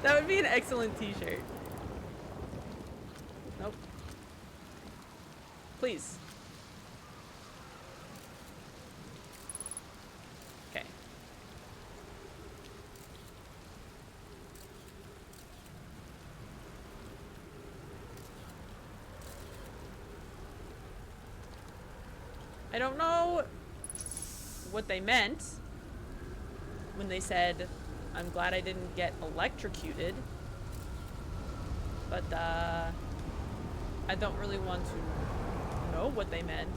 That would be an excellent t-shirt. Nope. Please. Okay. I don't know what they meant when they said, "I'm glad I didn't get electrocuted," but I don't really want to know what they meant.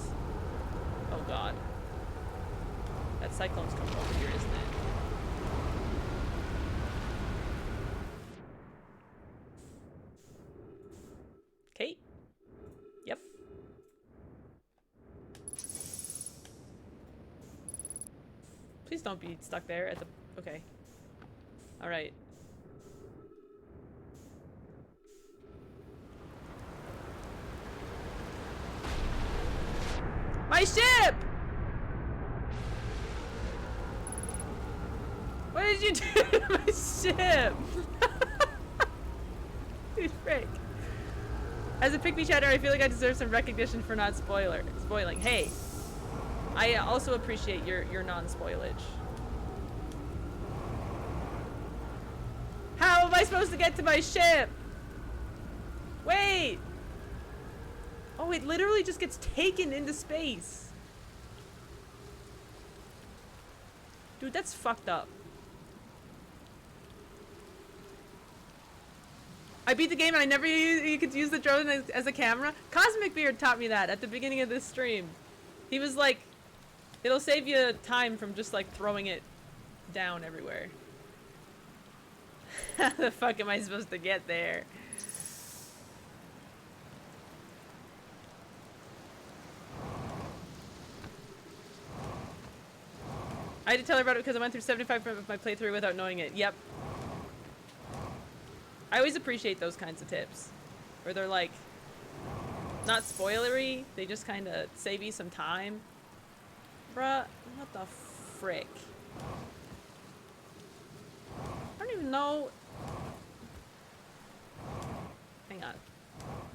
Oh god. That cyclone's coming over here, isn't it? Okay. Yep. Please don't be stuck there at the... Okay. Alright. My ship! What did you do to my ship? Dude, frick. As a pick-me chatter, I feel like I deserve some recognition for not spoiling. Hey, I also appreciate your non-spoilage. How am I supposed to get to my ship? Wait! Oh, it literally just gets taken into space. Dude, that's fucked up. I beat the game and I never you could use the drone as a camera. Cosmic Beard taught me that at the beginning of this stream. He was like, it'll save you time from just like throwing it down everywhere. How the fuck am I supposed to get there? I had to tell her about it because I went through 75% of my playthrough without knowing it. Yep. I always appreciate those kinds of tips. Where they're like, not spoilery, they just kind of save you some time. Bruh, what the frick? I don't even know. Hang on.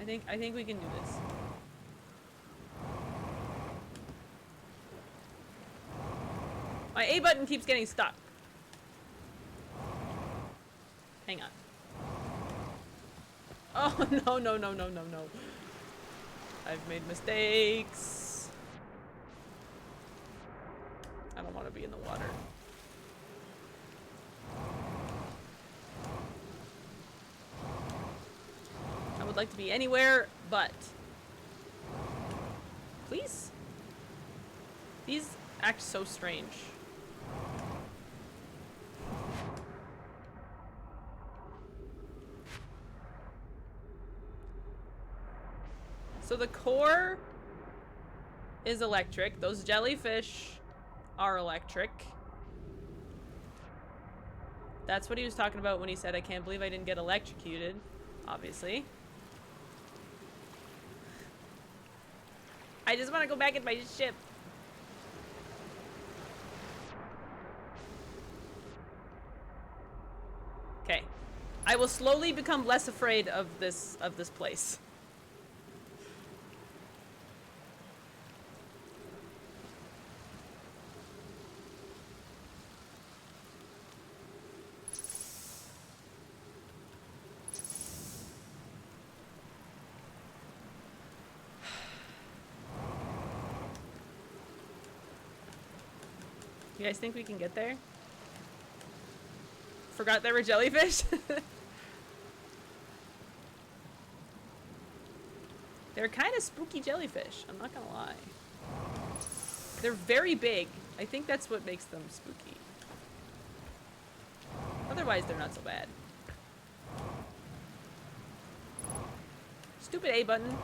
I think we can do this. My A button keeps getting stuck. Hang on. Oh, no, no, no, no, no, no. I've made mistakes. I don't want to be in the water. I would like to be anywhere but. Please? These act so strange. So the core is electric. Those jellyfish are electric. That's what he was talking about when he said, "I can't believe I didn't get electrocuted." Obviously. I just want to go back in my ship. Okay. I will slowly become less afraid of this place. You guys think we can get there? Forgot there were jellyfish? They're kind of spooky jellyfish, I'm not gonna lie. They're very big. I think that's what makes them spooky. Otherwise, they're not so bad. Stupid A button.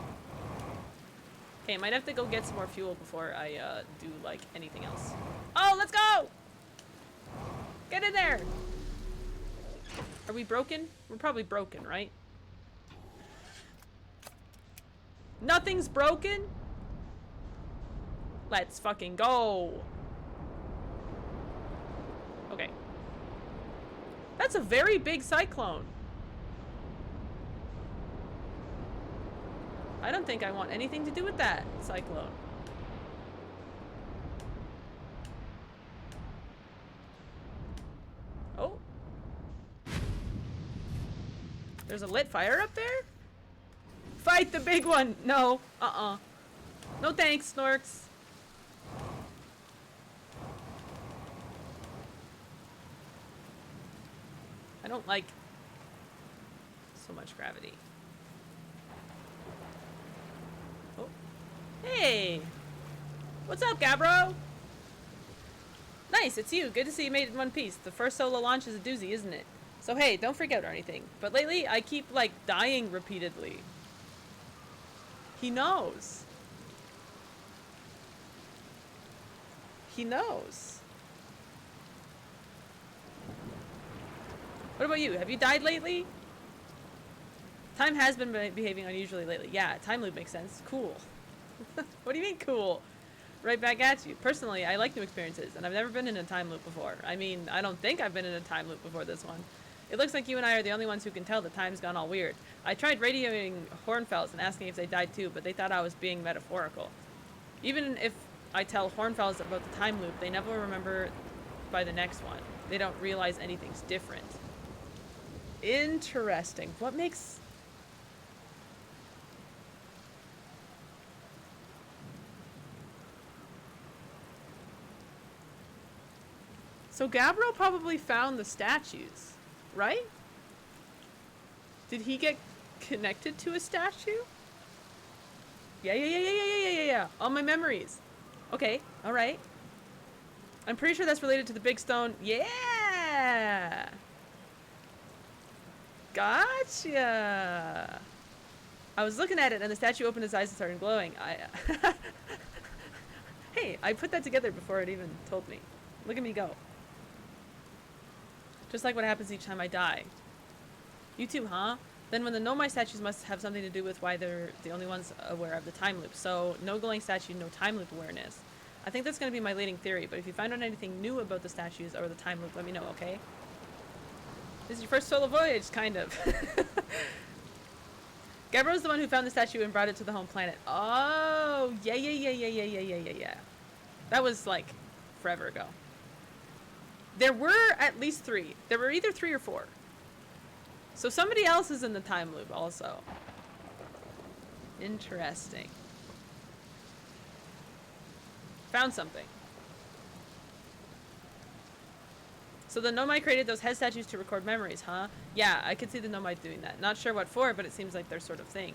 Okay, I might have to go get some more fuel before I do like anything else. Oh, let's go! Get in there! Are we broken? We're probably broken, right? Nothing's broken? Let's fucking go! Okay. That's a very big cyclone. I don't think I want anything to do with that cyclone. Oh. There's a lit fire up there? Fight the big one! No. No thanks, Snorks. I don't like so much gravity. Oh. Hey! What's up, Gabbro? Nice, it's you. Good to see you made it in one piece. The first solo launch is a doozy, isn't it? So hey, don't freak out or anything. But lately, I keep, like, dying repeatedly. He knows. He knows. What about you? Have you died lately? Time has been behaving unusually lately. Yeah, time loop makes sense. Cool. What do you mean cool? Right back at you. Personally, I like new experiences, and I've never been in a time loop before. I mean, I don't think I've been in a time loop before this one. It looks like you and I are the only ones who can tell that time's gone all weird. I tried radioing Hornfells and asking if they died too, but they thought I was being metaphorical. Even if I tell Hornfells about the time loop, they never remember by the next one. They don't realize anything's different. Interesting. What makes... So Gabriel probably found the statues, right? Did he get connected to a statue? Yeah. All my memories. Okay, alright. I'm pretty sure that's related to the big stone. Yeah! Gotcha! I was looking at it and the statue opened its eyes and started glowing. Hey, I put that together before it even told me. Look at me go. Just like what happens each time I die. You too, huh? Then when the Nomai statues must have something to do with why they're the only ones aware of the time loop. So, no glowing statue, no time loop awareness. I think that's going to be my leading theory, but if you find out anything new about the statues or the time loop, let me know, okay? This is your first solo voyage, kind of. Gabbro's the one who found the statue and brought it to the home planet. Oh, yeah. That was, like, forever ago. There were at least 3. There were either 3 or 4. So somebody else is in the time loop also. Interesting. Found something. So the Nomai created those head statues to record memories, huh? Yeah, I could see the Nomai doing that. Not sure what for, but it seems like their sort of thing.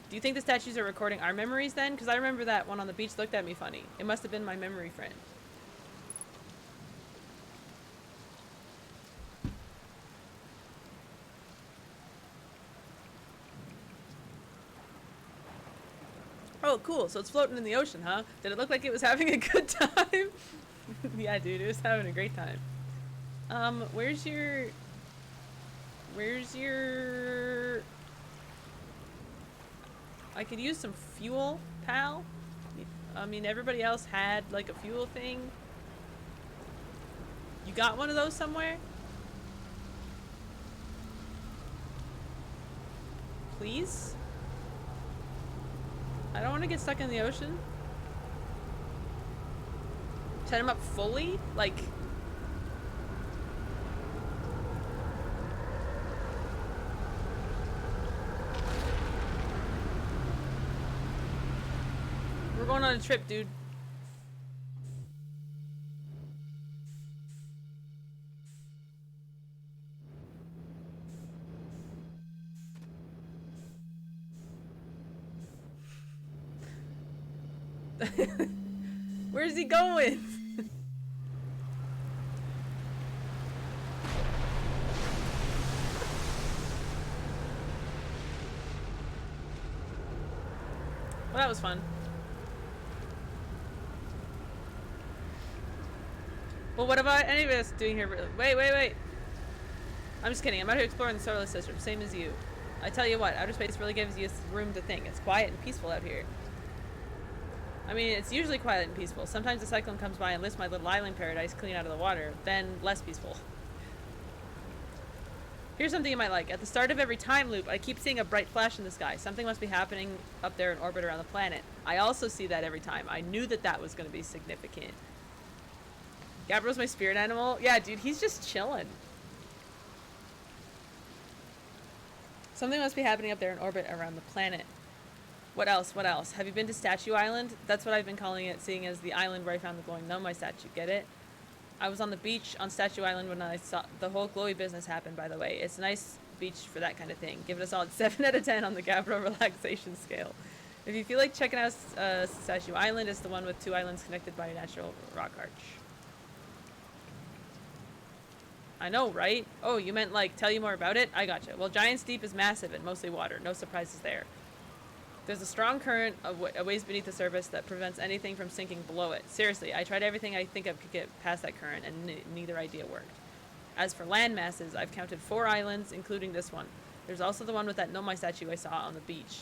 Do you think the statues are recording our memories then? Because I remember that one on the beach looked at me funny. It must have been my memory friend. Oh, cool. So it's floating in the ocean, huh? Did it look like it was having a good time? Yeah, dude, it was having a great time. Where's your... I could use some fuel, pal. I mean, everybody else had, like, a fuel thing. You got one of those somewhere? Please? I don't want to get stuck in the ocean. Set him up fully? Like... We're going on a trip, dude. Where's he going? Well, that was fun. Well, what about any of us doing here? Wait. I'm just kidding. I'm out here exploring the solar system, same as you. I tell you what, outer space really gives you room to think. It's quiet and peaceful out here. I mean, it's usually quiet and peaceful. Sometimes a cyclone comes by and lifts my little island paradise clean out of the water, then less peaceful. Here's something you might like. At the start of every time loop, I keep seeing a bright flash in the sky. Something must be happening up there in orbit around the planet. I also see that every time. I knew that that was going to be significant. Gabriel's my spirit animal. Yeah, dude, he's just chilling. Something must be happening up there in orbit around the planet. What else? What else? Have you been to Statue Island? That's what I've been calling it, seeing as the island where I found the glowing Nomai statue. Get it? I was on the beach on Statue Island when I saw the whole glowy business happen, by the way. It's a nice beach for that kind of thing. Give it a solid 7 out of 10 on the Gabriel relaxation scale. If you feel like checking out Statue Island, it's the one with 2 islands connected by a natural rock arch. I know, right? Oh, you meant like tell you more about it? I gotcha. Well, Giant's Deep is massive and mostly water. No surprises there. There's a strong current of a ways beneath the surface that prevents anything from sinking below it. Seriously, I tried everything I think I could get past that current, and neither idea worked. As for land masses, I've counted 4 islands, including this one. There's also the one with that Nomai statue I saw on the beach.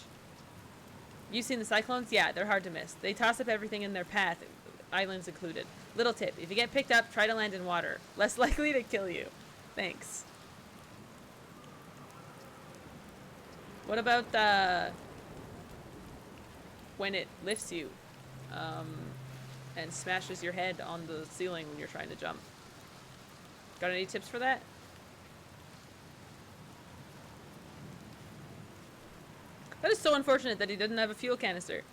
You've seen the cyclones? Yeah, they're hard to miss. They toss up everything in their path, islands included. Little tip, if you get picked up, try to land in water. Less likely to kill you. Thanks. What about when it lifts you and smashes your head on the ceiling when you're trying to jump? Got any tips for that? That is so unfortunate that he didn't have a fuel canister.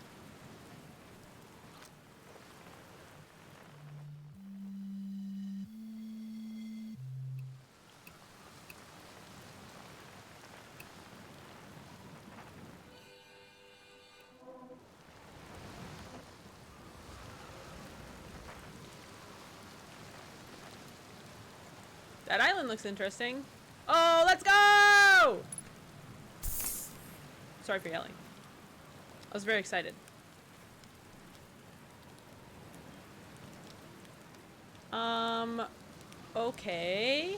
That island looks interesting. Oh, let's go! Sorry for yelling. I was very excited. Okay.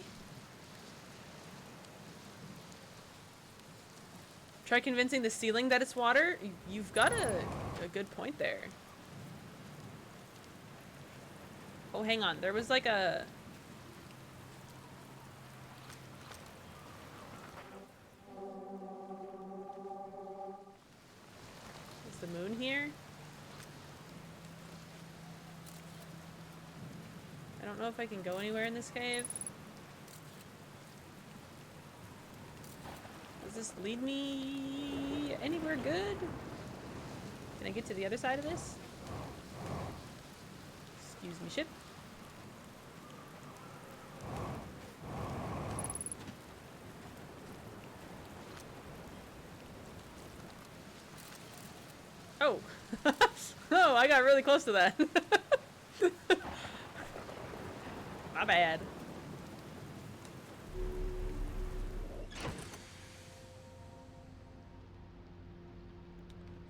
Try convincing the ceiling that it's water? You've got a good point there. Oh, hang on. There was like a... Is the moon here? I don't know if I can go anywhere in this cave. Does this lead me anywhere good? Can I get to the other side of this? Excuse me, ship. Oh. Oh, I got really close to that. My bad.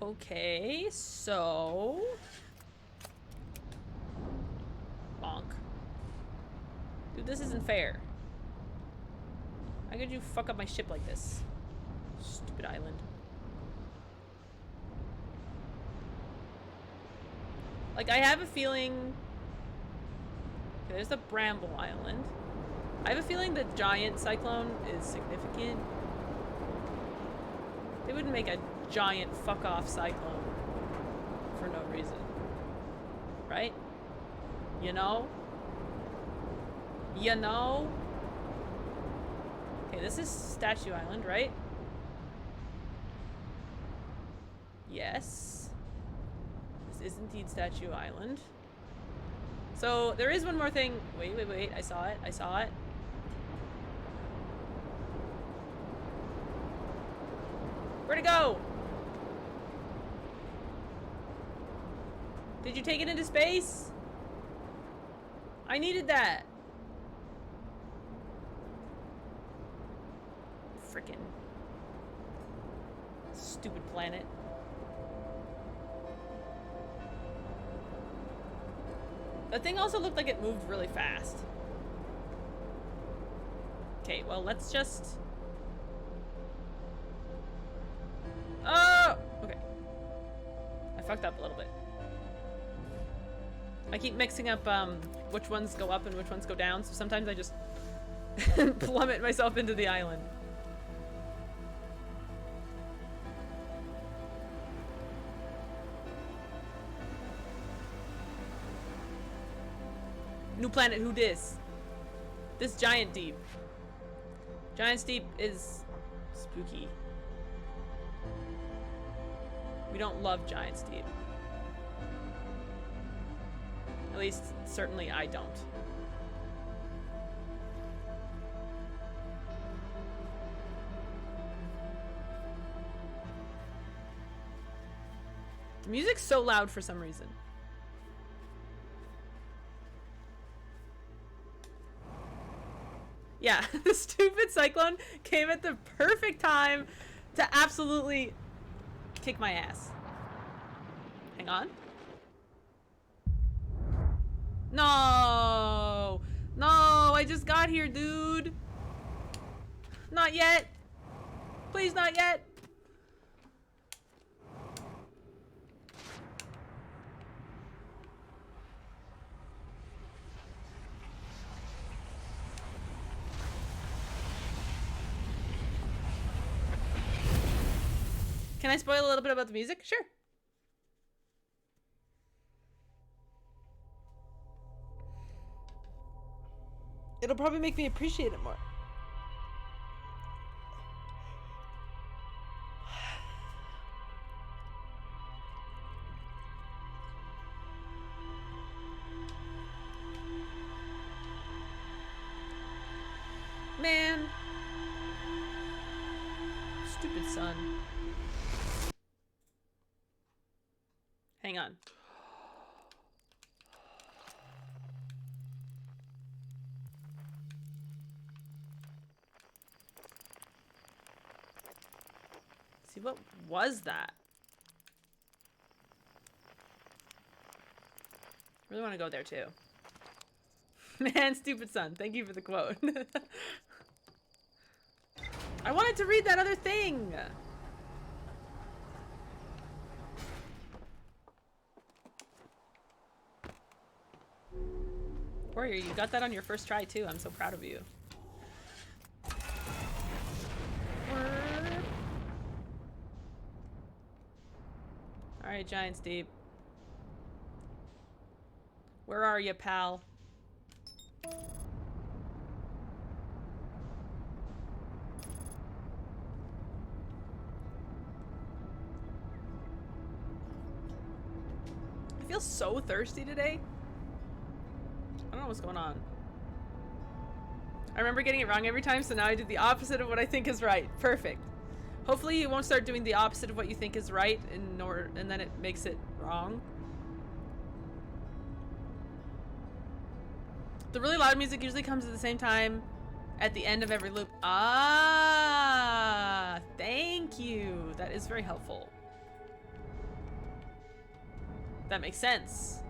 Okay, so... Bonk. Dude, this isn't fair. How could you fuck up my ship like this? Stupid island. Like, I have a feeling... Okay, there's the Bramble Island. I have a feeling the giant cyclone is significant. They wouldn't make a giant fuck-off cyclone for no reason. Right? You know? You know? Okay, this is Statue Island, right? Yes. This is indeed Statue Island. So, there is one more thing. Wait. I saw it. Where'd it go? Did you take it into space? I needed that. Frickin' stupid planet. That thing also looked like it moved really fast. Okay, well, let's just... Oh! Okay. I fucked up a little bit. I keep mixing up which ones go up and which ones go down, so sometimes I just plummet myself into the island. New planet, who dis? This giant deep. Giant deep is spooky. We don't love giant deep. At least, certainly I don't. The music's so loud for some reason. Yeah, the stupid cyclone came at the perfect time to absolutely kick my ass. Hang on. No! No, I just got here, dude. Not yet. Please, not yet. Can I spoil a little bit about the music? Sure. It'll probably make me appreciate it more. Man. Stupid son. Hang on. See, what was that? Really want to go there too. Man, stupid son. Thank you for the quote. I wanted to read that other thing. Warrior, you got that on your first try too. I'm so proud of you. Alright, Giant's Deep. Where are you, pal? I feel so thirsty today. I don't know what's going on. I remember getting it wrong every time, so now I do the opposite of what I think is right. Perfect. Hopefully you won't start doing the opposite of what you think is right and then it makes it wrong. The really loud music usually comes at the same time at the end of every loop. Ah, thank you. That is very helpful. That makes sense.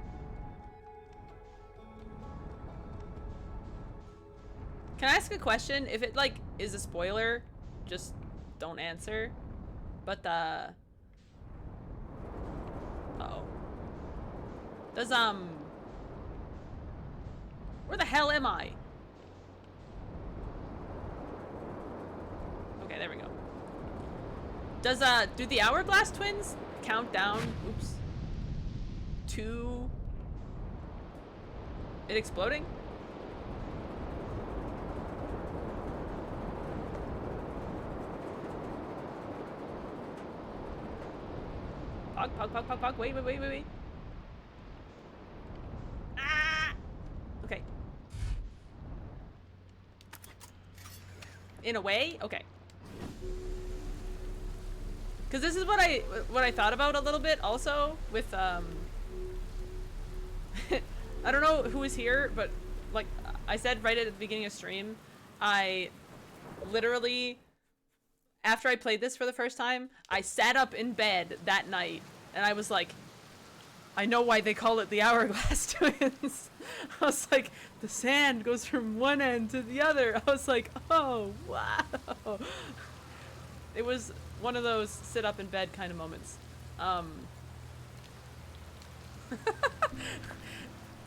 Can I ask a question? If it, like, is a spoiler, just don't answer. But, uh-oh. Does, where the hell am I? Okay, there we go. Does, do the Hourglass twins count down, oops, to it exploding? Pog. Wait. Ah! Okay. In a way? Okay. Because this is what I thought about a little bit also with I don't know who was here, but like I said right at the beginning of stream, I literally, after I played this for the first time, I sat up in bed that night and I was like, I know why they call it the Hourglass Twins. I was like, the sand goes from one end to the other. I was like, oh, wow. It was one of those sit up in bed kind of moments.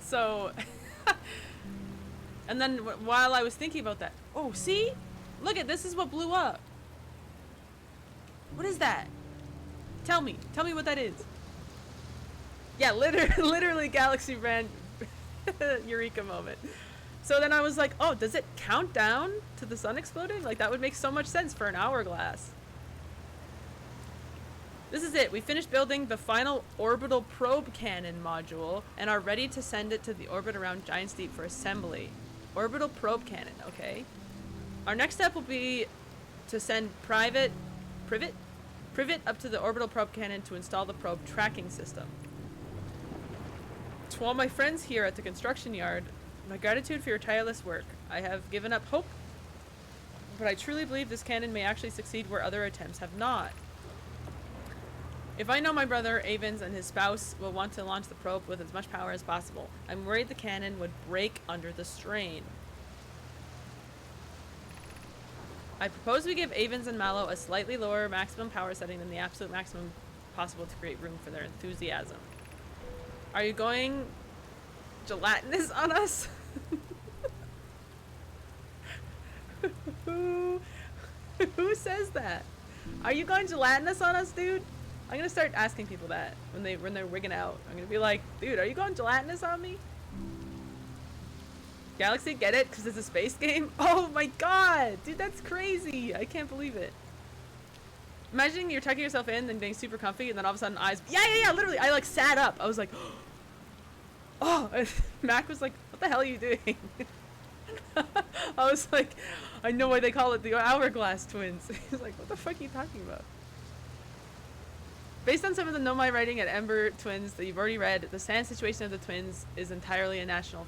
So, and then while I was thinking about that, oh, see? Look at this is what blew up. What is that? Tell me what that is. Yeah, literally Galaxy Brand Eureka moment. So then I was like, oh, does it count down to the sun exploding? Like, that would make so much sense for an hourglass. This is it. We finished building the final orbital probe cannon module and are ready to send it to the orbit around Giant's Deep for assembly. Orbital probe cannon, okay. Our next step will be to send Privet up to the orbital probe cannon to install the probe tracking system. To all my friends here at the construction yard, my gratitude for your tireless work. I have given up hope, but I truly believe this cannon may actually succeed where other attempts have not. If I know my brother, Avens, and his spouse will want to launch the probe with as much power as possible, I'm worried the cannon would break under the strain. I propose we give Avens and Mallow a slightly lower maximum power setting than the absolute maximum possible to create room for their enthusiasm. Are you going gelatinous on us? Who says that? Are you going gelatinous on us, dude? I'm gonna start asking people that when they're wigging out. I'm gonna be like, dude, are you going gelatinous on me? Galaxy, get it? Because it's a space game? Oh my god! Dude, that's crazy! I can't believe it. Imagine you're tucking yourself in and getting super comfy and then all of a sudden eyes... Yeah, literally! I like sat up. I was like... Oh! Mac was like, what the hell are you doing? I was like, I know why they call it the Hourglass Twins. He's like, what the fuck are you talking about? Based on some of the Nomai writing at Ember Twins that you've already read, the sand situation of the twins is entirely a natural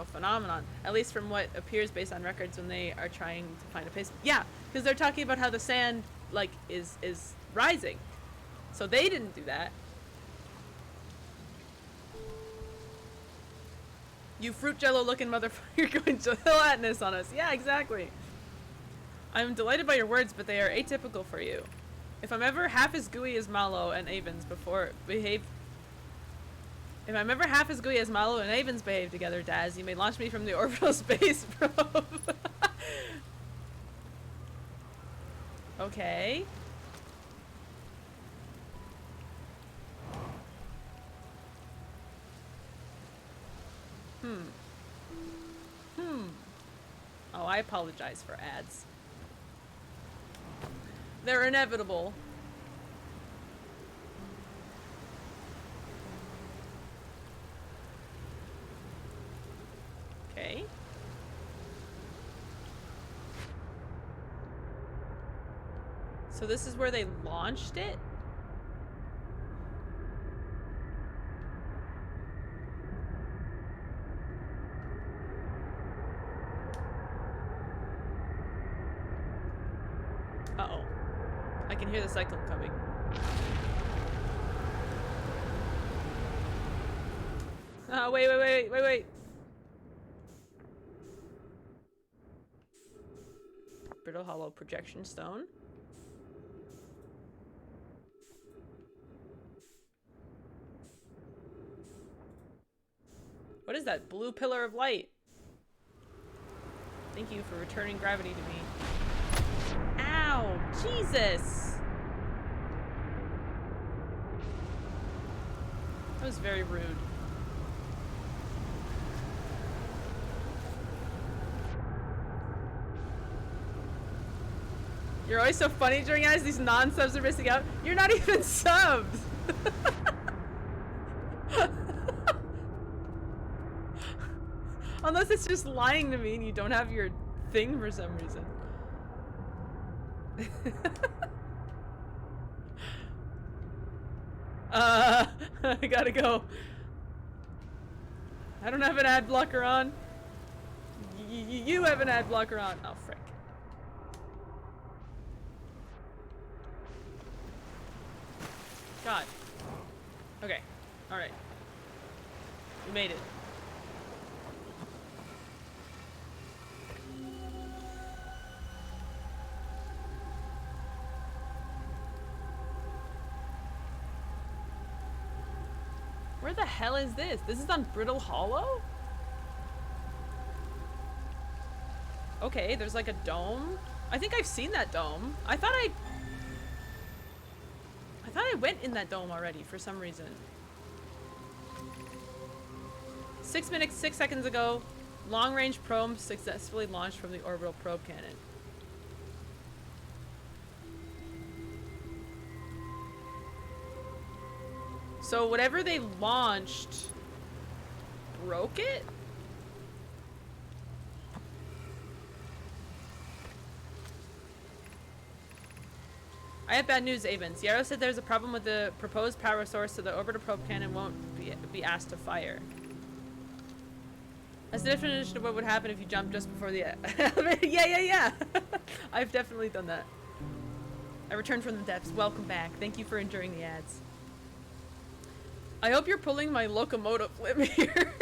phenomenon, at least from what appears based on records when they are trying to find a place. Yeah, because they're talking about how the sand, like, is rising. So they didn't do that. You fruit jello looking motherfucker going gelatinous on us. Yeah, exactly. I'm delighted by your words, but they are atypical for you. If I'm ever half as gooey as Mallow and Avens behave together, Daz, you may launch me from the orbital space probe. Okay. Oh, I apologize for ads. They're inevitable. Okay. So this is where they launched it? Uh-oh. I can hear the cyclone coming. Wait. Brittle hollow projection stone. What is that? Blue pillar of light. Thank you for returning gravity to me. Ow! Jesus! That was very rude. You're always so funny during ads. These non-subs are missing out. You're not even subbed! Unless it's just lying to me and you don't have your thing for some reason. I gotta go. I don't have an ad blocker on. You have an ad blocker on. Oh, frick. God. Okay. Alright. We made it. Where the hell is this? This is on Brittle Hollow? Okay, there's like a dome. I think I've seen that dome. I thought I went in that dome already for some reason. 6 minutes, 6 seconds ago, long-range probe successfully launched from the orbital probe cannon. So whatever they launched broke it? I have bad news, Avens. Yarrow said there's a problem with the proposed power source, so the orbital probe cannon won't be asked to fire. That's the definition of what would happen if you jumped just before the elevator. Yeah. I've definitely done that. I returned from the depths. Welcome back. Thank you for enduring the ads. I hope you're pulling my locomotive flip here.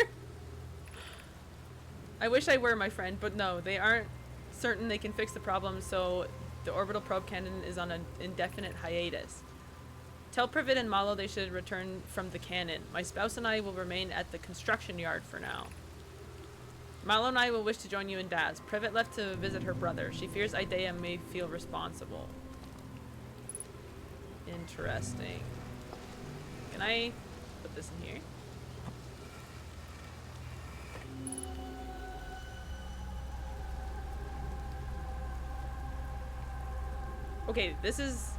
I wish I were, my friend, but no, they aren't certain they can fix the problem, so the orbital probe cannon is on an indefinite hiatus. Tell Privet and Malo they should return from the cannon. My spouse and I will remain at the construction yard for now. Malo and I will wish to join you in Daz. Privet left to visit her brother. She fears Idea may feel responsible. Interesting. Can I put this in here? Okay, this is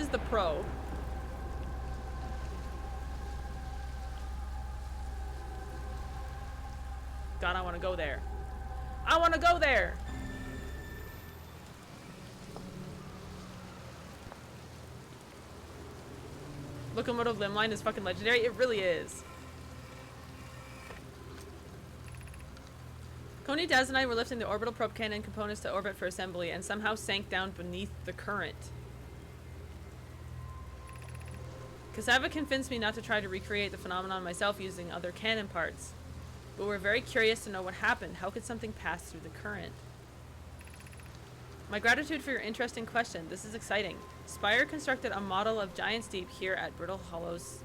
the probe. God, I want to go there. I want to go there! Locomotive limb line is fucking legendary. It really is. Coney, Daz, and I were lifting the orbital probe cannon components to orbit for assembly and somehow sank down beneath the current. Cassava convinced me not to try to recreate the phenomenon myself using other cannon parts. But we're very curious to know what happened. How could something pass through the current? My gratitude for your interesting question. This is exciting. Spire constructed a model of Giant's Deep here at Brittle Hollow's.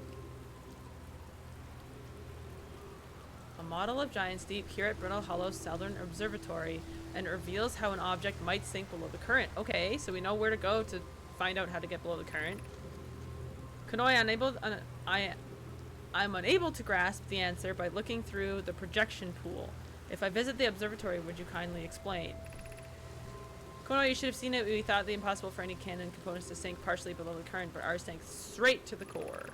A model of Giant's Deep here at Brittle Hollow's Southern Observatory, and it reveals how an object might sink below the current. Okay, so we know where to go to find out how to get below the current. Kanoi, I'm unable to grasp the answer by looking through the projection pool. If I visit the observatory, would you kindly explain? Kono, you should have seen it. We thought the impossible for any cannon components to sink partially below the current, but ours sank straight to the core.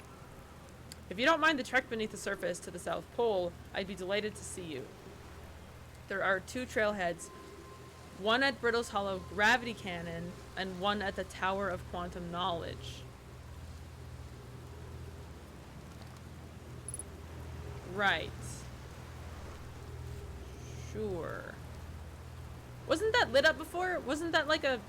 If you don't mind the trek beneath the surface to the South Pole, I'd be delighted to see you. There are 2 trailheads, one at Brittle's Hollow Gravity Cannon, and one at the Tower of Quantum Knowledge. Right. Sure. Wasn't that lit up before? Wasn't that like a...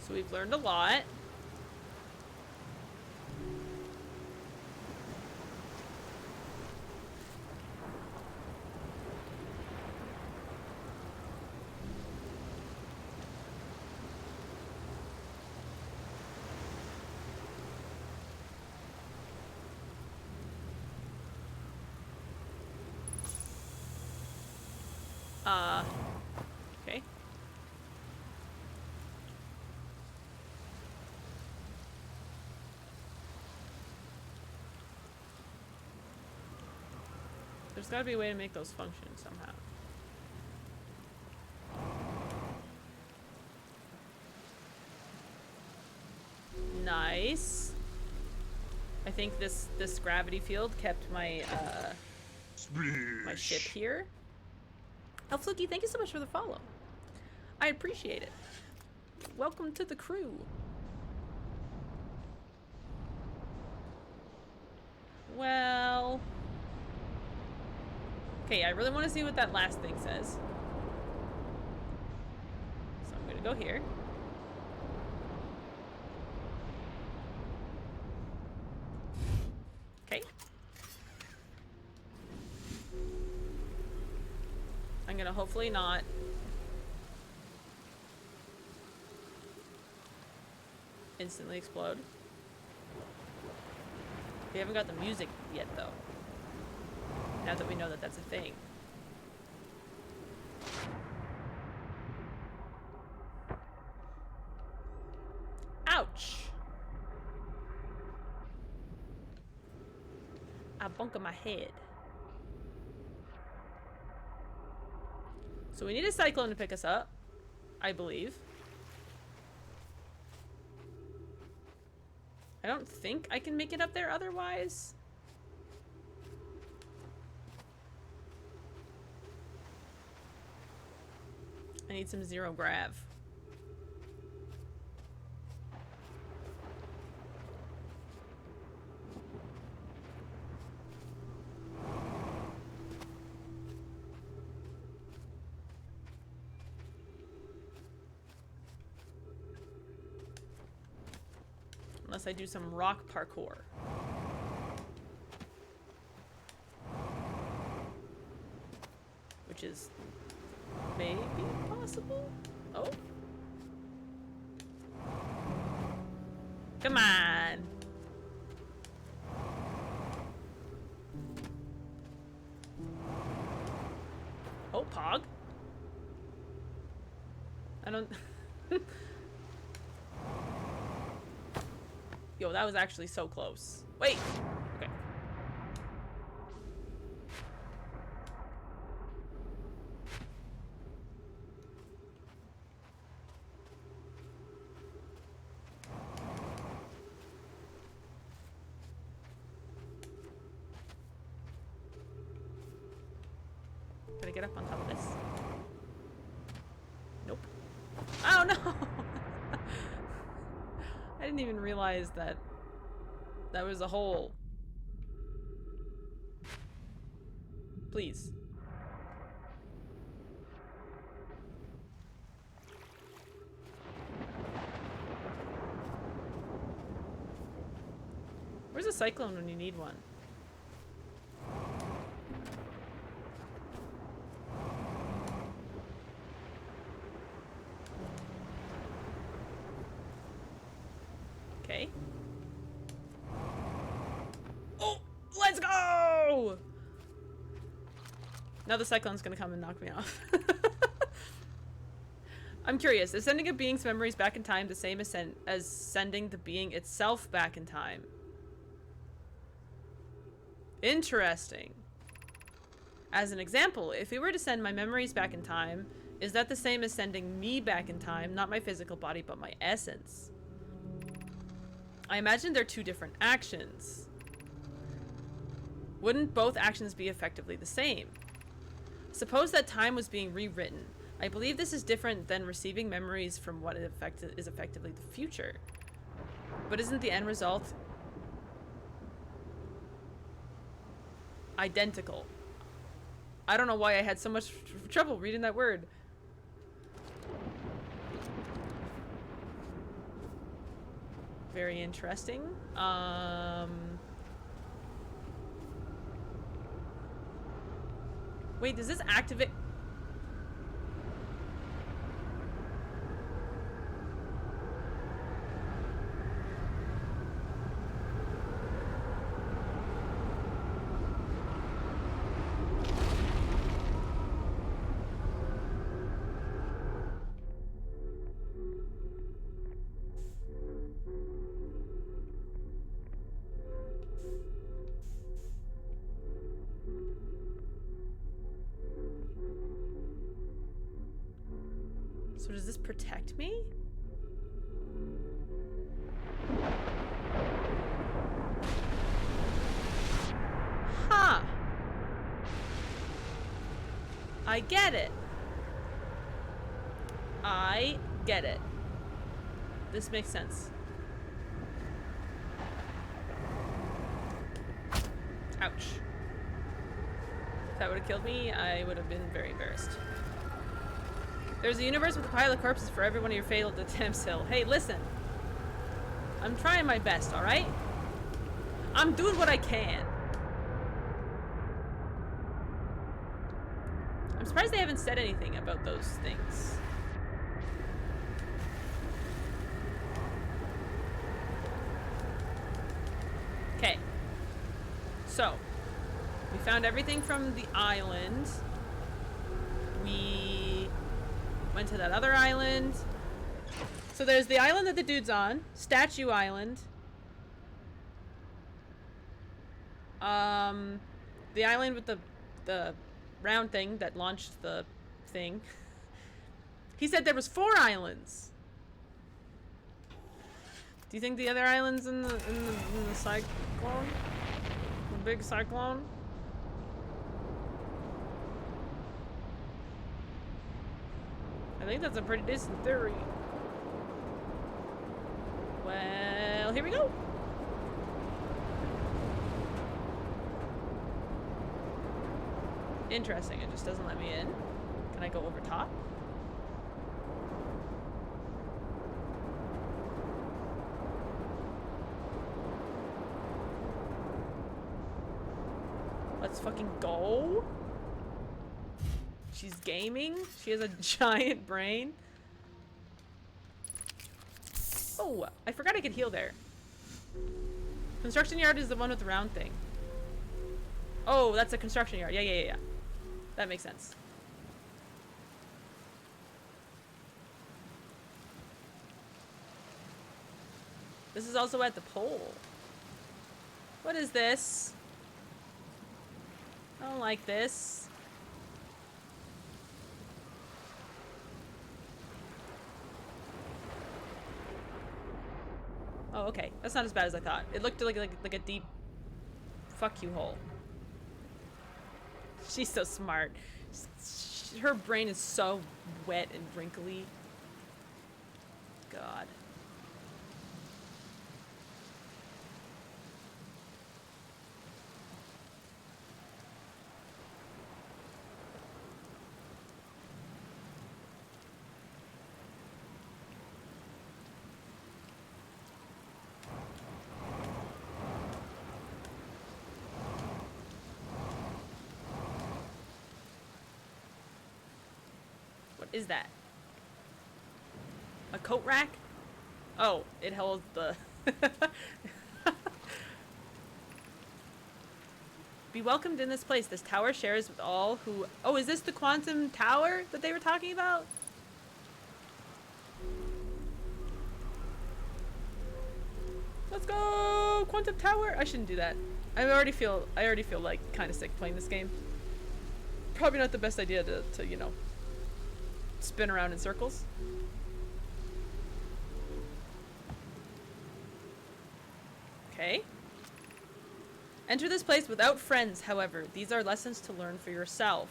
So we've learned a lot. Okay. There's gotta be a way to make those function somehow. Nice. I think this gravity field kept my my ship here. Oh, Fluky, thank you so much for the follow. I appreciate it. Welcome to the crew. Well... Okay, I really want to see what that last thing says. So I'm gonna go here. Okay. I'm gonna hopefully not instantly explode. We haven't got the music yet, though. Now that we know that that's a thing. Ouch! I bunked my head. So we need a cyclone to pick us up, I believe. I don't think I can make it up there otherwise. I need some zero grav. Unless I do some rock parkour. Which is maybe possible? Oh. Come on. Oh, Pog. I don't... Yo, that was actually so close. Wait! Okay. Can I get up on top of this? Nope. Oh no! I didn't even realize that that was a hole. Please. Where's a cyclone when you need one? Okay. Oh, let's go! Now the cyclone's gonna come and knock me off. I'm curious, is sending a being's memories back in time the same as sending the being itself back in time? Interesting. As an example, if we were to send my memories back in time, is that the same as sending me back in time, not my physical body, but my essence? I imagine they're two different actions. Wouldn't both actions be effectively the same? Suppose that time was being rewritten. I believe this is different than receiving memories from what is effectively the future. But isn't the end result identical? I don't know why I had so much trouble reading that word. Very interesting. Wait, does this activate? So does this protect me? Huh. I get it. I get it. This makes sense. Ouch. If that would have killed me, I would have been very embarrassed. There's a universe with a pile of corpses for every one of your failed attempts, Hill. Hey, listen. I'm trying my best, alright? I'm doing what I can. I'm surprised they haven't said anything about those things. Okay. So, we found everything from the island. We went to that other island. So there's the island that the dude's on. Statue Island. The island with the round thing that launched the thing. He said there was 4 islands. Do you think the other islands in the cyclone? The big cyclone? I think that's a pretty decent theory. Well, here we go. Interesting, it just doesn't let me in. Can I go over top? Let's fucking go. She's gaming. She has a giant brain. Oh, I forgot I could heal there. Construction yard is the one with the round thing. Oh, that's a construction yard. Yeah. That makes sense. This is also at the pole. What is this? I don't like this. Oh, okay. That's not as bad as I thought. It looked like a deep fuck you hole. She's so smart. Her brain is so wet and wrinkly. God. What is that? A coat rack? Oh, it holds the... Be welcomed in this place. This tower shares with all who... Oh, is this the quantum tower that they were talking about? Let's go! Quantum tower! I shouldn't do that. I already feel like kind of sick playing this game. Probably not the best idea to you know, spin around in circles. Okay. Enter this place without friends, however. These are lessons to learn for yourself.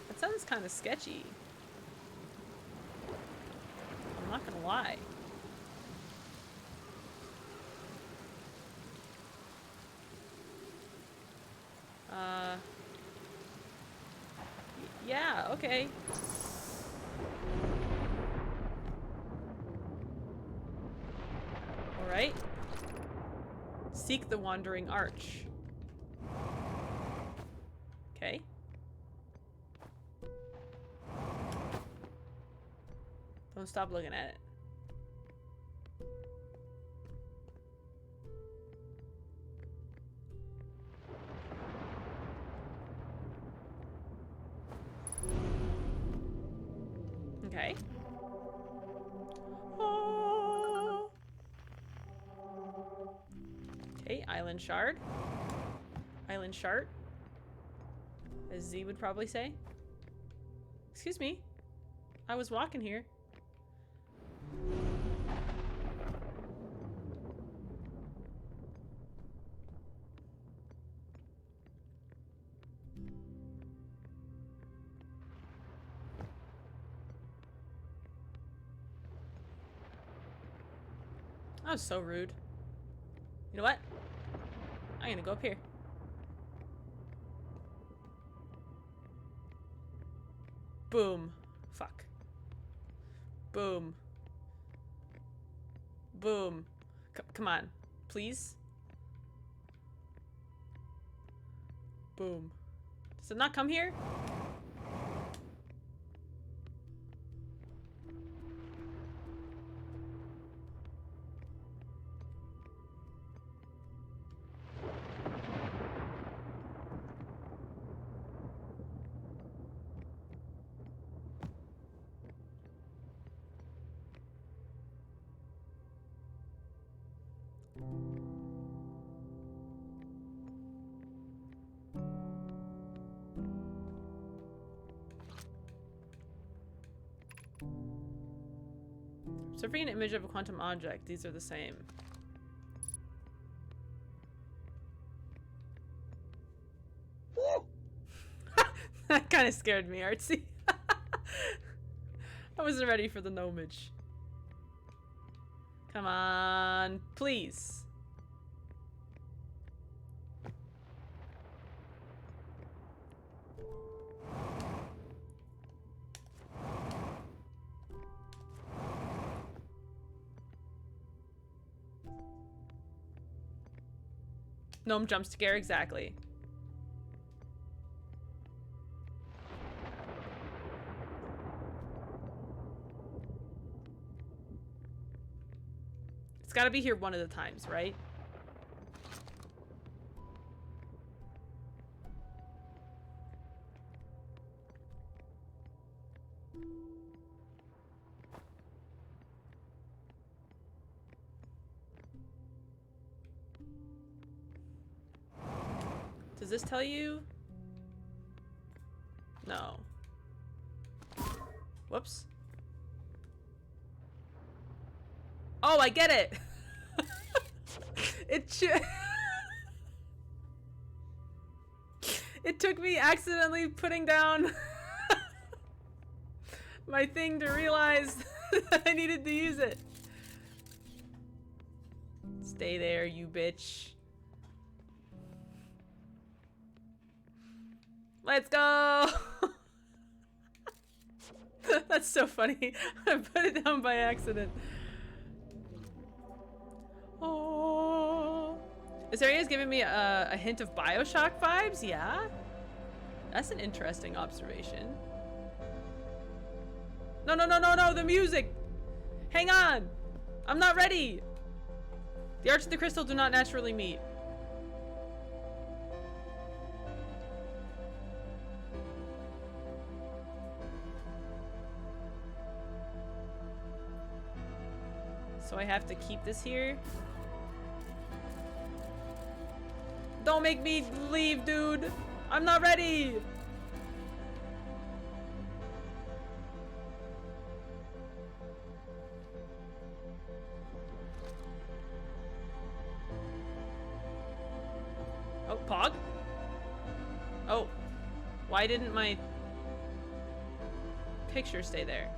That sounds kind of sketchy. I'm not gonna lie. Yeah, okay. Alright. Seek the Wandering Arch. Okay. Don't stop looking at it. Okay. Oh. Okay, island shard. Island shard. as Z would probably say. Excuse me. I was walking here. That was so rude. You know what? I'm gonna go up here. Boom. Fuck. Boom. Boom. Come on. Please? Boom. Does it not come here? Observing an image of a quantum object. These are the same. That kind of scared me, Artsy. I wasn't ready for the gnomage. Come on, please. Gnome jump scare, exactly. It's gotta be here one of the times, right? Does this tell you? No. Whoops. Oh, I get it. It took me accidentally putting down my thing to realize that I needed to use it. Stay there, you bitch. Let's go! That's so funny. I put it down by accident. Oh. This area is giving me a hint of Bioshock vibes, yeah? That's an interesting observation. No, no, no, no, no, the music! Hang on! I'm not ready! The arch and the crystal do not naturally meet. So I have to keep this here. Don't make me leave, dude. I'm not ready. Oh, Pog? Oh. Why didn't my picture stay there?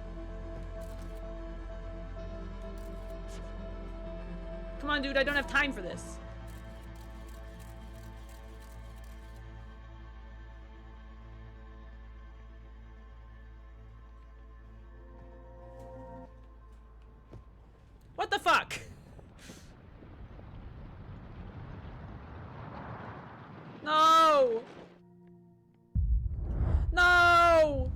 Come on, dude, I don't have time for this. What the fuck? No! No!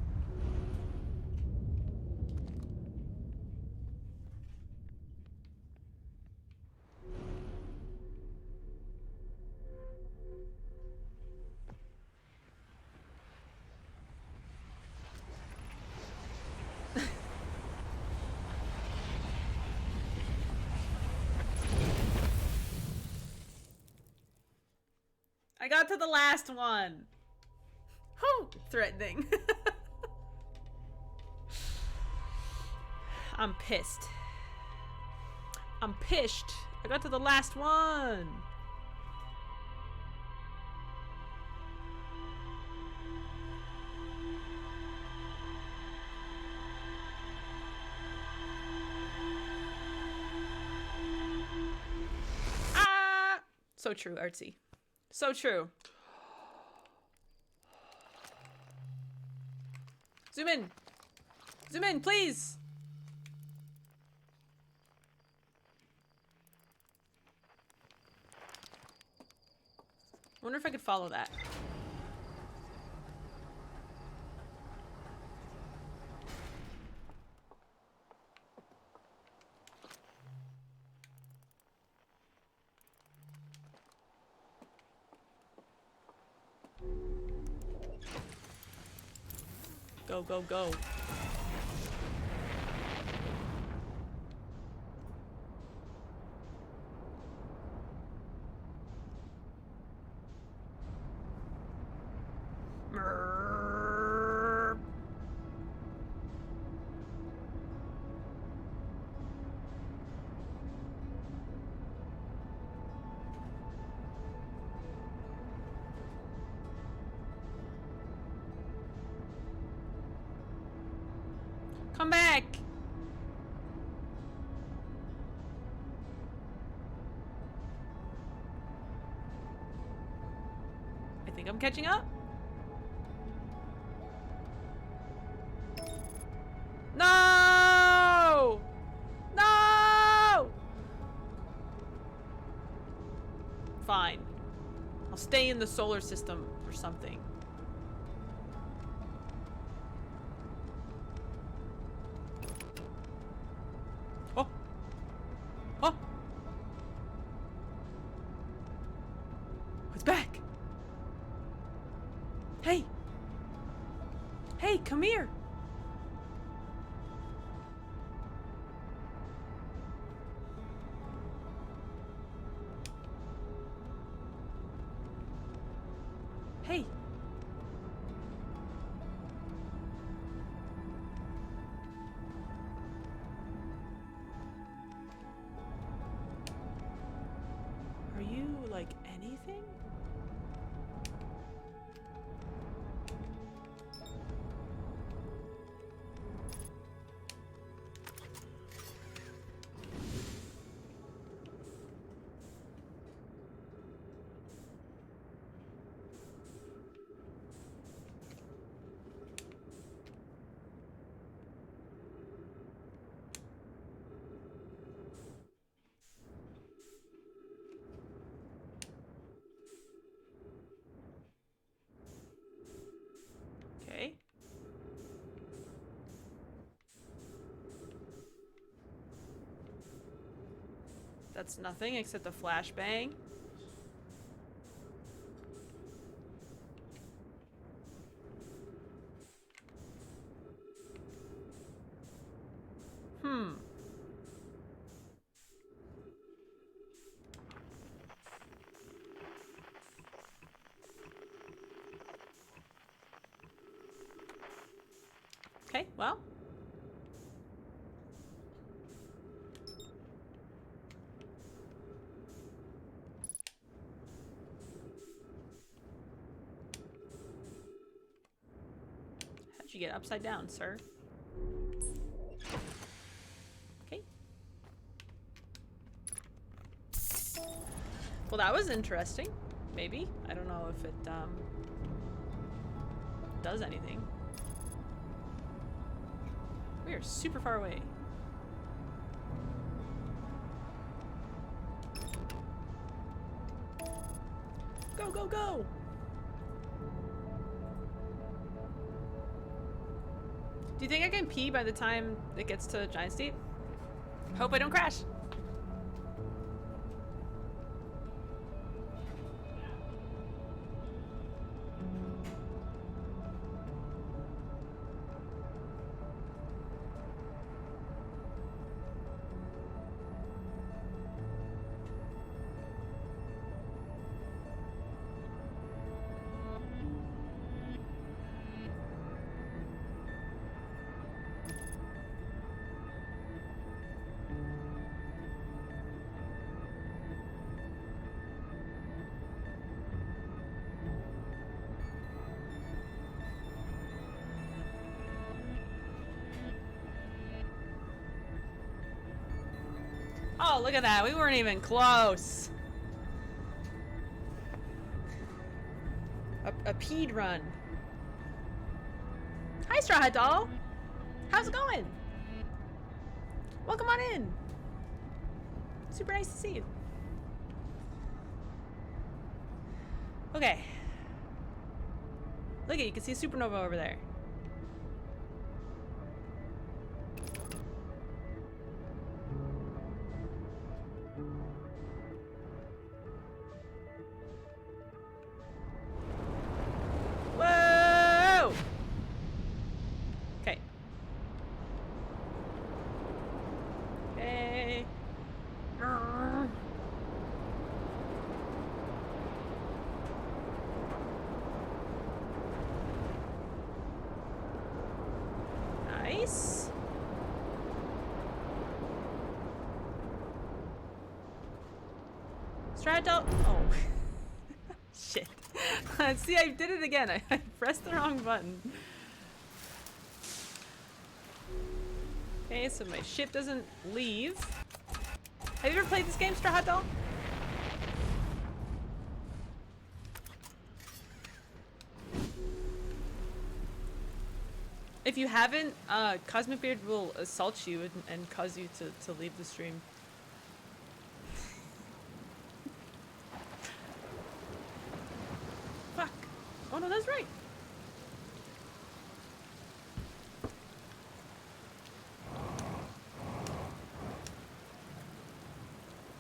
I got to the last one. Oh, threatening. I'm pissed. I'm pissed. I got to the last one. Ah! So true, Artsy. So true. Zoom in. Zoom in, please. I wonder if I could follow that. Go, go, go. Merp. Come back! I think I'm catching up. No! No! Fine. I'll stay in the solar system or something. Oh! Oh! It's back! Hey! Hey, come here! Hey! Are you, like, anything? Okay. That's nothing except a flashbang. Okay, well. How'd you get upside down, sir? Okay. Well, that was interesting. Maybe. I don't know if it, does anything. We are super far away. Go, go, go! Do you think I can pee by the time it gets to Giant Steep? Hope I don't crash. look at that. We weren't even close. A peed run. Hi, Straw Hat Doll. How's it going? Welcome on in. Super nice to see you. Okay. Look at you can see a supernova over there. Whoa! Okay. Okay. Nice. Straddle. Oh. Shit. See, I did it again. I pressed the wrong button. Okay, so my ship doesn't leave. Have you ever played this game, Straw Hat Doll? If you haven't, Cosmic Beard will assault you and cause you to leave the stream. Fuck. Oh no, that's right.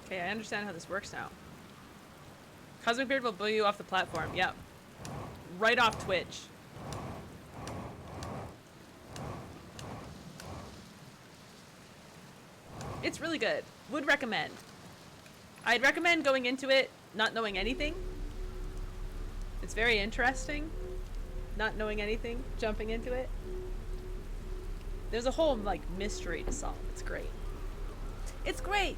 Okay, I understand how this works now. Cosmic Beard will blow you off the platform. Yep. Right off Twitch. It's really good. Would recommend. I'd recommend going into it not knowing anything. It's very interesting. Not knowing anything, jumping into it. There's a whole, like, mystery to solve. It's great. It's great!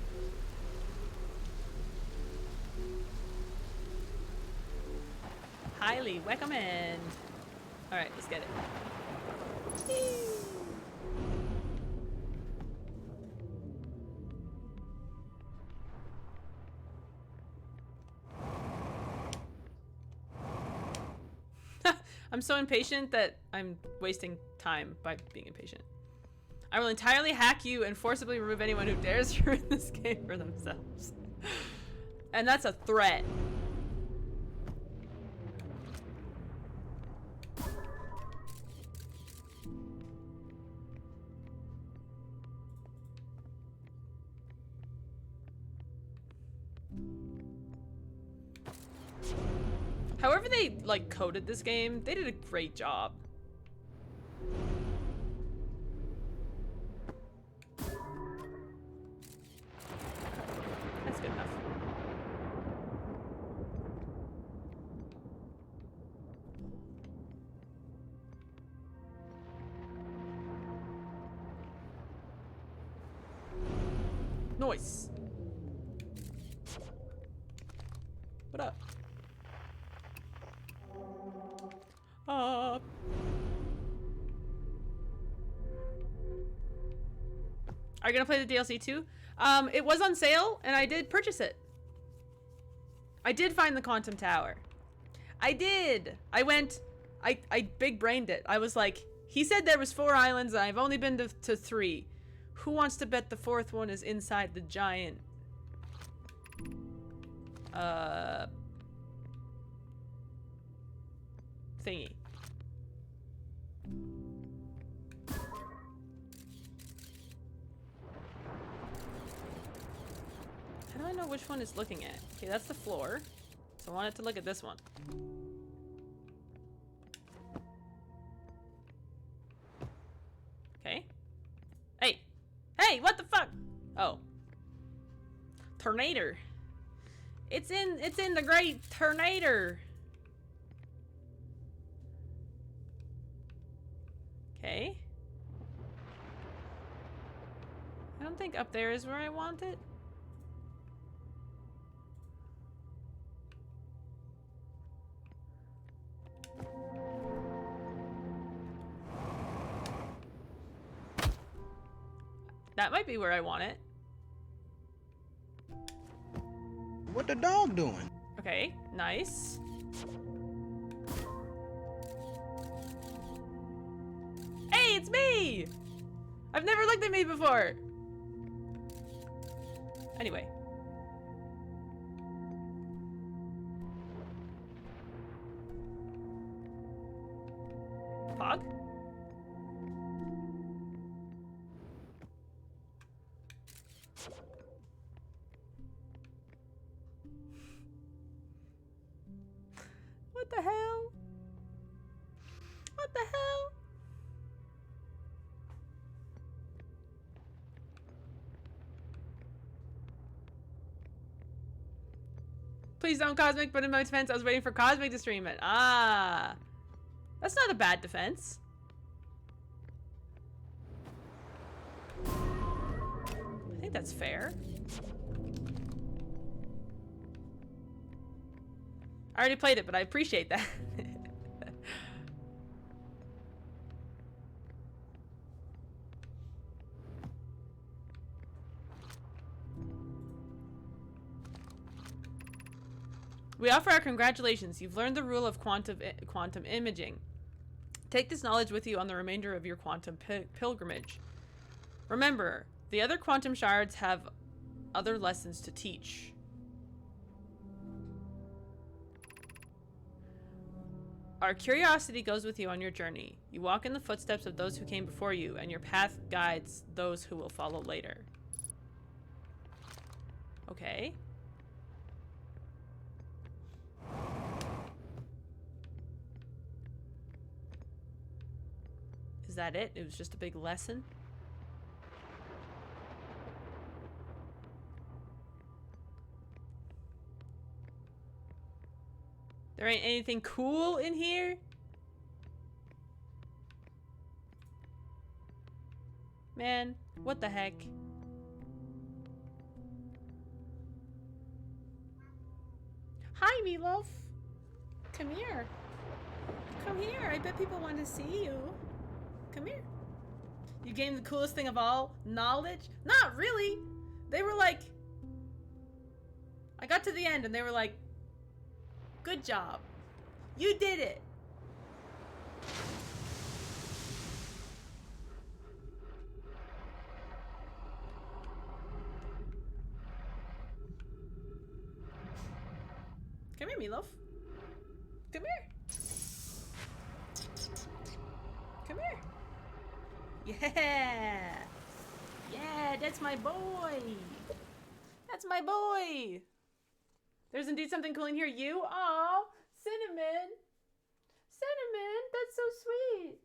Highly recommend. Alright, let's get it. Whee! I'm so impatient that I'm wasting time by being impatient. I will entirely hack you and forcibly remove anyone who dares to ruin this game for themselves. And that's a threat. However they, like, coded this game, they did a great job. That's good enough. Nice. What up? Are you gonna play the DLC too? It was on sale and I did purchase it. I did find the Quantum Tower. I did. I big brained it. I was like, he said there was 4 islands and I've only been to 3. Who wants to bet the 4th one is inside the giant thingy? How do I know which one it's looking at? Okay, that's the floor. So I want it to look at this one. Okay. Hey! Hey, what the fuck? Oh. Tornado. It's in the great tornado. Okay. I don't think up there is where I want it. That might be where I want it. What the dog doing? Okay, nice. Hey, it's me! I've never looked at me before. Anyway. Pog? What the hell? What the hell? Please don't Cosmic, but in my defense, I was waiting for Cosmic to stream it. Ah. That's not a bad defense. I think that's fair. I already played it, but I appreciate that. We offer our congratulations. You've learned the rule of quantum imaging. Take this knowledge with you on the remainder of your quantum pilgrimage. Remember, the other quantum shards have other lessons to teach. Our curiosity goes with you on your journey. You walk in the footsteps of those who came before you, and your path guides those who will follow later. Okay. Is that it? It was just a big lesson? There ain't anything cool in here? Man, what the heck? Hi, Meatloaf. Come here. Come here. I bet people want to see you. Come here. You gained the coolest thing of all, knowledge? Not really. They were like... I got to the end and they were like, good job. You did it. Come here, Meatloaf. Come here. Come here. Yeah. Yeah, that's my boy. That's my boy. There's indeed something cool in here. You? Aw, Cinnamon. Cinnamon, that's so sweet.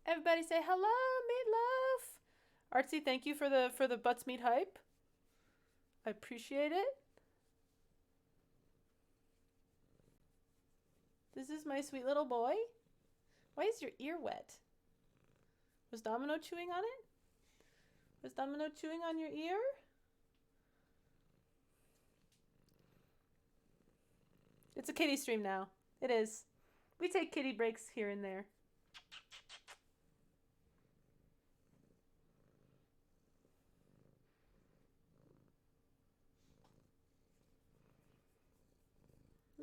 Everybody say hello, Meatloaf. Artsy, thank you for the butts meat hype. I appreciate it. This is my sweet little boy. Why is your ear wet? Was Domino chewing on it? Was Domino chewing on your ear? It's a kitty stream now. It is. We take kitty breaks here and there.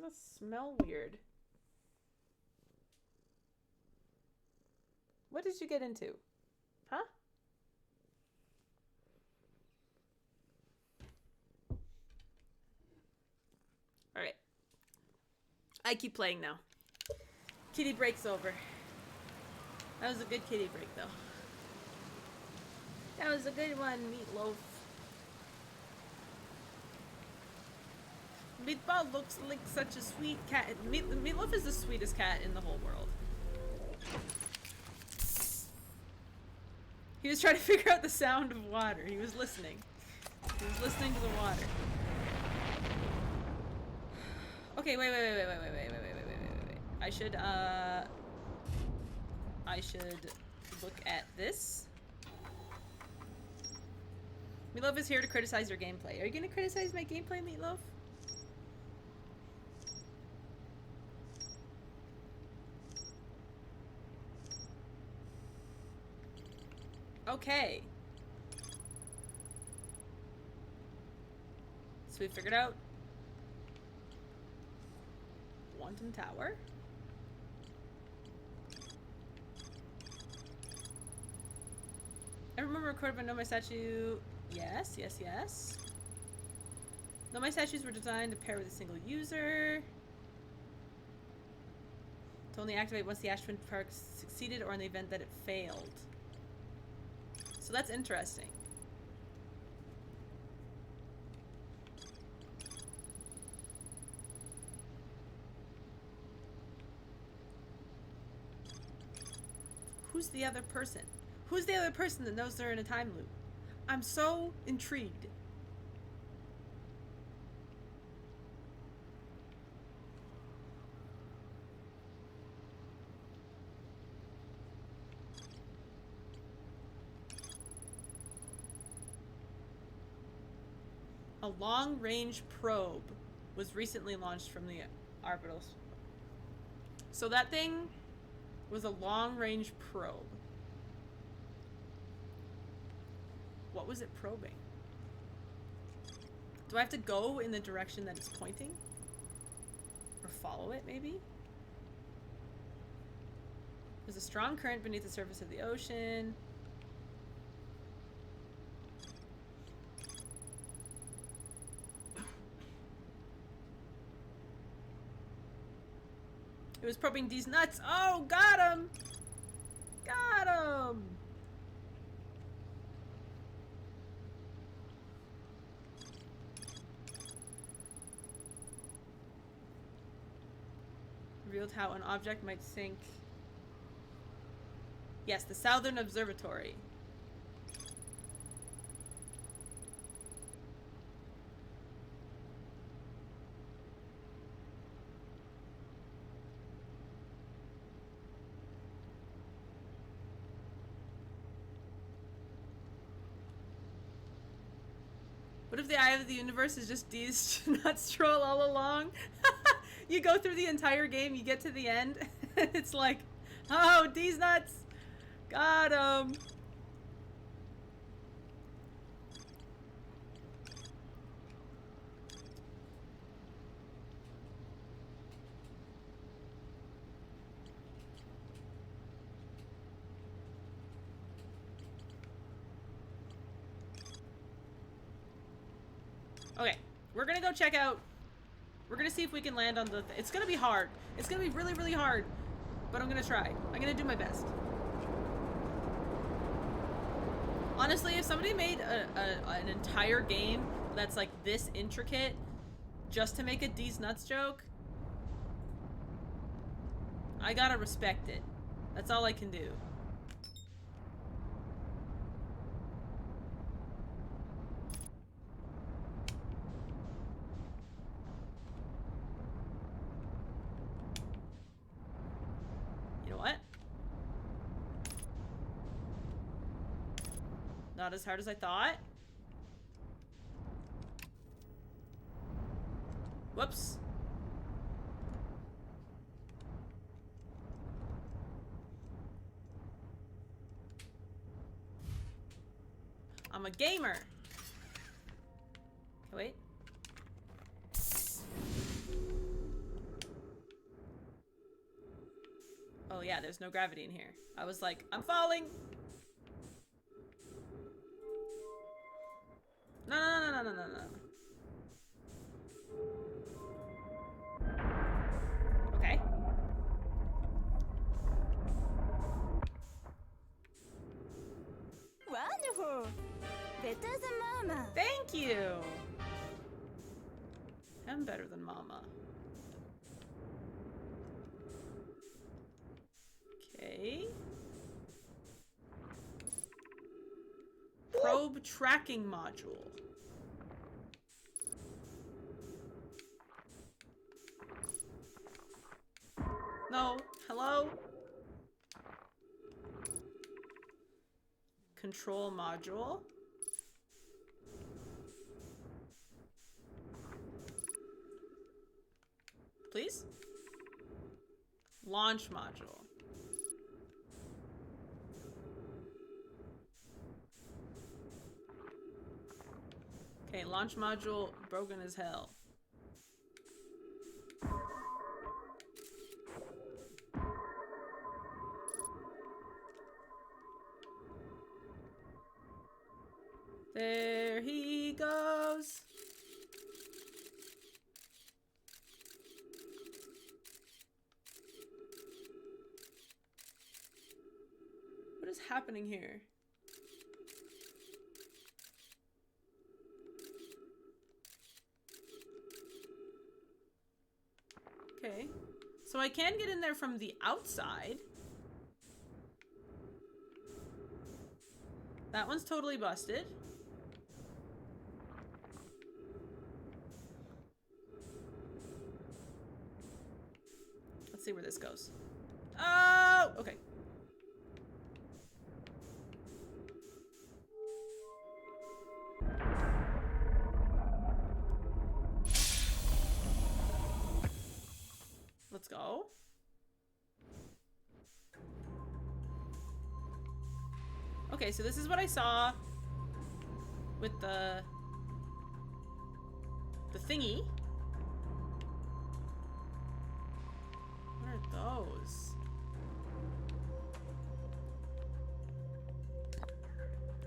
That smell weird. What did you get into? Huh? Alright. I keep playing now. Kitty break's over. That was a good kitty break, though. That was a good one, Meatloaf. Meatball looks like such a sweet cat. Meatloaf is the sweetest cat in the whole world. He was trying to figure out the sound of water. He was listening. He was listening to the water. Okay, wait. I should look at this. Meatloaf is here to criticize your gameplay. Are you gonna criticize my gameplay, Meatloaf? Okay. So we figured out Quantum Tower. I remember recorded by No My Statue. Yes, yes, yes. No My Statues were designed to pair with a single user. To only activate once the Ashwin Park succeeded or in the event that it failed. So that's interesting. Who's the other person? Who's the other person that knows they're in a time loop? I'm so intrigued. A long-range probe was recently launched from the orbitals. So that thing was a long-range probe. What was it probing? Do I have to go in the direction that it's pointing? Or follow it, maybe? There's a strong current beneath the surface of the ocean. It was probing these nuts. Oh, got him! Got him! Revealed how an object might sink. Yes, the Southern Observatory. What if the eye of the universe is just Dee's nuts troll all along? You go through the entire game, you get to the end, and it's like, oh, Dee's nuts! Got him! Okay, we're gonna go check out. We're gonna see if we can land on the. It's gonna be hard. It's gonna be really, really hard. But I'm gonna try. I'm gonna do my best. Honestly, if somebody made an entire game that's like this intricate just to make a D's nuts joke, I gotta respect it. That's all I can do. You know what? Not as hard as I thought. Whoops. I'm a gamer. Okay, wait. Oh yeah, there's no gravity in here. I was like, I'm falling. No, no, no, no, no, no, no. Okay. Wonderful. Better than Mama. Thank you. I'm better than Mama. Okay. Probe tracking module. No. Hello? Control module. Please? Launch module. Okay, Launch module broken as hell. There he goes. What is happening here? Okay. So I can get in there from the outside. That one's totally busted. Let's see where this goes. Oh! Okay. Let's go. Okay, so this is what I saw with the thingy. What are those?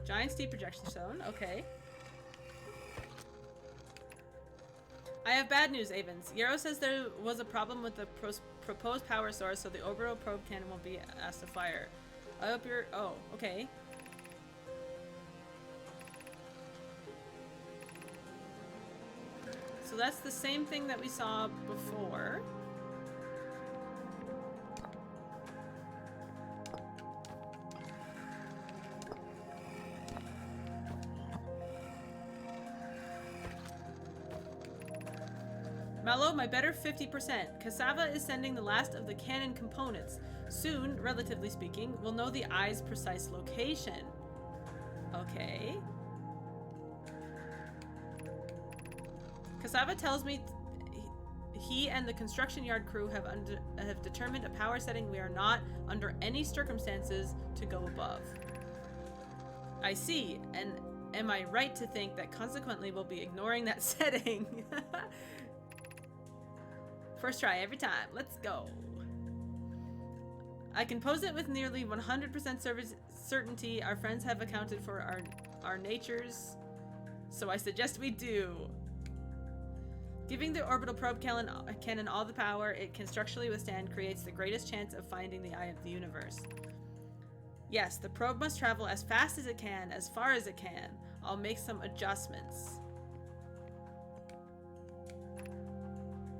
Giant steep projection stone. Okay. I have bad news, Avens. Yarrow says there was a problem with the proposed power source, so the orbital probe cannon will be asked to fire. I hope you're... Oh, okay. So that's the same thing that we saw before. Mallow, my better 50%. Cassava is sending the last of the cannon components. Soon, relatively speaking, we'll know the eye's precise location. Okay. Cassava tells me he and the construction yard crew have determined a power setting we are not, under any circumstances, to go above. I see, and am I right to think that consequently we'll be ignoring that setting? First try every time. Let's go. I can pose it with nearly 100% certainty our friends have accounted for our natures, so I suggest we do. Giving the orbital probe cannon all the power it can structurally withstand creates the greatest chance of finding the eye of the universe. Yes, the probe must travel as fast as it can, as far as it can. I'll make some adjustments.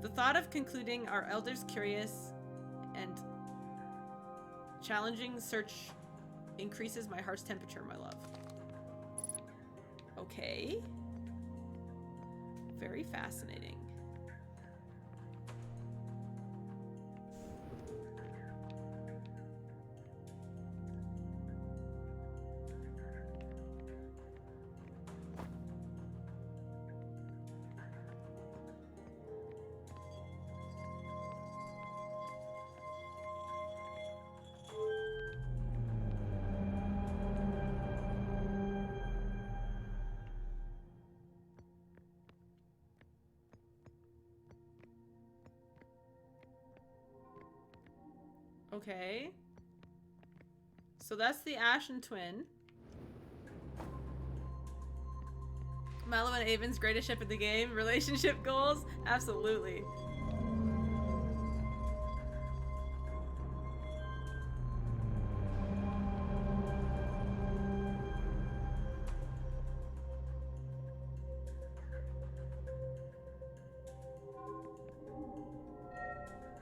The thought of concluding our elders' curious and challenging search increases my heart's temperature, my love. Okay. Very fascinating. Okay. So that's the Ashen Twin. Mallow and Avon's greatest ship in the game. Relationship goals? Absolutely.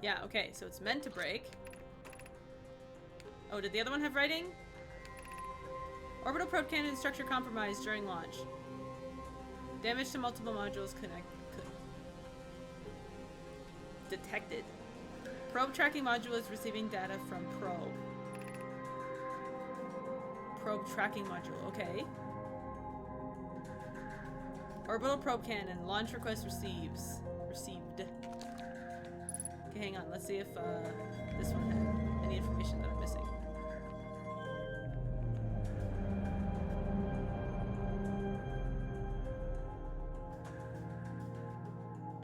Yeah, okay, so it's meant to break. Oh, did the other one have writing? Orbital probe cannon structure compromised during launch. Damage to multiple modules detected. Probe tracking module is receiving data from probe. Probe tracking module, okay. Orbital probe cannon, launch request received. Okay, hang on, let's see if this one had any information that I'm missing.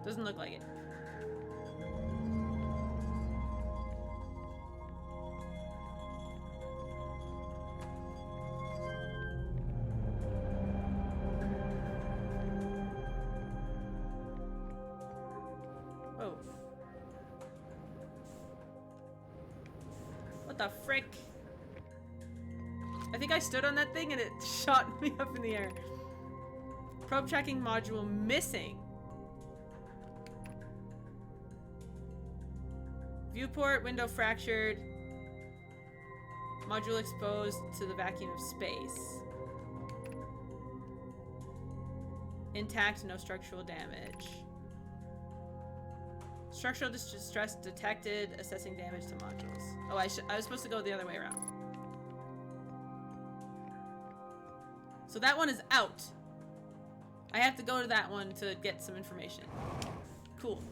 Doesn't look like it. Whoa. What the frick? I think I stood on that thing and it shot me up in the air. Probe tracking module missing. Viewport window fractured. Module exposed to the vacuum of space. Intact, no structural damage. Structural distress detected. Assessing damage to modules. Oh, I was supposed to go the other way around. So that one is out. I have to go to that one to get some information. Cool.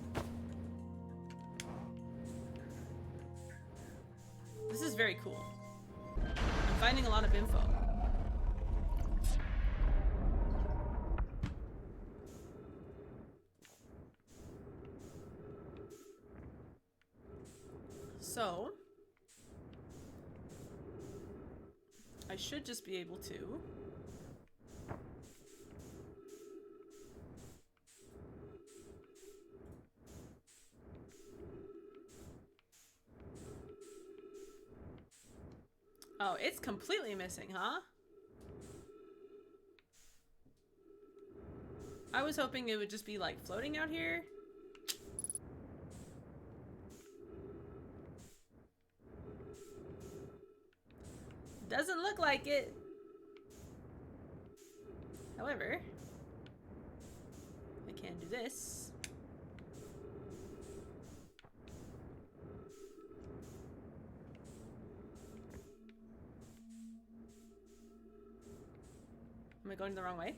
This is very cool. I'm finding a lot of info. So, I should just be able to oh, it's completely missing, huh? I was hoping it would just be like floating out here. Doesn't look like it. However, I can do this. Am I going the wrong way?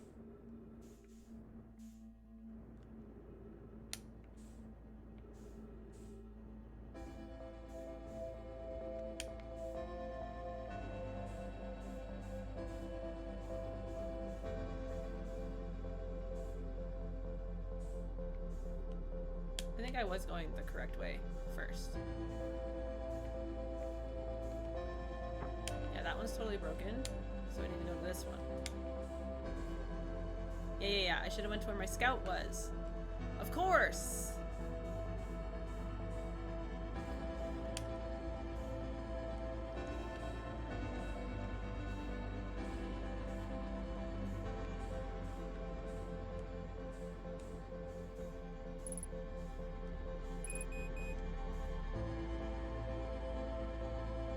I think I was going the correct way first. Yeah, that one's totally broken. So I need to go to this one. Yeah. I should have went to where my scout was. Of course!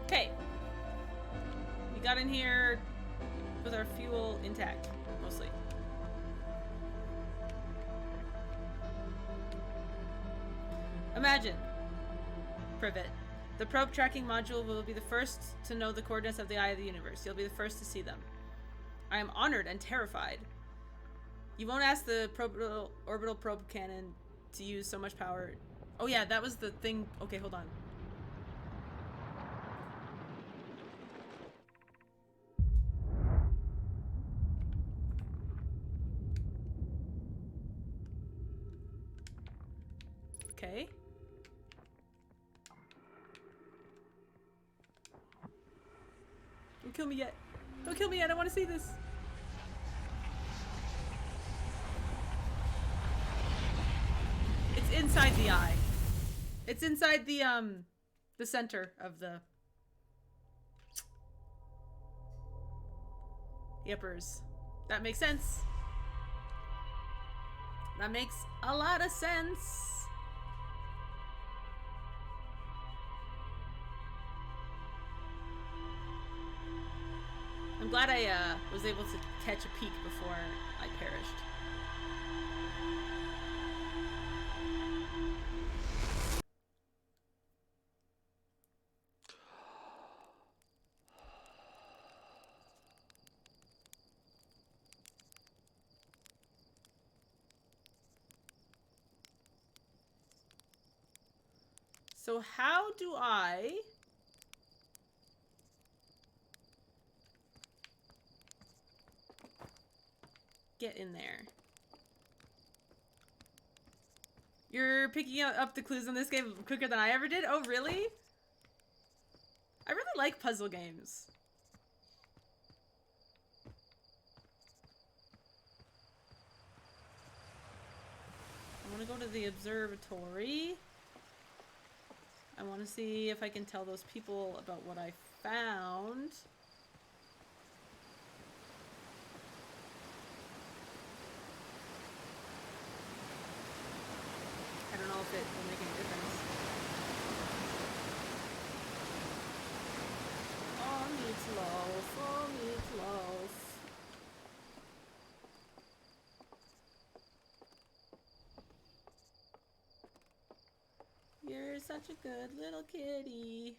Okay. We got in here with our fuel intact, mostly. Imagine, Privet, the probe tracking module will be the first to know the coordinates of the eye of the universe. You'll be the first to see them. I am honored and terrified. You won't ask the orbital probe cannon to use so much power. Oh yeah, that was the thing. Okay, hold on. Okay. Don't kill me yet. Don't kill me yet. I want to see this. It's inside the eye. It's inside the center of the yippers. That makes sense. That makes a lot of sense. I'm glad I was able to catch a peek before I perished. So how do I get in there? You're picking up the clues in this game quicker than I ever did? Oh, really? I really like puzzle games. I want to go to the observatory. I want to see if I can tell those people about what I found. I don't know if it will make any difference. Oh, meatloaf. Oh, meatloaf. You're such a good little kitty.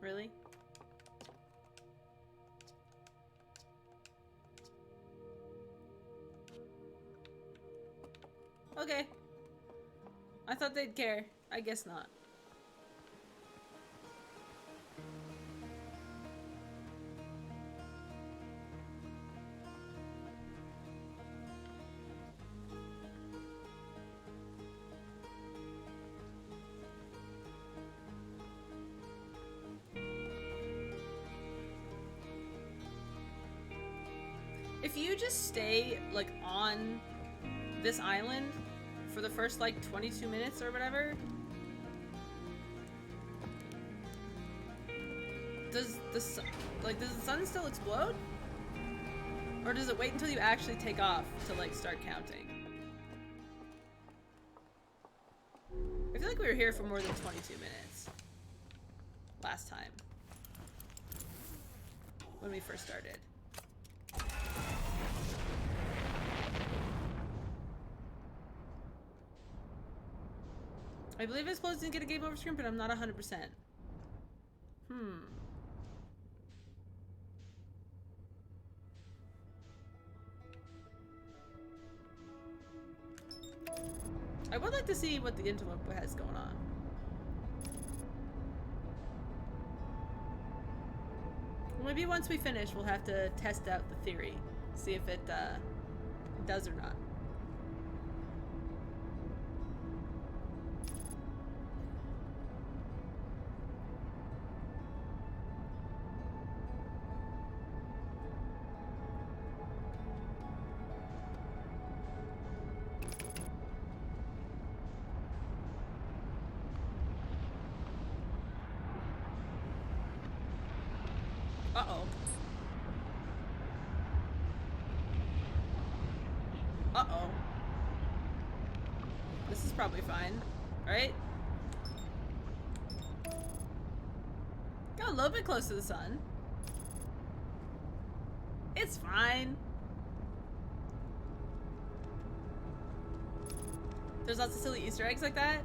Really? Okay. I thought they'd care. I guess not. If you just stay, like, on this island for the first, like, 22 minutes or whatever, does the sun still explode? Or does it wait until you actually take off to, like, start counting? I feel like we were here for more than 22 minutes last time when we first started. I believe I was supposed to get a game over screen, but I'm not 100%. I would like to see what the interlope has going on. Maybe once we finish, we'll have to test out the theory. See if it does or not. Uh-oh. Uh-oh. This is probably fine, right? Got a little bit close to the sun. It's fine. There's lots of silly Easter eggs like that.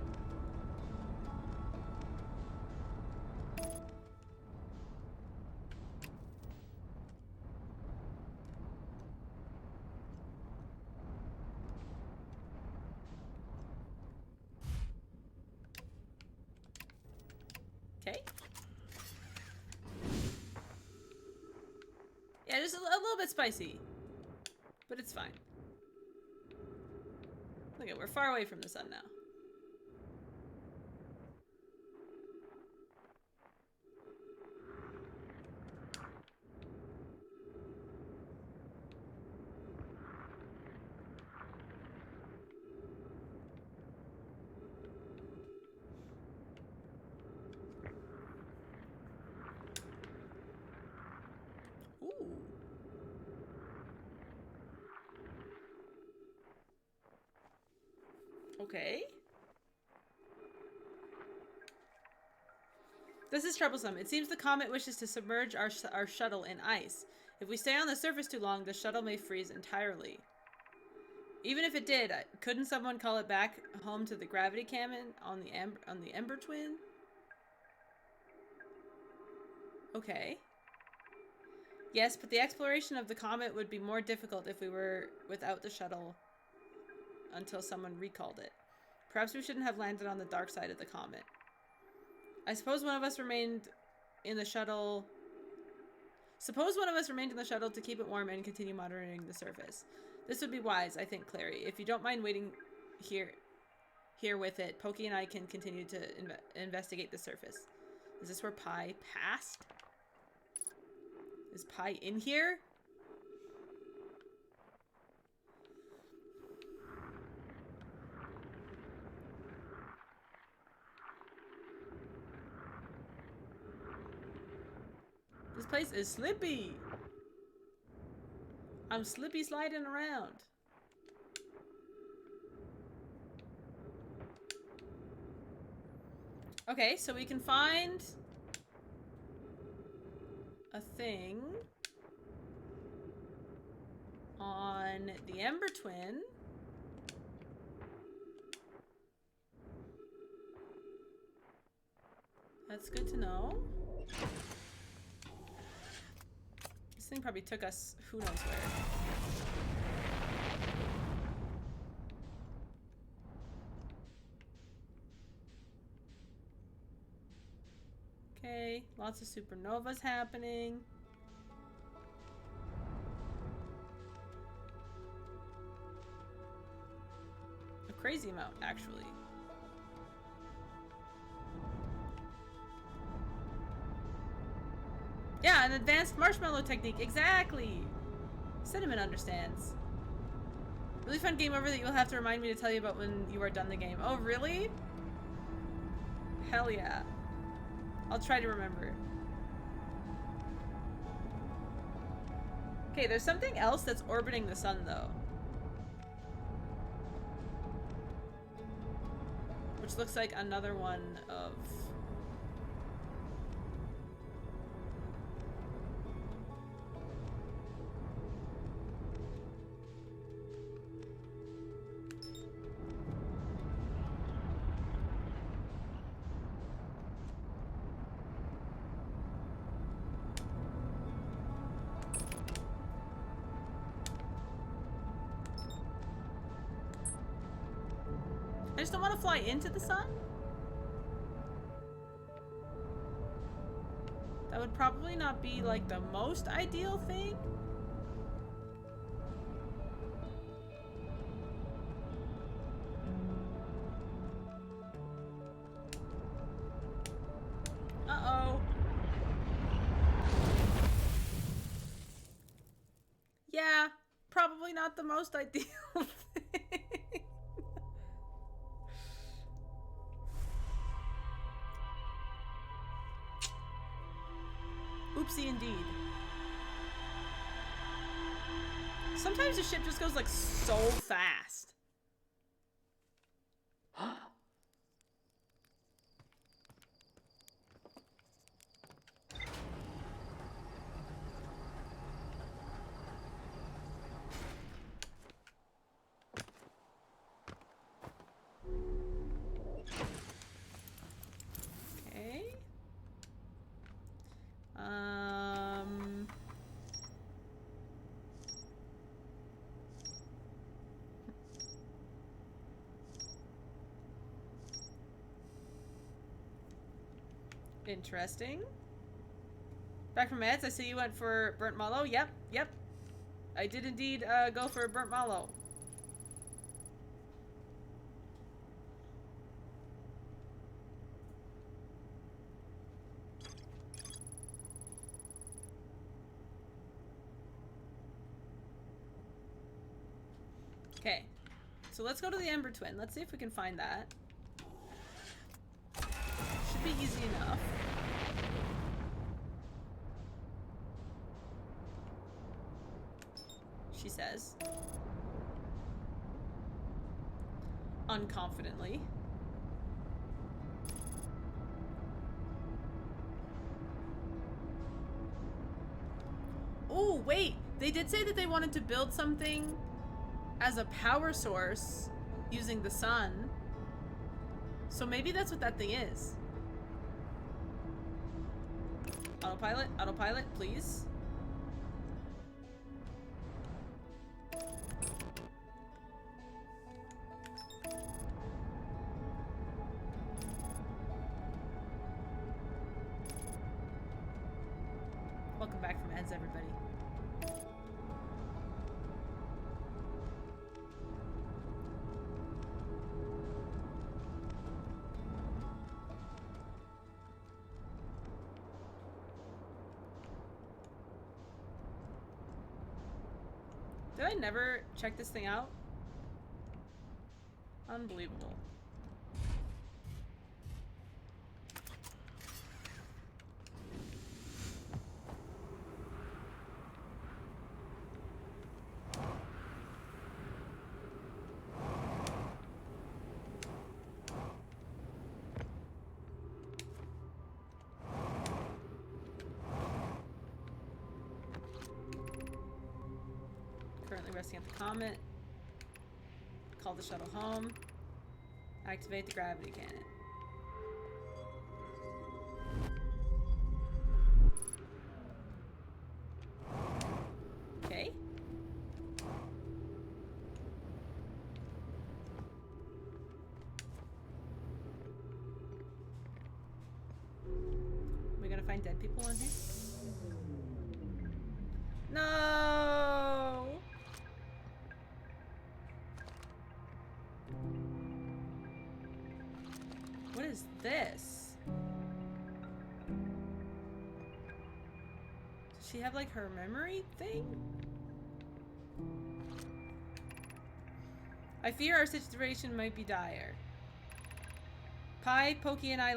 Okay. Yeah, just a little bit spicy. But it's fine. Look at, we're far away from the sun now. Ooh. Okay. This is troublesome. It seems the comet wishes to submerge our shuttle in ice. If we stay on the surface too long, the shuttle may freeze entirely. Even if it did, couldn't someone call it back home to the gravity cannon on the Ember Twin? Okay. Yes, but the exploration of the comet would be more difficult if we were without the shuttle until someone recalled it. Perhaps we shouldn't have landed on the dark side of the comet. I suppose one of us remained in the shuttle. Suppose one of us remained in the shuttle to keep it warm and continue monitoring the surface. This would be wise, I think, Clary. If you don't mind waiting here with it, Pokey and I can continue to investigate the surface. Is this where Pi passed? Is Pi in here? This place is slippy. I'm slippy sliding around. Okay, so we can find a thing on the Ember Twin. That's good to know. This thing probably took us who knows where. Okay, lots of supernovas happening. A crazy amount, actually. Yeah, an advanced marshmallow technique. Exactly. Cinnamon understands. Really fun game over that you'll have to remind me to tell you about when you are done the game. Oh, really? Hell yeah. I'll try to remember. Okay, there's something else that's orbiting the sun, though. Which looks like another one of... I just don't want to fly into the sun. That would probably not be like the most ideal thing. Uh-oh. Yeah, probably not the most ideal thing. Oopsie indeed. Sometimes the ship just goes like so fast. Okay. Interesting. Back from meds, I see you went for burnt mallow. Yep. I did indeed go for burnt mallow. Okay, so let's go to the Ember Twin. Let's see if we can find that. Should be easy enough. She says. Unconfidently. Oh, wait. They did say that they wanted to build something as a power source using the sun. So maybe that's what that thing is. Autopilot, autopilot, please. Welcome back from ads, everybody. Did I never check this thing out? Unbelievable. Currently resting at the comet. Call the shuttle home. Activate the gravity cannon. Okay. Are we gonna find dead people in here? No! What is this? Does she have like her memory thing? I fear our situation might be dire. Pi, Pokey, and I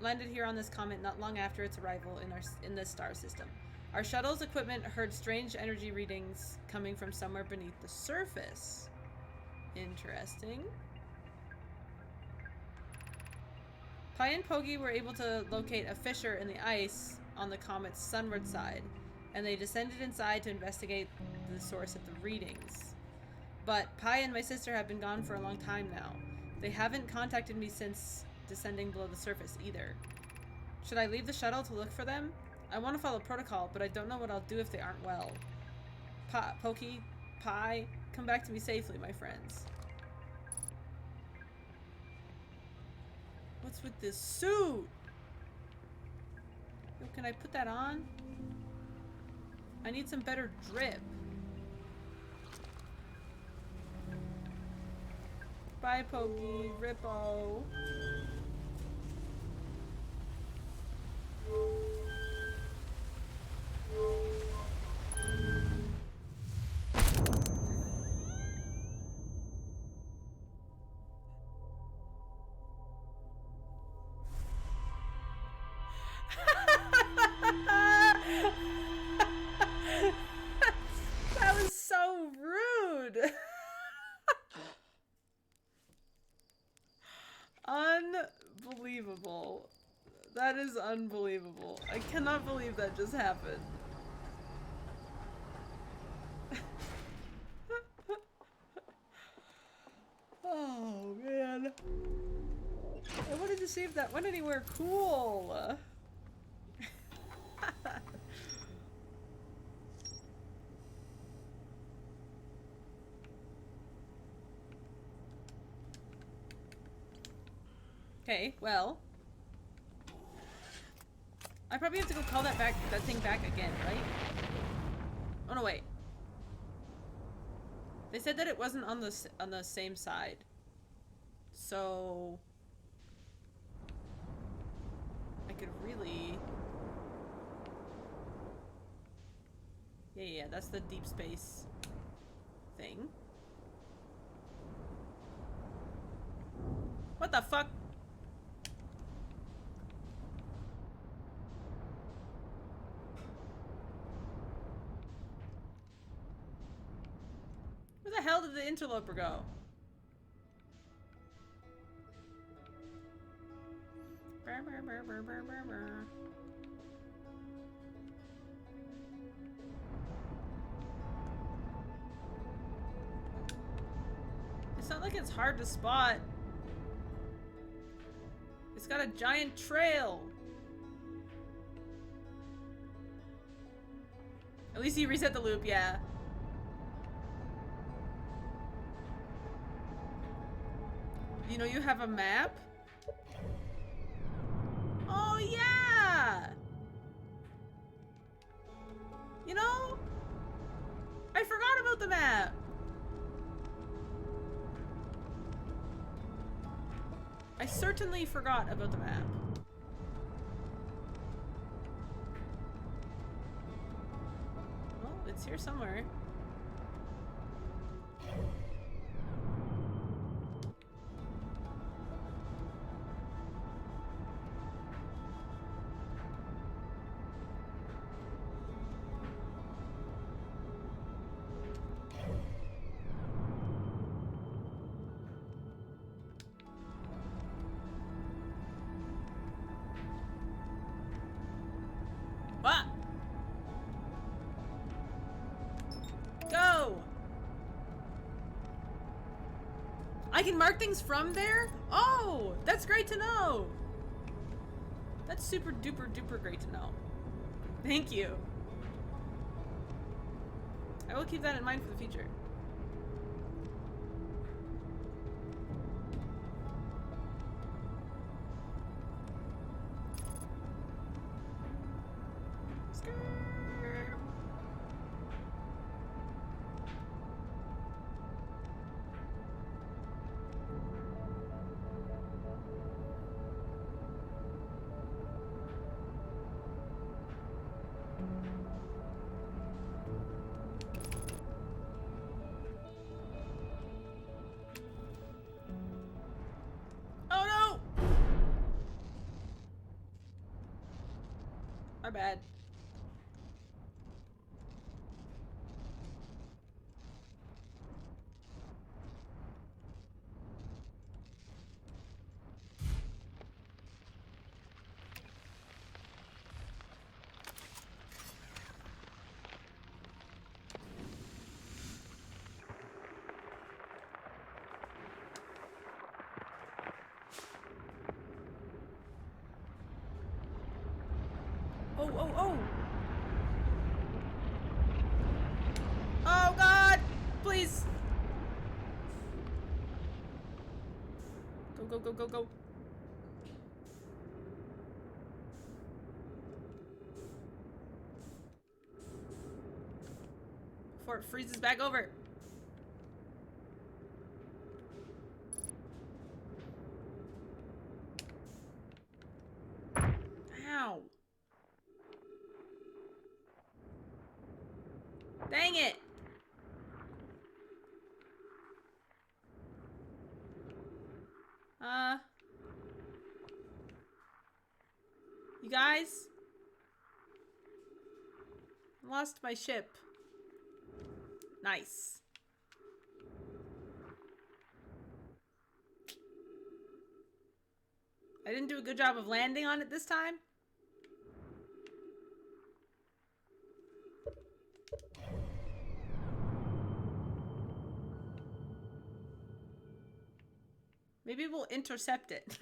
landed here on this comet not long after its arrival in this star system. Our shuttle's equipment heard strange energy readings coming from somewhere beneath the surface. Interesting. Pi and Pokey were able to locate a fissure in the ice on the comet's sunward side, and they descended inside to investigate the source of the readings. But Pi and my sister have been gone for a long time now. They haven't contacted me since descending below the surface either. Should I leave the shuttle to look for them? I want to follow protocol, but I don't know what I'll do if they aren't well. Pokey, Pi, come back to me safely, my friends. What's with this suit? Yo, can I put that on? I need some better drip. Bye, Pokey. Rippo. That was so rude. Unbelievable. That is unbelievable. I cannot believe that just happened. Oh, man. I wanted to see if that went anywhere cool. Okay, well. I probably have to go call that thing back again, right? Oh no, wait. They said that it wasn't on the same side. So I could really... Yeah, that's the deep space thing. What the fuck? Where the hell did the interloper go? Brr, brr, brr, brr, brr, brr, brr. like it's hard to spot. It's got a giant trail. At least you reset the loop, yeah. You know you have a map? Oh yeah! You know, I forgot about the map. I certainly forgot about the map. Well, it's here somewhere. What? Go! I can mark things from there? Oh, that's great to know. That's super duper duper great to know. Thank you. I will keep that in mind for the future. Oh no! My bad. Oh, oh, oh! Oh god! Please! Go, go, go, go, go. Before it freezes back over. Ow. Dang it! You guys? I lost my ship. Nice. I didn't do a good job of landing on it this time. Maybe we'll intercept it.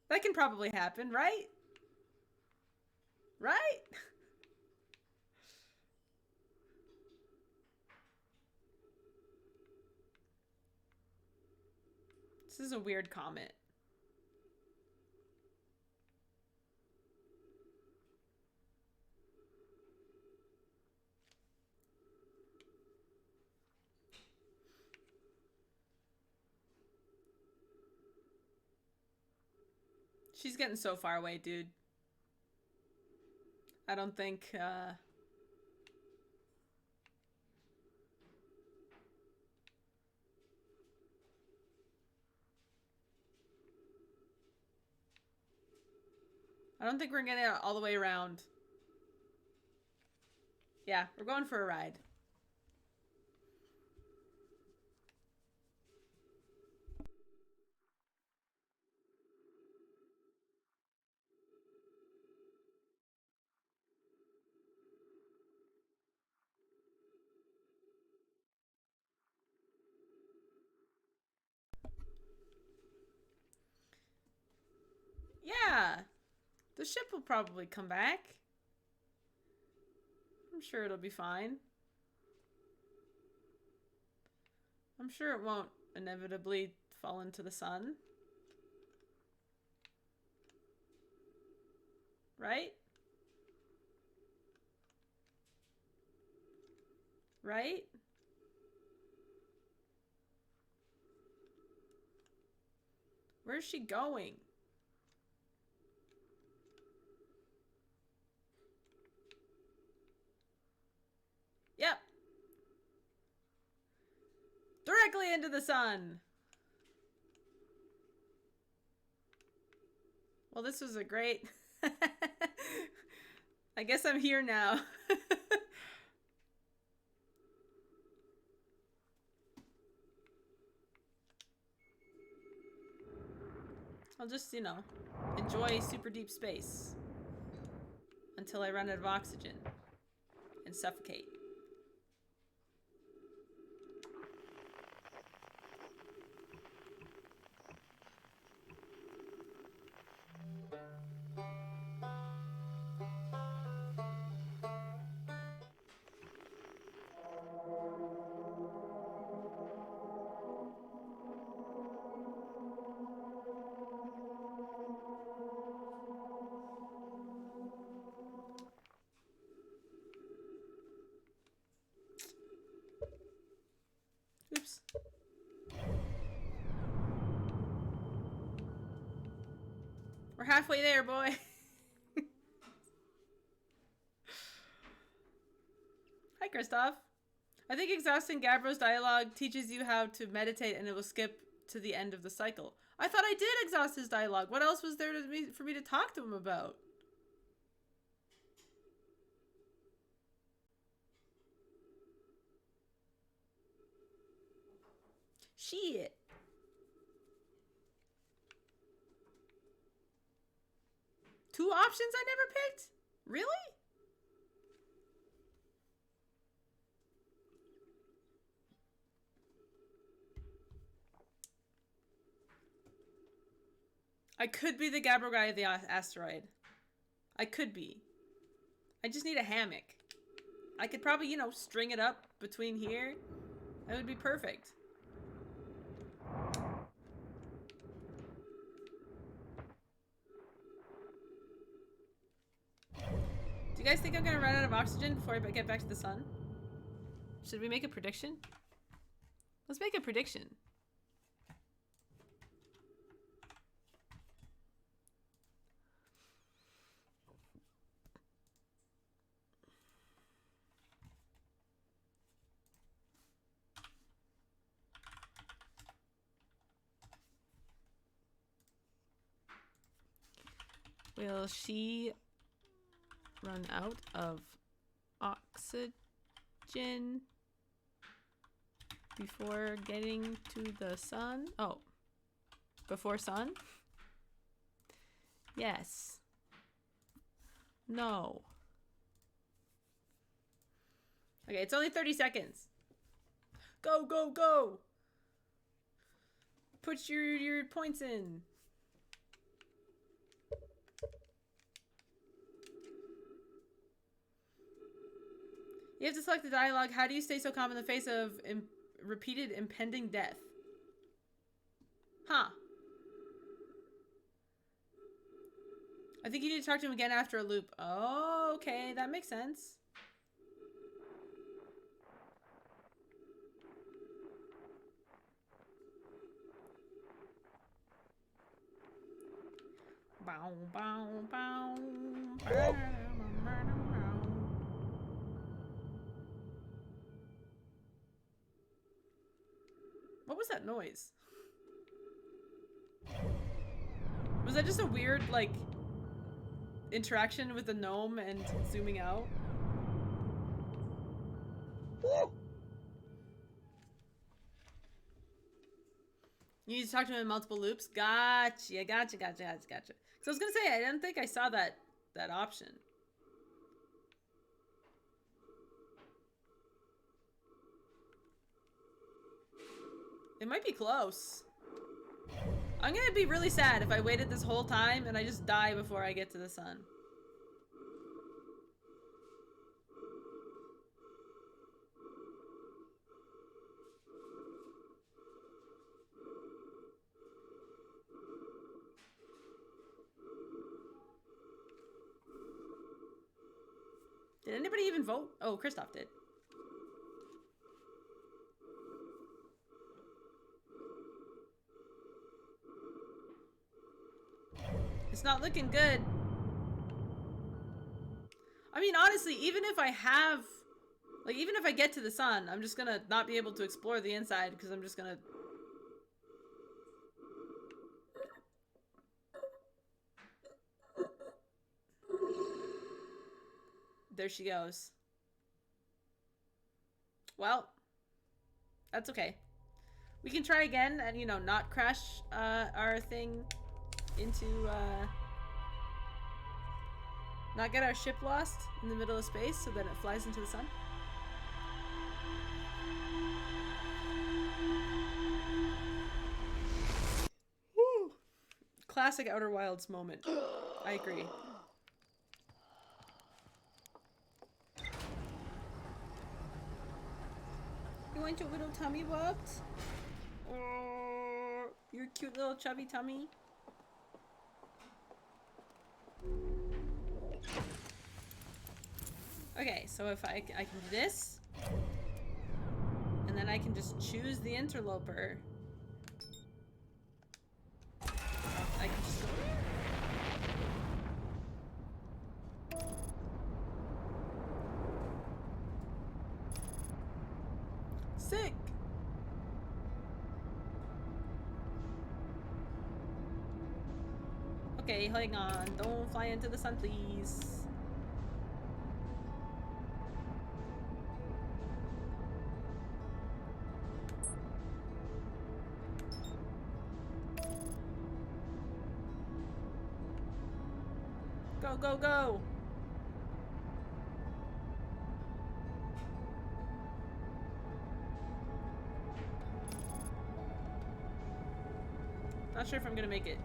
That can probably happen, right? Right? This is a weird comet. She's getting so far away, dude. I don't think, I don't think we're getting it all the way around. Yeah, we're going for a ride. Yeah. The ship will probably come back. I'm sure it'll be fine. I'm sure it won't inevitably fall into the sun. Right? Right? Where's she going? Yep. Directly into the sun. Well, this was a great... I guess I'm here now. I'll just, you know, enjoy super deep space until I run out of oxygen and suffocate. Oops. We're halfway there, boy. Hi, Christoph. I think exhausting Gabro's dialogue teaches you how to meditate and it will skip to the end of the cycle. I thought I did exhaust his dialogue. What else was there for me to talk to him about? Shit. Two options I never picked? Really? I could be the Gabbro guy of the asteroid. I could be. I just need a hammock. I could probably, you know, string it up between here. That would be perfect. Do you guys think I'm gonna run out of oxygen before I get back to the sun? Should we make a prediction? Let's make a prediction. Will she run out of oxygen before getting to the sun? Oh, before sun? Yes. No. Okay, it's only 30 seconds. Go, go, go! Put your points in. You have to select the dialogue. How do you stay so calm in the face of repeated impending death? Huh. I think you need to talk to him again after a loop. Oh, okay. That makes sense. Bow, bow, bow, bow. What was that noise? Was that just a weird, like, interaction with the gnome and zooming out? You need to talk to him in multiple loops? Gotcha, gotcha, gotcha, gotcha, gotcha. So I was gonna say, I didn't think I saw that option. It might be close. I'm gonna be really sad if I waited this whole time and I just die before I get to the sun. Did anybody even vote? Oh, Kristoff did. It's not looking good. I mean, honestly, even if I have... Like, even if I get to the sun, I'm just gonna not be able to explore the inside because I'm just gonna... There she goes. Well, that's okay. We can try again and, you know, not crash our thing into, not get our ship lost in the middle of space so that it flies into the sun. Woo! Classic Outer Wilds moment. I agree. You want your little tummy rubbed? Oh, your cute little chubby tummy. Okay, so if I can do this, and then I can just choose the interloper. I can just go there. Sick. Okay, hang on. Don't fly into the sun, please. Go, go, go! Not sure if I'm gonna make it.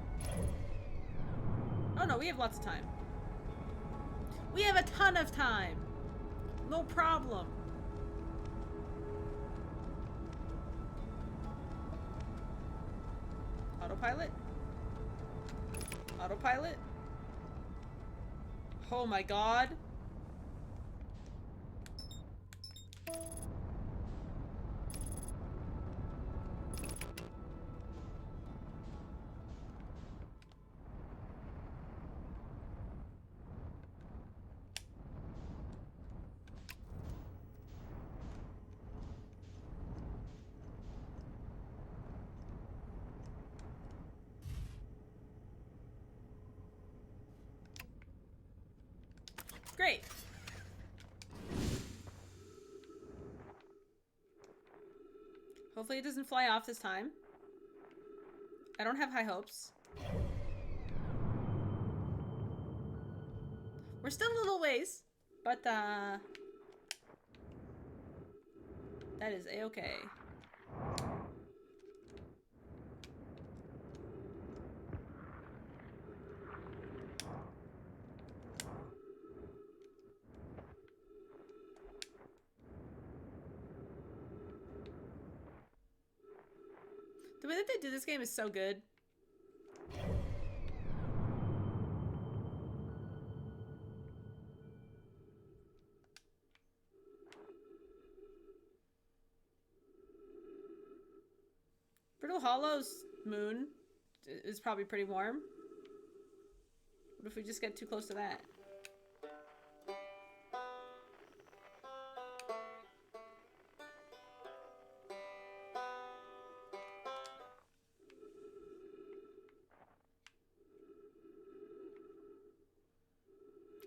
Oh no, we have lots of time. We have a ton of time! No problem. Autopilot? Autopilot? Oh my god. Great. Hopefully it doesn't fly off this time. I don't have high hopes. We're still a little ways, but that is a-okay. The way that they do this game is so good. Brittle Hollow's moon is probably pretty warm. What if we just get too close to that?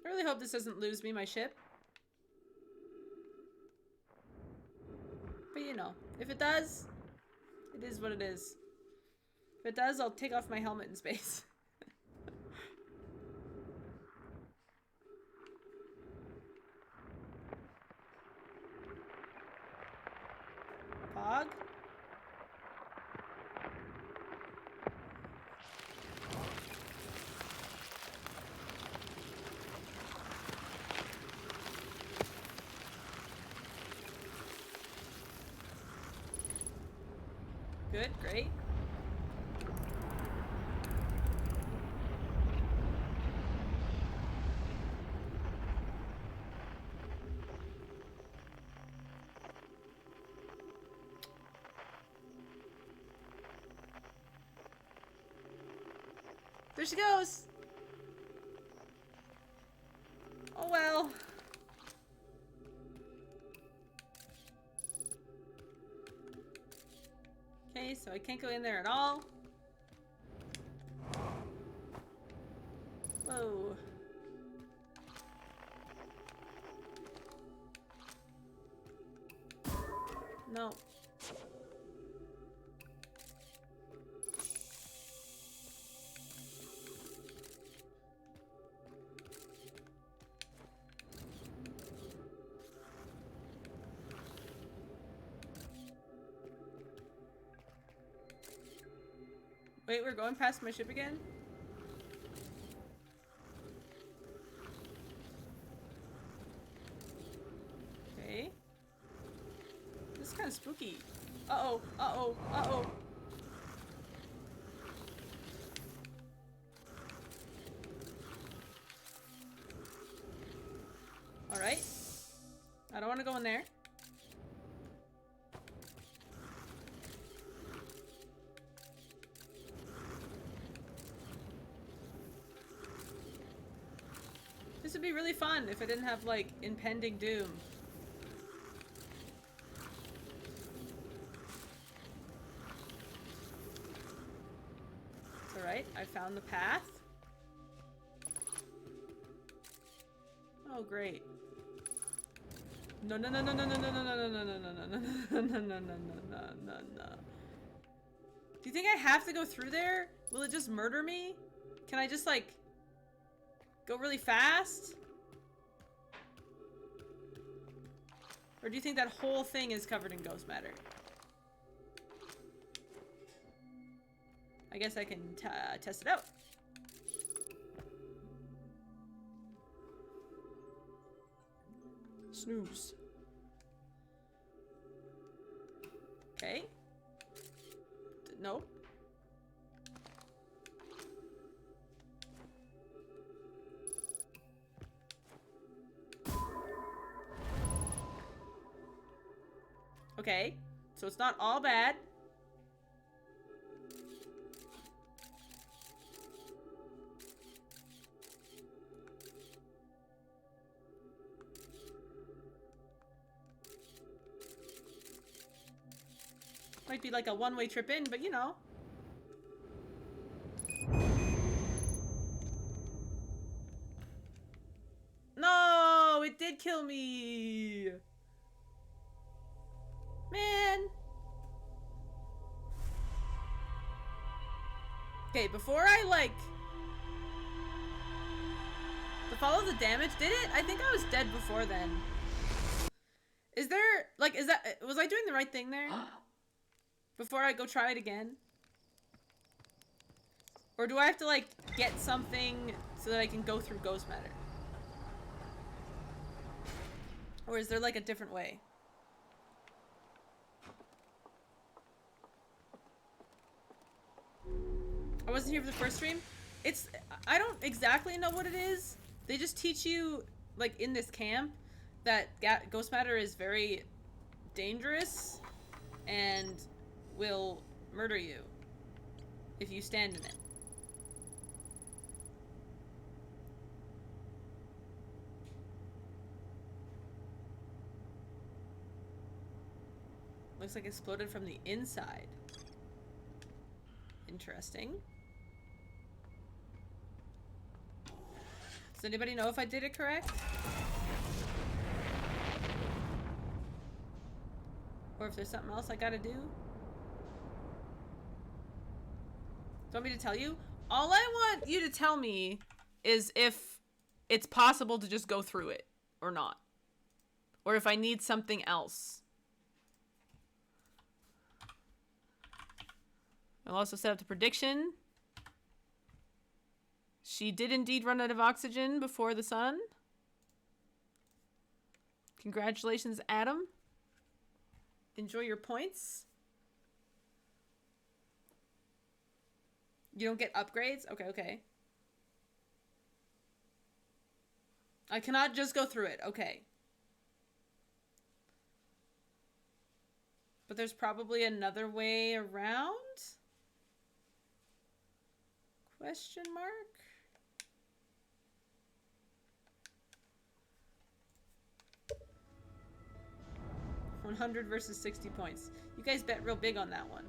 I really hope this doesn't lose me my ship. But you know, if it does, it is what it is. If it does, I'll take off my helmet in space. Pog? Good, great. There she goes! Oh well. Okay, so I can't go in there at all. Whoa. No. Wait, we're going past my ship again? Okay. This is kind of spooky. Uh-oh, uh-oh, uh-oh. Alright. I don't want to go in there. This would be really fun if I didn't have, like, impending doom. It's alright, I found the path. Oh, great. No, no, no, no, no, no, no, no, no, no, no, no, no, no, no, no, no, no, no, no. Do you think I have to go through there? Will it just murder me? Can I just, like, go really fast? Or do you think that whole thing is covered in ghost matter? I guess I can test it out. Snooze. Okay. Nope. Okay, so it's not all bad. Might be like a one-way trip in, but you know. No, it did kill me. Man. Okay, before I, like... To follow the damage, did it? I think I was dead before then. Is there... Like, is that... Was I doing the right thing there? Before I go try it again? Or do I have to, like, get something so that I can go through ghost matter? Or is there, like, a different way? I wasn't here for the first stream. It's... I don't exactly know what it is. They just teach you, like, in this camp, that ghost matter is very dangerous and will murder you if you stand in it. Looks like it exploded from the inside. Interesting. Does anybody know if I did it correct? Or if there's something else I gotta do? Do you want me to tell you? All I want you to tell me is if it's possible to just go through it or not. Or if I need something else. I'll also set up the prediction. She did indeed run out of oxygen before the sun. Congratulations, Adam. Enjoy your points. You don't get upgrades? Okay, okay. I cannot just go through it. Okay. But there's probably another way around? Question mark? $100 versus 60 points. You guys bet real big on that one.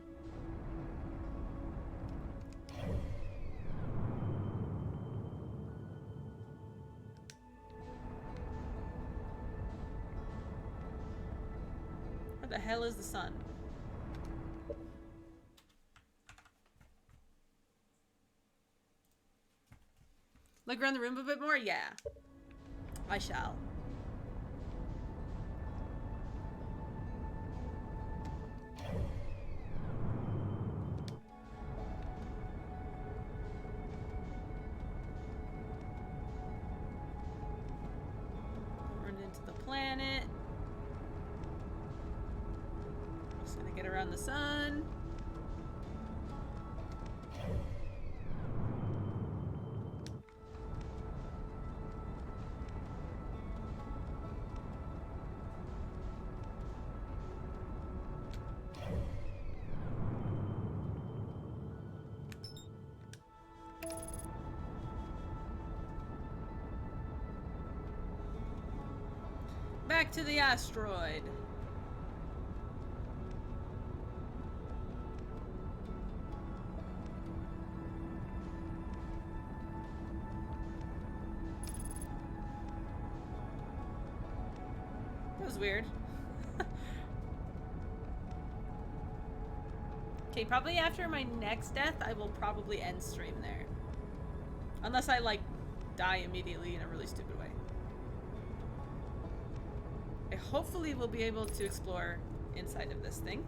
Where the hell is the sun? Look around the room a bit more? Yeah. I shall. Run into the planet. Just gonna get around the sun. Back to the asteroid. That was weird. Okay, probably after my next death, I will probably end stream there. Unless I, like, die immediately in a really stupid way. I hopefully will be able to explore inside of this thing.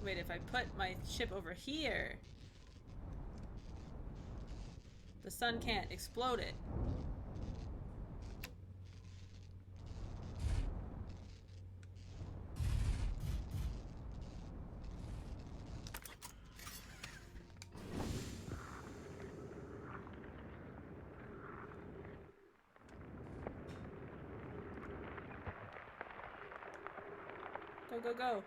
Wait, if I put my ship over here, the sun can't explode it. Go, go, go.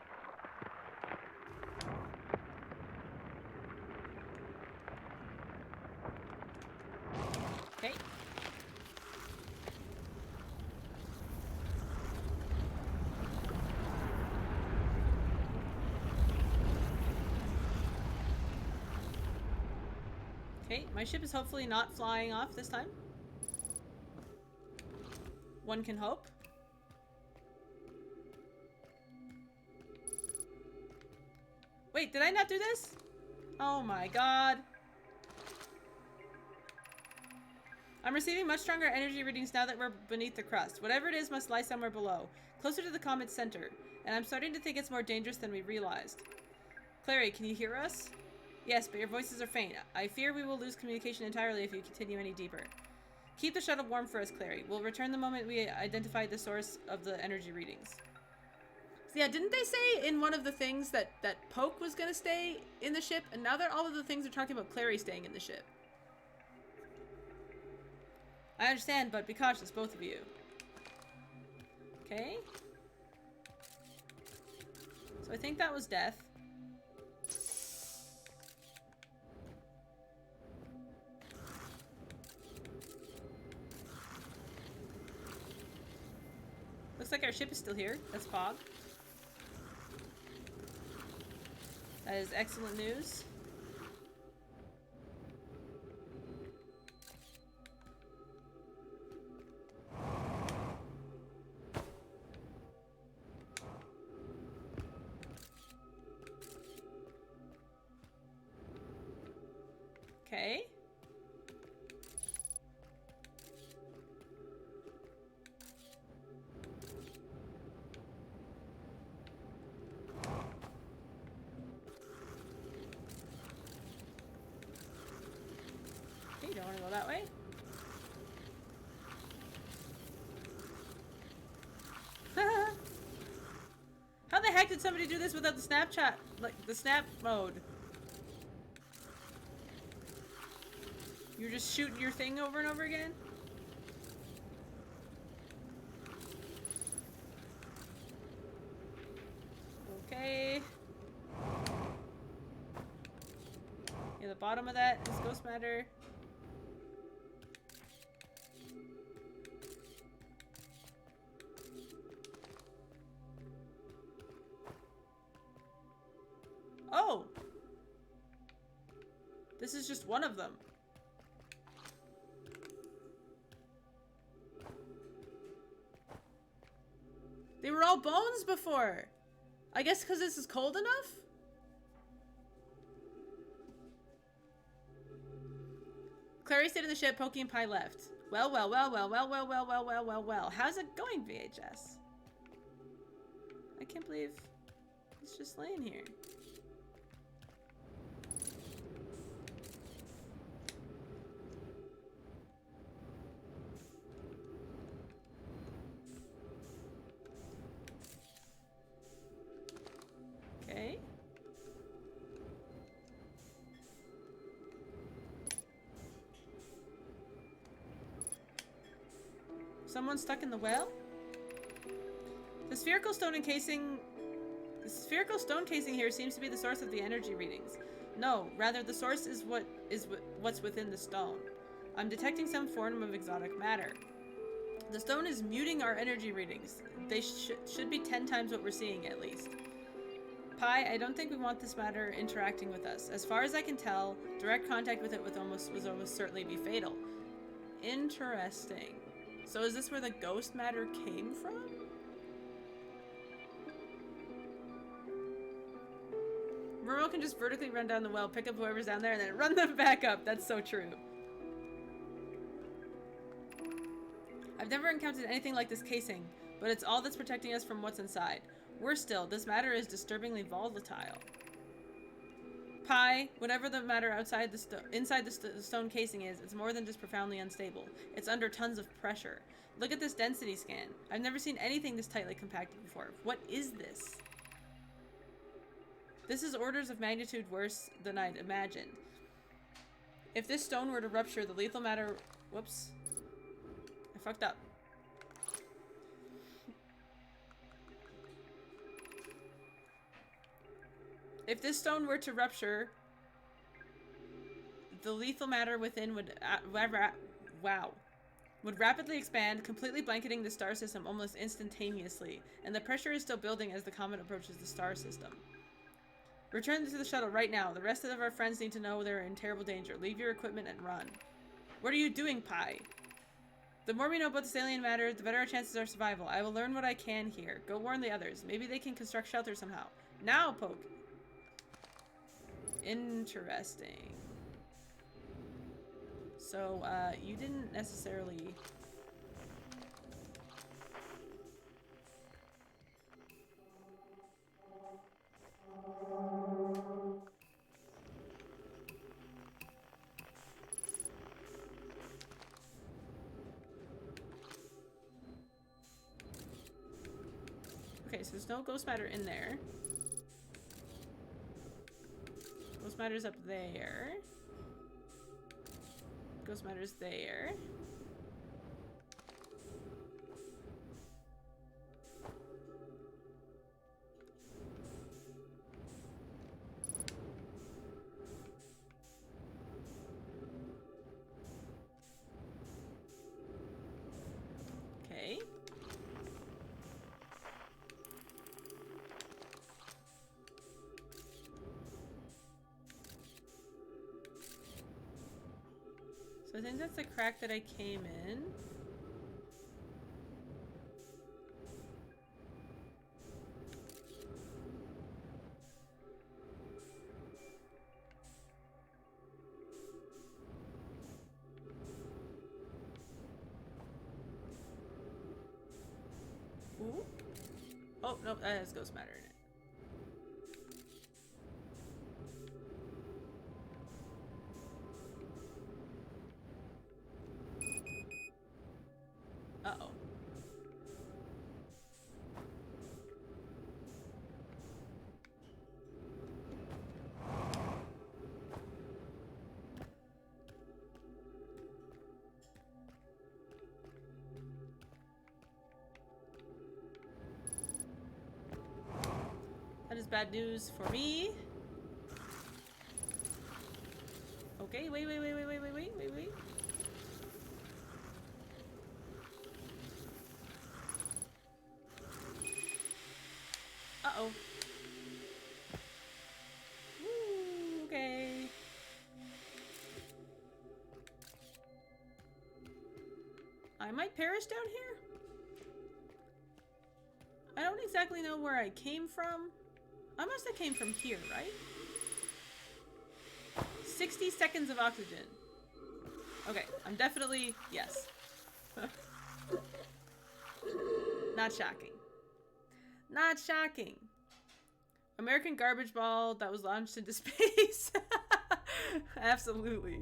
Okay. Okay, my ship is hopefully not flying off this time. One can hope. Wait, did I not do this? Oh my god. I'm receiving much stronger energy readings now that we're beneath the crust. Whatever it is must lie somewhere below, closer to the comet's center. And I'm starting to think it's more dangerous than we realized. Clary, can you hear us? Yes, but your voices are faint. I fear we will lose communication entirely if you continue any deeper. Keep the shuttle warm for us, Clary. We'll return the moment we identify the source of the energy readings. So yeah, didn't they say in one of the things that Poke was gonna stay in the ship? And now that all of the things are talking about Clary staying in the ship. I understand, but be cautious, both of you. Okay. So I think that was death. Looks like our ship is still here. That's Pog. That is excellent news. Go that way? How the heck did somebody do this without the Snapchat? Like, the snap mode? You're just shooting your thing over and over again? Okay. Yeah, the bottom of that is ghost matter. Oh! This is just one of them. They were all bones before! I guess because this is cold enough? Clary stayed in the ship, Pokey and Pie left. Well. How's it going, VHS? I can't believe it's just laying here. Okay. Someone stuck in the well? The spherical stone casing here seems to be the source of the energy readings. No, rather the source is what's within the stone. I'm detecting some form of exotic matter. The stone is muting our energy readings. They should be 10 times what we're seeing at least. Pi, I don't think we want this matter interacting with us. As far as I can tell, direct contact with it would almost certainly be fatal. Interesting. So is this where the ghost matter came from? Mermo can just vertically run down the well, pick up whoever's down there, and then run them back up. That's so true. I've never encountered anything like this casing, but it's all that's protecting us from what's inside. Worse still, this matter is disturbingly volatile. Pi, whatever the matter inside the stone casing is, it's more than just profoundly unstable. It's under tons of pressure. Look at this density scan. I've never seen anything this tightly compacted before. What is this? This is orders of magnitude worse than I'd imagined. If this stone were to rupture, the lethal matter... Whoops. I fucked up. If this stone were to rupture, the lethal matter within would rapidly expand, completely blanketing the star system almost instantaneously, and the pressure is still building as the comet approaches the star system. Return to the shuttle right now. The rest of our friends need to know they're in terrible danger. Leave your equipment and run. What are you doing, Pi? The more we know about this alien matter, the better our chances are of survival. I will learn what I can here. Go warn the others. Maybe they can construct shelter somehow. Now, Poke. Interesting. So, you didn't necessarily... Okay, so there's no ghost matter in there. Ghost matter's up there. Ghost matter's there. Okay. So I think that's the crack that I came in. Ooh. Oh, no, that has ghost matter in it. Uh-oh. That is bad news for me. Okay, wait. Uh-oh. Ooh, okay. I might perish down here? I don't exactly know where I came from. I must have came from here, right? 60 seconds of oxygen. Okay, I'm definitely... yes. Not shocking. Not shocking. American garbage ball that was launched into space. Absolutely.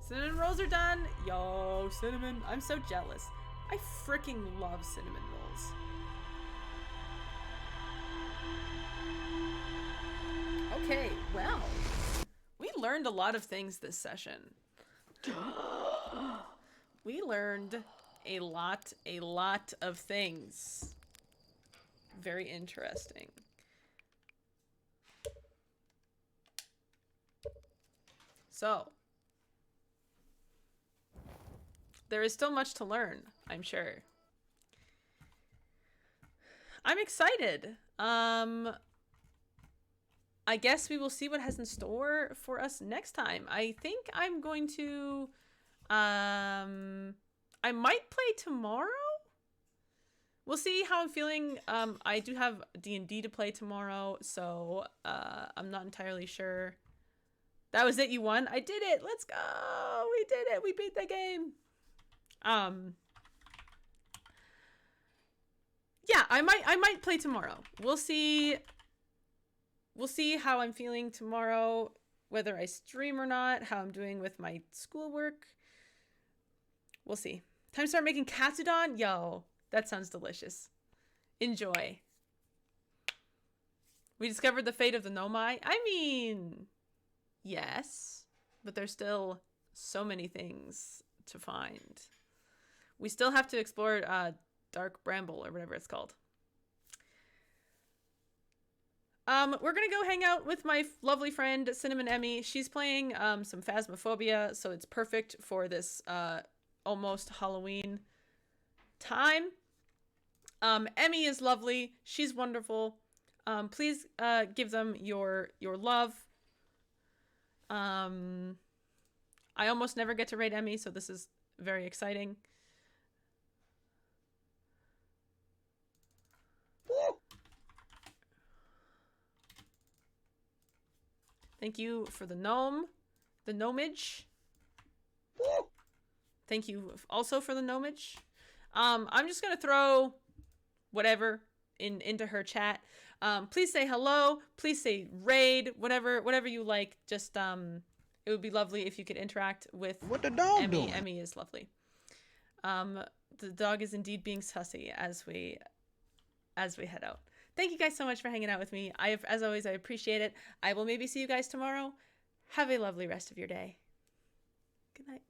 Cinnamon rolls are done. Yo, cinnamon. I'm so jealous. I freaking love cinnamon rolls. Okay, well, we learned a lot of things this session. We learned a lot of things. Very interesting. So, there is still much to learn, I'm sure. I'm excited. I guess we will see what has in store for us next time. I think I'm going to... I might play tomorrow? We'll see how I'm feeling. I do have D&D to play tomorrow, so I'm not entirely sure. That was it, you won? I did it! Let's go! We did it! We beat the game! Yeah, I might play tomorrow. We'll see how I'm feeling tomorrow, whether I stream or not, how I'm doing with my schoolwork. We'll see. Time to start making katsudon? Yo, that sounds delicious. Enjoy. We discovered the fate of the Nomai. I mean, yes, but there's still so many things to find. We still have to explore Dark Bramble or whatever it's called. We're gonna go hang out with my lovely friend Cinnamon Emmy. She's playing some Phasmophobia, so it's perfect for this almost Halloween time. Emmy is lovely. She's wonderful. Please give them your love. I almost never get to raid Emmy, so this is very exciting. Thank you for the gnomage. Thank you also for the gnomage. I'm just gonna throw whatever into her chat. Please say hello. Please say raid. Whatever you like. Just it would be lovely if you could interact with What the dog Emmy. doing? Emmy is lovely. The dog is indeed being sussy as we head out. Thank you guys so much for hanging out with me. As always, I appreciate it. I will maybe see you guys tomorrow. Have a lovely rest of your day. Good night.